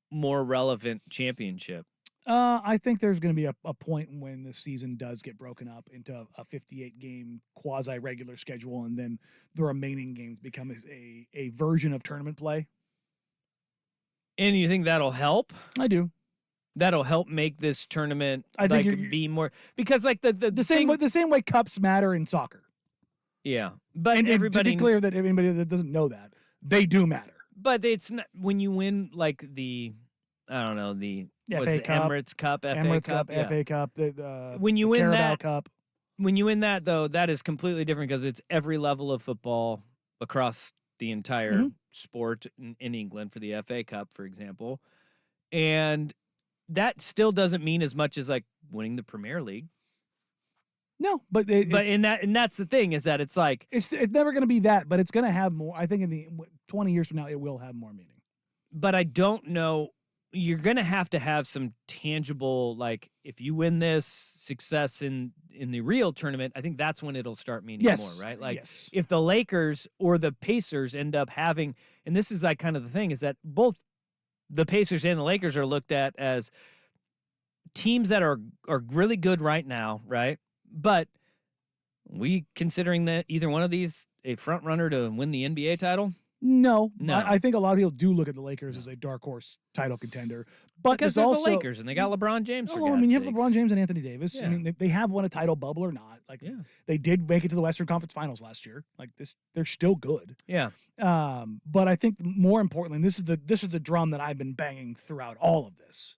more relevant championship? I think there's going to be a point when the season does get broken up into a 58-game quasi-regular schedule, and then the remaining games become a version of tournament play. And you think that'll help? I do. That'll help make this tournament I think be more, because like the same way cups matter in soccer. Yeah, but And everybody, to be clear that anybody that doesn't know that, they do matter. but it's not when you win, like, the, I don't know, the FA Cup, Emirates Cup, FA Emirates Cup, yeah. FA Cup. The When you the win Carabao that, Cup. when you win that, though, that is completely different because it's every level of football across the entire sport in England for the FA Cup, for example. And that still doesn't mean as much as, like, winning the Premier League. No, but that's the thing, is that it's like, it's never going to be that, but it's going to have more. I think in the 20 years from now, it will have more meaning. but I don't know. You're going to have some tangible, like, if you win this success in the real tournament, I think that's when it'll start meaning more, right? Like, if the Lakers or the Pacers end up having, and this is like kind of the thing, is that both the Pacers and the Lakers are looked at as teams that are really good right now, right? But we considering that either one of these a front runner to win the NBA title? No. No. I think a lot of people do look at the Lakers as a dark horse title contender, but Because it's they're also the Lakers and they got LeBron James. For Oh, I God's mean, you have sakes. LeBron James and Anthony Davis. I Yeah. mean, they have won a title bubble or not. Like, they did make it to the Western Conference Finals last year. Like, they're still good. Yeah. But I think more importantly, and this is the drum that I've been banging throughout all of this.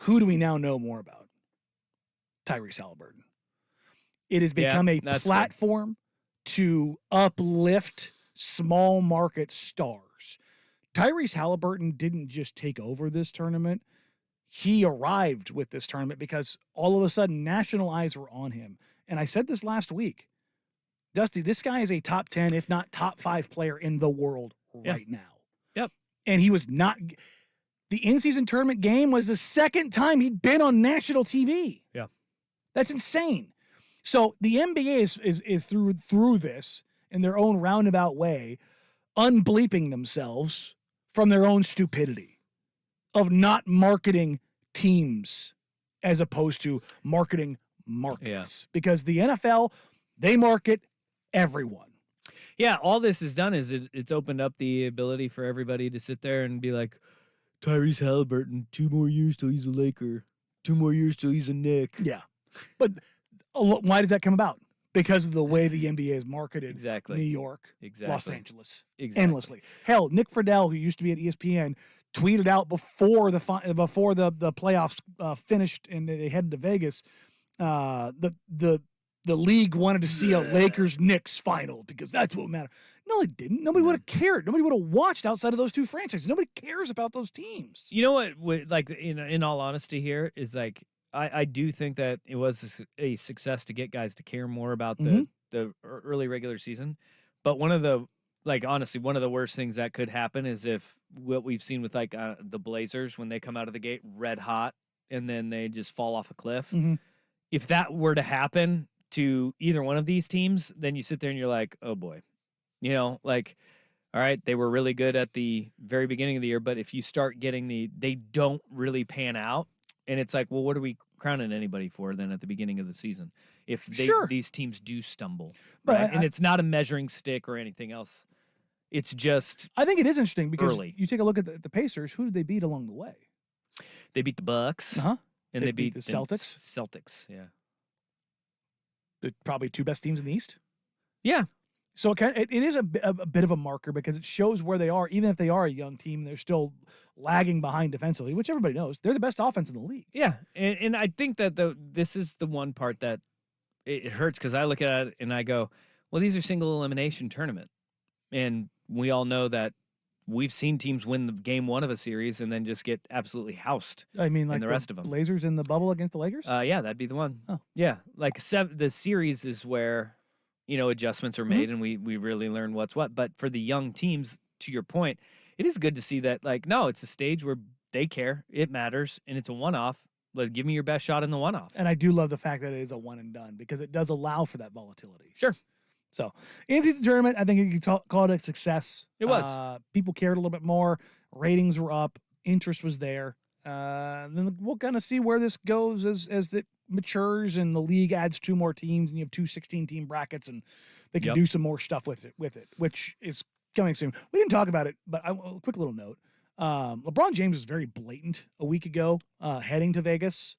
Who do we now know more about? Tyrese Halliburton. It has become a that's platform to uplift small market stars. Tyrese Halliburton didn't just take over this tournament. He arrived with this tournament because all of a sudden national eyes were on him. And I said this last week, Dusty, this guy is a top 10, if not top 5 player in the world right now. Yep. And he was not, the in-season tournament game was the second time he'd been on national TV. Yeah. That's insane. So the NBA is through this in their own roundabout way, unbleeping themselves from their own stupidity of not marketing teams as opposed to marketing markets. Because the NFL, they market everyone. Yeah, all this has done is it's opened up the ability for everybody to sit there and be like, Tyrese Halliburton, 2 more years till he's a Laker, 2 more years till he's a Knick. Yeah. But why does that come about? Because of the way the NBA is marketed. Exactly. New York, Exactly. Los Angeles, Exactly. endlessly. Hell, Nick Friedel, who used to be at ESPN, tweeted out before the playoffs finished and they headed to Vegas, the the league wanted to see a Lakers-Knicks final because that's what mattered. No, it didn't. Nobody would have cared. Nobody would have watched outside of those two franchises. Nobody cares about those teams. You know what? Like in all honesty, here is like I do think that it was a success to get guys to care more about the early regular season. But one of the honestly, one of the worst things that could happen is if what we've seen with the Blazers when they come out of the gate red hot and then they just fall off a cliff. Mm-hmm. If that were to happen to either one of these teams, then you sit there and you're like, oh boy, all right, they were really good at the very beginning of the year, but if you start getting they don't really pan out, and it's like, well, what are we crowning anybody for then at the beginning of the season? If these teams do stumble, right? And it's not a measuring stick or anything else. It's just I think it is interesting because early. you take a look at the Pacers. Who did they beat along the way? They beat the Bucks, Uh-huh. and they beat the Celtics. Celtics, yeah. The probably two best teams in the East. Yeah. So it is a bit of a marker because it shows where they are. Even if they are a young team, they're still lagging behind defensively, which everybody knows. They're the best offense in the league. Yeah, and I think that this is the one part that it hurts because I look at it and I go, well, these are single elimination tournament. And we all know that we've seen teams win the game one of a series and then just get absolutely housed. I mean, like the rest of them. Blazers in the bubble against the Lakers? Yeah, that'd be the one. Oh. Yeah, the series is where adjustments are made and we really learn what's what. But for the young teams, to your point, it is good to see that no, it's a stage where they care, it matters, and it's a one-off. Give me your best shot in the one-off. And I do love the fact that it is a one and done because it does allow for that volatility. Sure. So, in-season tournament, I think you could call it a success. It was. People cared a little bit more. Ratings were up. Interest was there. Then we'll kind of see where this goes as it matures and the league adds two more teams and you have two 16-team brackets and they can do some more stuff with it, which is coming soon. We didn't talk about it, but a quick little note. LeBron James was very blatant a week ago heading to Vegas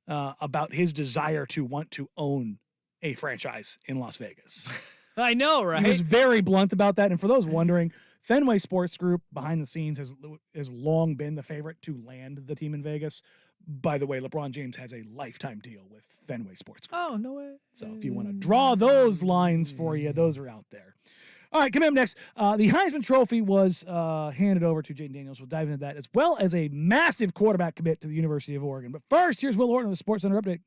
about his desire to want to own a franchise in Las Vegas. I know, right? He was very blunt about that. And for those wondering, Fenway Sports Group behind the scenes has long been the favorite to land the team in Vegas. By the way, LeBron James has a lifetime deal with Fenway Sports Group. Oh, no way. So if you want to draw those lines for you, those are out there. All right, coming up next, the Heisman Trophy was handed over to Jaden Daniels. We'll dive into that, as well as a massive quarterback commit to the University of Oregon. But first, here's Will Horton with the SportsCenter update.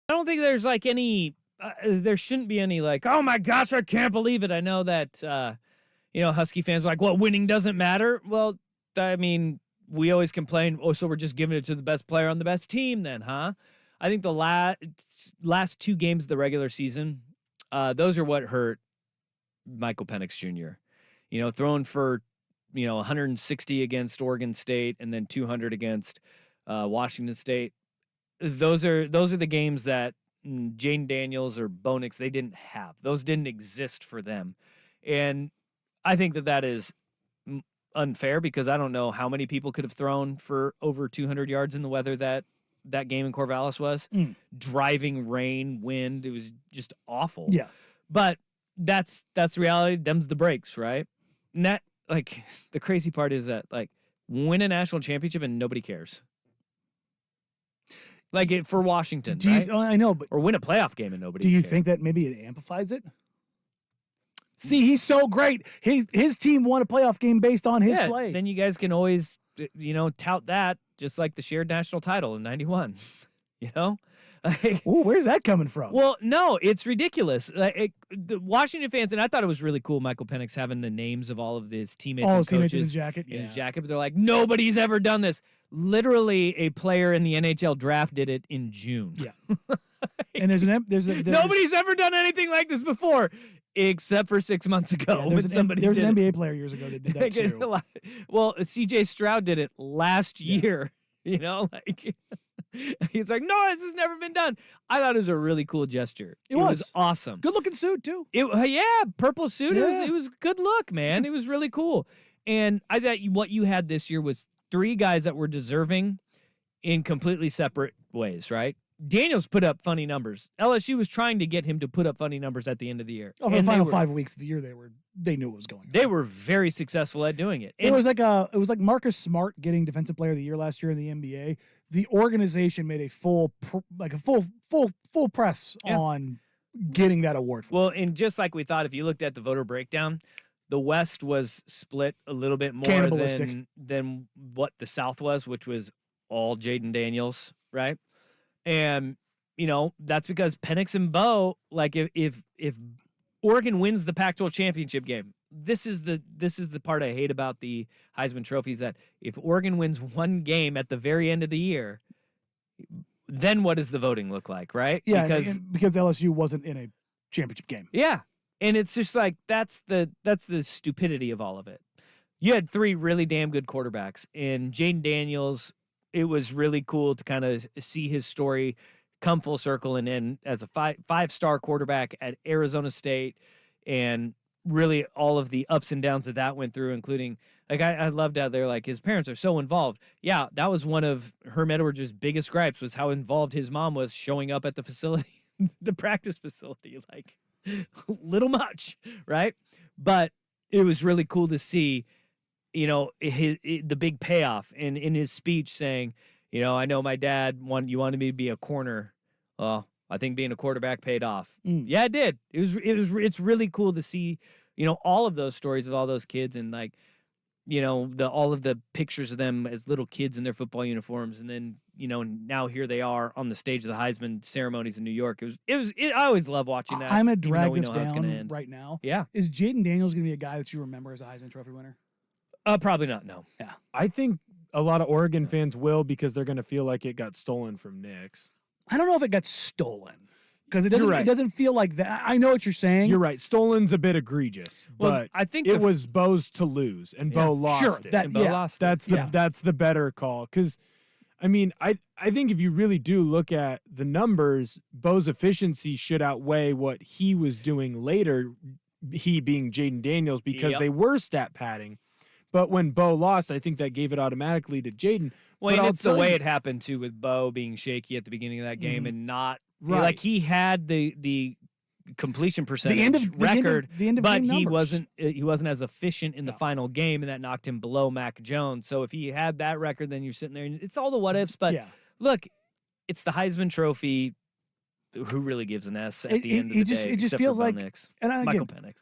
I don't think there's like any. There shouldn't be any like, oh my gosh, I can't believe it. I know that Husky fans are like, well, winning doesn't matter. Well, I mean, we always complain, oh, so we're just giving it to the best player on the best team then, huh? I think the last 2 games of the regular season, those are what hurt Michael Penix Jr. Throwing for 160 against Oregon State and then 200 against Washington State. Those are the games that Jayden Daniels or Bo Nix, they didn't have. Those didn't exist for them. And I think that is unfair because I don't know how many people could have thrown for over 200 yards in the weather that game in Corvallis was. Driving rain, wind, it was just awful. Yeah. But that's the reality. Them's the breaks, right? And that, like, the crazy part is that, like, win a national championship and nobody cares. Like it for Washington, right? I know, but or win a playoff game and nobody. Do you cares. think that maybe it amplifies it? See, he's so great. His team won a playoff game based on his play. Then you guys can always, tout that just like the shared national title in '91. Where's that coming from? Well, no, it's ridiculous. The Washington fans, and I thought it was really cool, Michael Penix having the names of all of his teammates and his teammates coaches in his jacket. in his jacket. But they're like, nobody's ever done this. Literally, a player in the NHL draft did it in June. Yeah. And there's nobody's ever done anything like this before, except for 6 months ago when somebody there was did an it. NBA player years ago that did that too. Well, CJ Stroud did it last year. He's like, no, this has never been done. I thought it was a really cool gesture. It was awesome. Good looking suit too. Purple suit. It was a good look, man. It was really cool. And I thought what you had this year was 3 guys that were deserving in completely separate ways, right? Daniels put up funny numbers. LSU was trying to get him to put up funny numbers at the end of the year. For the final 5 weeks of the year, they knew what was going on. They were very successful at doing it. It was like Marcus Smart getting Defensive Player of the Year last year in the NBA. The organization made a full press on getting that award. Well, and just like we thought, if you looked at the voter breakdown, the West was split a little bit more than what the South was, which was all Jayden Daniels, right? And that's because Penix and Bo, like if Oregon wins the Pac-12 championship game, this is the part I hate about the Heisman Trophy is that if Oregon wins one game at the very end of the year, then what does the voting look like, right? Yeah, because LSU wasn't in a championship game. Yeah, and it's just like that's the stupidity of all of it. You had 3 really damn good quarterbacks, and Jayden Daniels. It was really cool to kind of see his story come full circle and end as a 5-star quarterback at Arizona State, and really all of the ups and downs that went through, including like I loved how they're like his parents are so involved. Yeah, that was one of Herm Edwards' biggest gripes was how involved his mom was showing up at the facility, the practice facility, like little much, right? But it was really cool to see. The big payoff in his speech saying, I know my dad you wanted me to be a corner. Well, I think being a quarterback paid off. Yeah, it did. It's really cool to see, all of those stories of all those kids and like, all of the pictures of them as little kids in their football uniforms. And then, now here they are on the stage of the Heisman ceremonies in New York. I always love watching that. I'm going to drag this down right now. Yeah. Is Jayden Daniels going to be a guy that you remember as a Heisman Trophy winner? Probably not. No. Yeah. I think a lot of Oregon fans will because they're going to feel like it got stolen from Nix. I don't know if it got stolen because it doesn't feel like that. I know what you're saying. You're right. Stolen's a bit egregious, but I think it was Bo's to lose, and Bo lost it. That's the better call. Because, I mean, I think if you really do look at the numbers, Bo's efficiency should outweigh what he was doing later, he being Jayden Daniels, because they were stat padding. But when Bo lost, I think that gave it automatically to Jayden. Well, and it's the way it happened too with Bo being shaky at the beginning of that game and not like he had the completion percentage record, but he wasn't as efficient in the final game, and that knocked him below Mac Jones. So if he had that record, then you're sitting there, and it's all the what ifs. But look, it's the Heisman Trophy. Who really gives an S at the end of the day? It just feels like Michael Penix.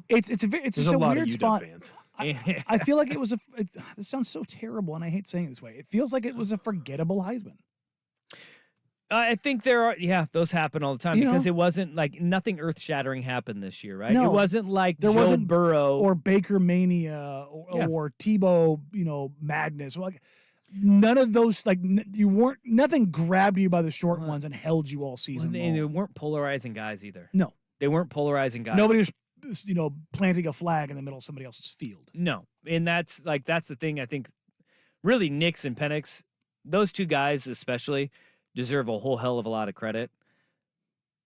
It's just a weird spot. Fans. I feel like it was this sounds so terrible, and I hate saying it this way. It feels like it was a forgettable Heisman. I think there are, those happen all the time You because know? it wasn't like nothing earth shattering happened this year, right? No, it wasn't like there Joe wasn't- Burrow or Baker Mania Yeah. or Tebow, madness. Like none of those, like nothing grabbed you by the short ones and held you all season they long. weren't polarizing guys either. No, They weren't polarizing guys. nobody was, planting a flag in the middle of somebody else's field. No, and that's the thing. I think really Nix and Penix, those two guys especially, deserve a whole hell of a lot of credit.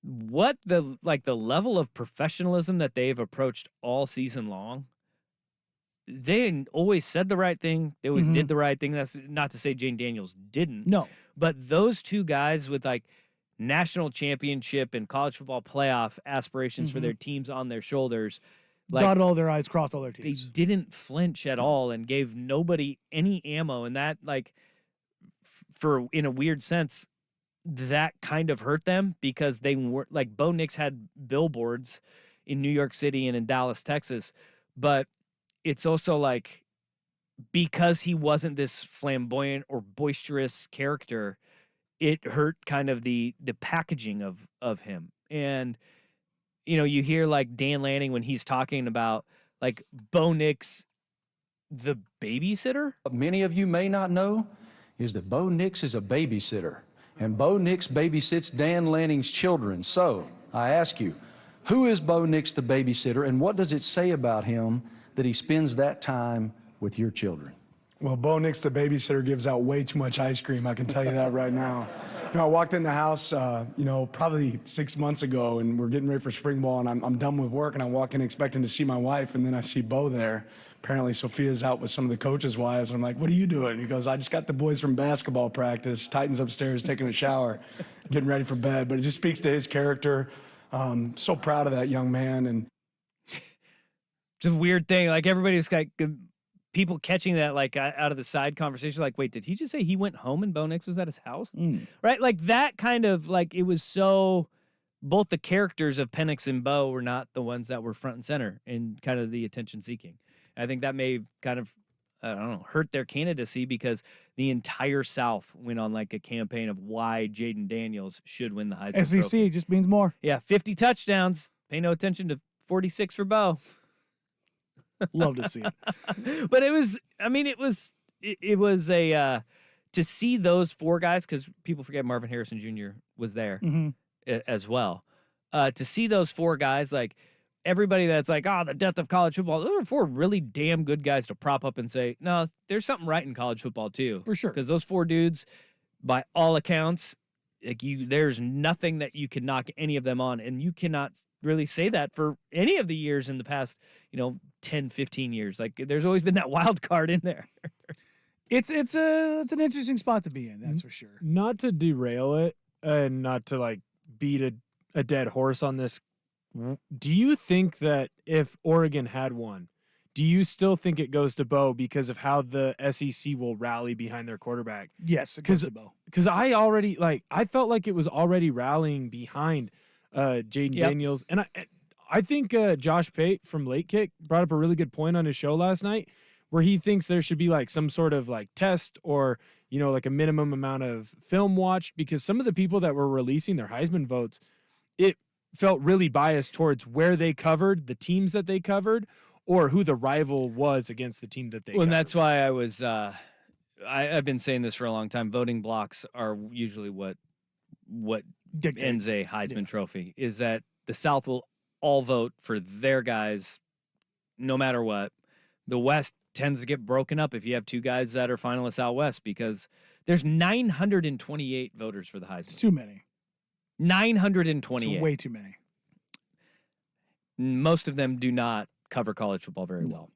What the level of professionalism that they've approached all season long. They always said the right thing. They always did the right thing. That's not to say Jane Daniels didn't. No, But those two guys with like national championship and college football playoff aspirations for their teams on their shoulders, like dotted all their I's, crossed all their they T's. didn't flinch at all and gave nobody any ammo. And that, like, for in a weird sense, that kind of hurt them because they weren't like Bo Nix had billboards in New York City and in Dallas, Texas. But it's also like because he wasn't this flamboyant or boisterous character, it hurt kind of the packaging of him. And you hear like Dan Lanning when he's talking about like Bo Nix, the babysitter. What many of you may not know is that Bo Nix is a babysitter, and Bo Nix babysits Dan Lanning's children. So I ask you, who is Bo Nix the babysitter, and what does it say about him that he spends that time with your children? Well, Bo Nix, the babysitter, gives out way too much ice cream. I can tell you that right now. I walked in the house, probably 6 months ago, and we're getting ready for spring ball, and I'm done with work, and I walk in expecting to see my wife, and then I see Bo there. Apparently, Sophia's out with some of the coaches' wives. I'm like, what are you doing? He goes, I just got the boys from basketball practice. Titan's upstairs taking a shower, getting ready for bed. But it just speaks to his character. So proud of that young man. And It's a weird thing. Like everybody's like people catching that like out of the side conversation. Like, wait, did he just say he went home and Bo Nix was at his house? Right? Like that kind of like it was so. Both the characters of Penix and Bo were not the ones that were front and center in kind of the attention seeking. I think that may kind of, I don't know, hurt their candidacy because the entire South went on like a campaign of why Jaden Daniels should win the Heisman SEC Trophy. just means more. Yeah, 50 touchdowns. Pay no attention to 46 for Bo. Love to see it. But it was a to see those four guys, because people forget Marvin Harrison Jr. was there as well. To see those four guys, like everybody that's like, the death of college football, those are four really damn good guys to prop up and say, no, there's something right in college football too. For sure. Because those four dudes, by all accounts, like there's nothing that you can knock any of them on. And you cannot really say that for any of the years in the past, 10, 15 years. Like there's always been that wild card in there. It's an interesting spot to be in, that's for sure. Not to derail it and not to like beat a dead horse on this. Do you think that if Oregon had one, do you still think it goes to Bo because of how the SEC will rally behind their quarterback? Yes, it goes to Bo. Because I felt like it was already rallying behind Jaden Daniels. And I think Josh Pate from Late Kick brought up a really good point on his show last night where he thinks there should be like some sort of like test or, like a minimum amount of film watched, because some of the people that were releasing their Heisman votes, it felt really biased towards where they covered, the teams that they covered, or who the rival was against the team that they covered. And that's why I was I've been saying this for a long time. Voting blocks are usually what ends a Heisman Trophy, is that the South will all vote for their guys no matter what. The West tends to get broken up if you have two guys that are finalists out West, because there's 928 voters for the Heisman. It's too many. 928. It's way too many. Most of them do not cover college football very well.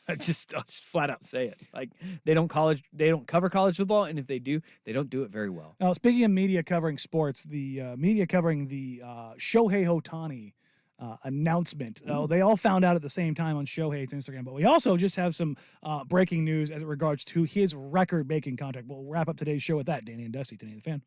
I'll just flat out say it. Like they don't cover college football, and if they do, they don't do it very well. Now, speaking of media covering sports, the media covering the Shohei Ohtani announcement. They all found out at the same time on Shohei's Instagram, but we also just have some breaking news as it regards to his record-breaking contract. We'll wrap up today's show with that. Danny and Dusty, Danny the Fan.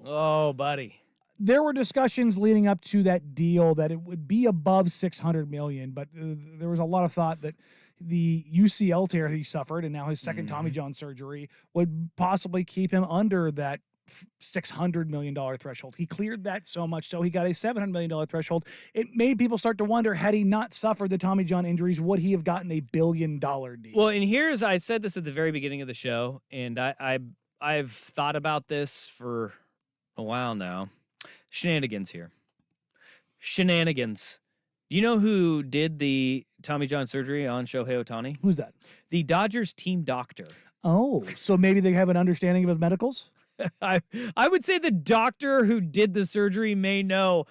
Oh, buddy. There were discussions leading up to that deal that it would be above $600 million, but there was a lot of thought that the UCL tear he suffered and now his second Tommy John surgery would possibly keep him under that $600 million threshold. He cleared that so much so he got a $700 million threshold. It made people start to wonder, had he not suffered the Tommy John injuries, would he have gotten a $1 billion deal? Well, and I said this at the very beginning of the show, and I've thought about this for a while now. Shenanigans here. Shenanigans. Do you know who did the Tommy John surgery on Shohei Ohtani? Who's that? The Dodgers team doctor. Oh, so maybe they have an understanding of his medicals? I would say the doctor who did the surgery may know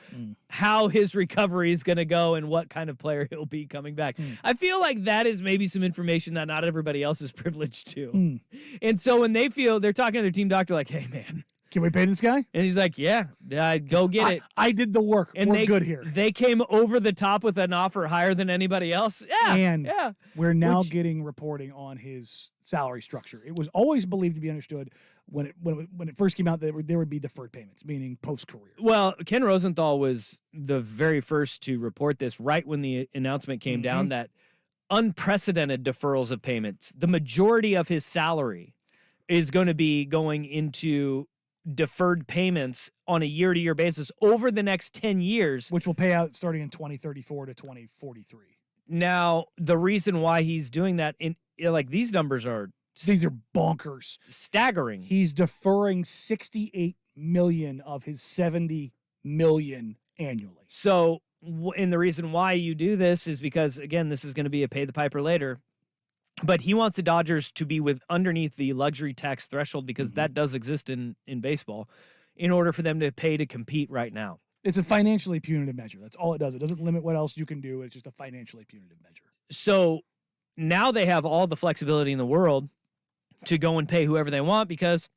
how his recovery is going to go and what kind of player he'll be coming back. I feel like that is maybe some information that not everybody else is privileged to. And so when they're talking to their team doctor like, hey, man, can we pay this guy? And he's like, yeah, go get it. I did the work. And we're good here. They came over the top with an offer higher than anybody else. Yeah, and yeah. We're now getting reporting on his salary structure. It was always believed to be understood when it first came out that there would be deferred payments, meaning post-career. Well, Ken Rosenthal was the very first to report this right when the announcement came down that unprecedented deferrals of payments. The majority of his salary is going to be going into deferred payments on a year-to-year basis over the next 10 years. Which will pay out starting in 2034 to 2043. Now, the reason why he's doing that, these numbers are... These are bonkers. Staggering. He's deferring $68 million of his $70 million annually. So, and the reason why you do this is because, again, this is going to be a pay the piper later. But he wants the Dodgers to be underneath the luxury tax threshold because that does exist in baseball in order for them to pay to compete right now. It's a financially punitive measure. That's all it does. It doesn't limit what else you can do. It's just a financially punitive measure. So now they have all the flexibility in the world to go and pay whoever they want because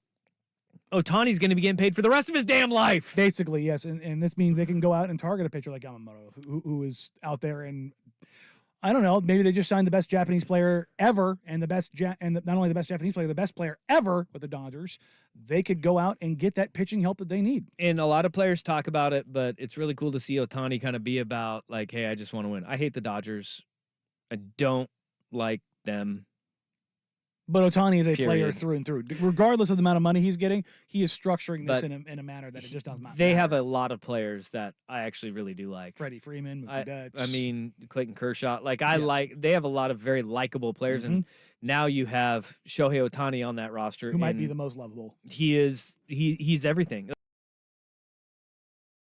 Ohtani's going to be getting paid for the rest of his damn life. Basically, yes. And this means they can go out and target a pitcher like Yamamoto who is out there and I don't know. Maybe they just signed the best Japanese player ever, and not only the best Japanese player, the best player ever with the Dodgers. They could go out and get that pitching help that they need. And a lot of players talk about it, but it's really cool to see Ohtani kind of be about like, hey, I just want to win. I hate the Dodgers. I don't like them. But Ohtani is a player through and through. Regardless of the amount of money he's getting, he is structuring this in a manner that it just doesn't matter. They have a lot of players that I actually really do like. Freddie Freeman, Mookie Betts. I mean, Clayton Kershaw. They have a lot of very likable players, and now you have Shohei Ohtani on that roster. Who might be the most lovable. He's everything.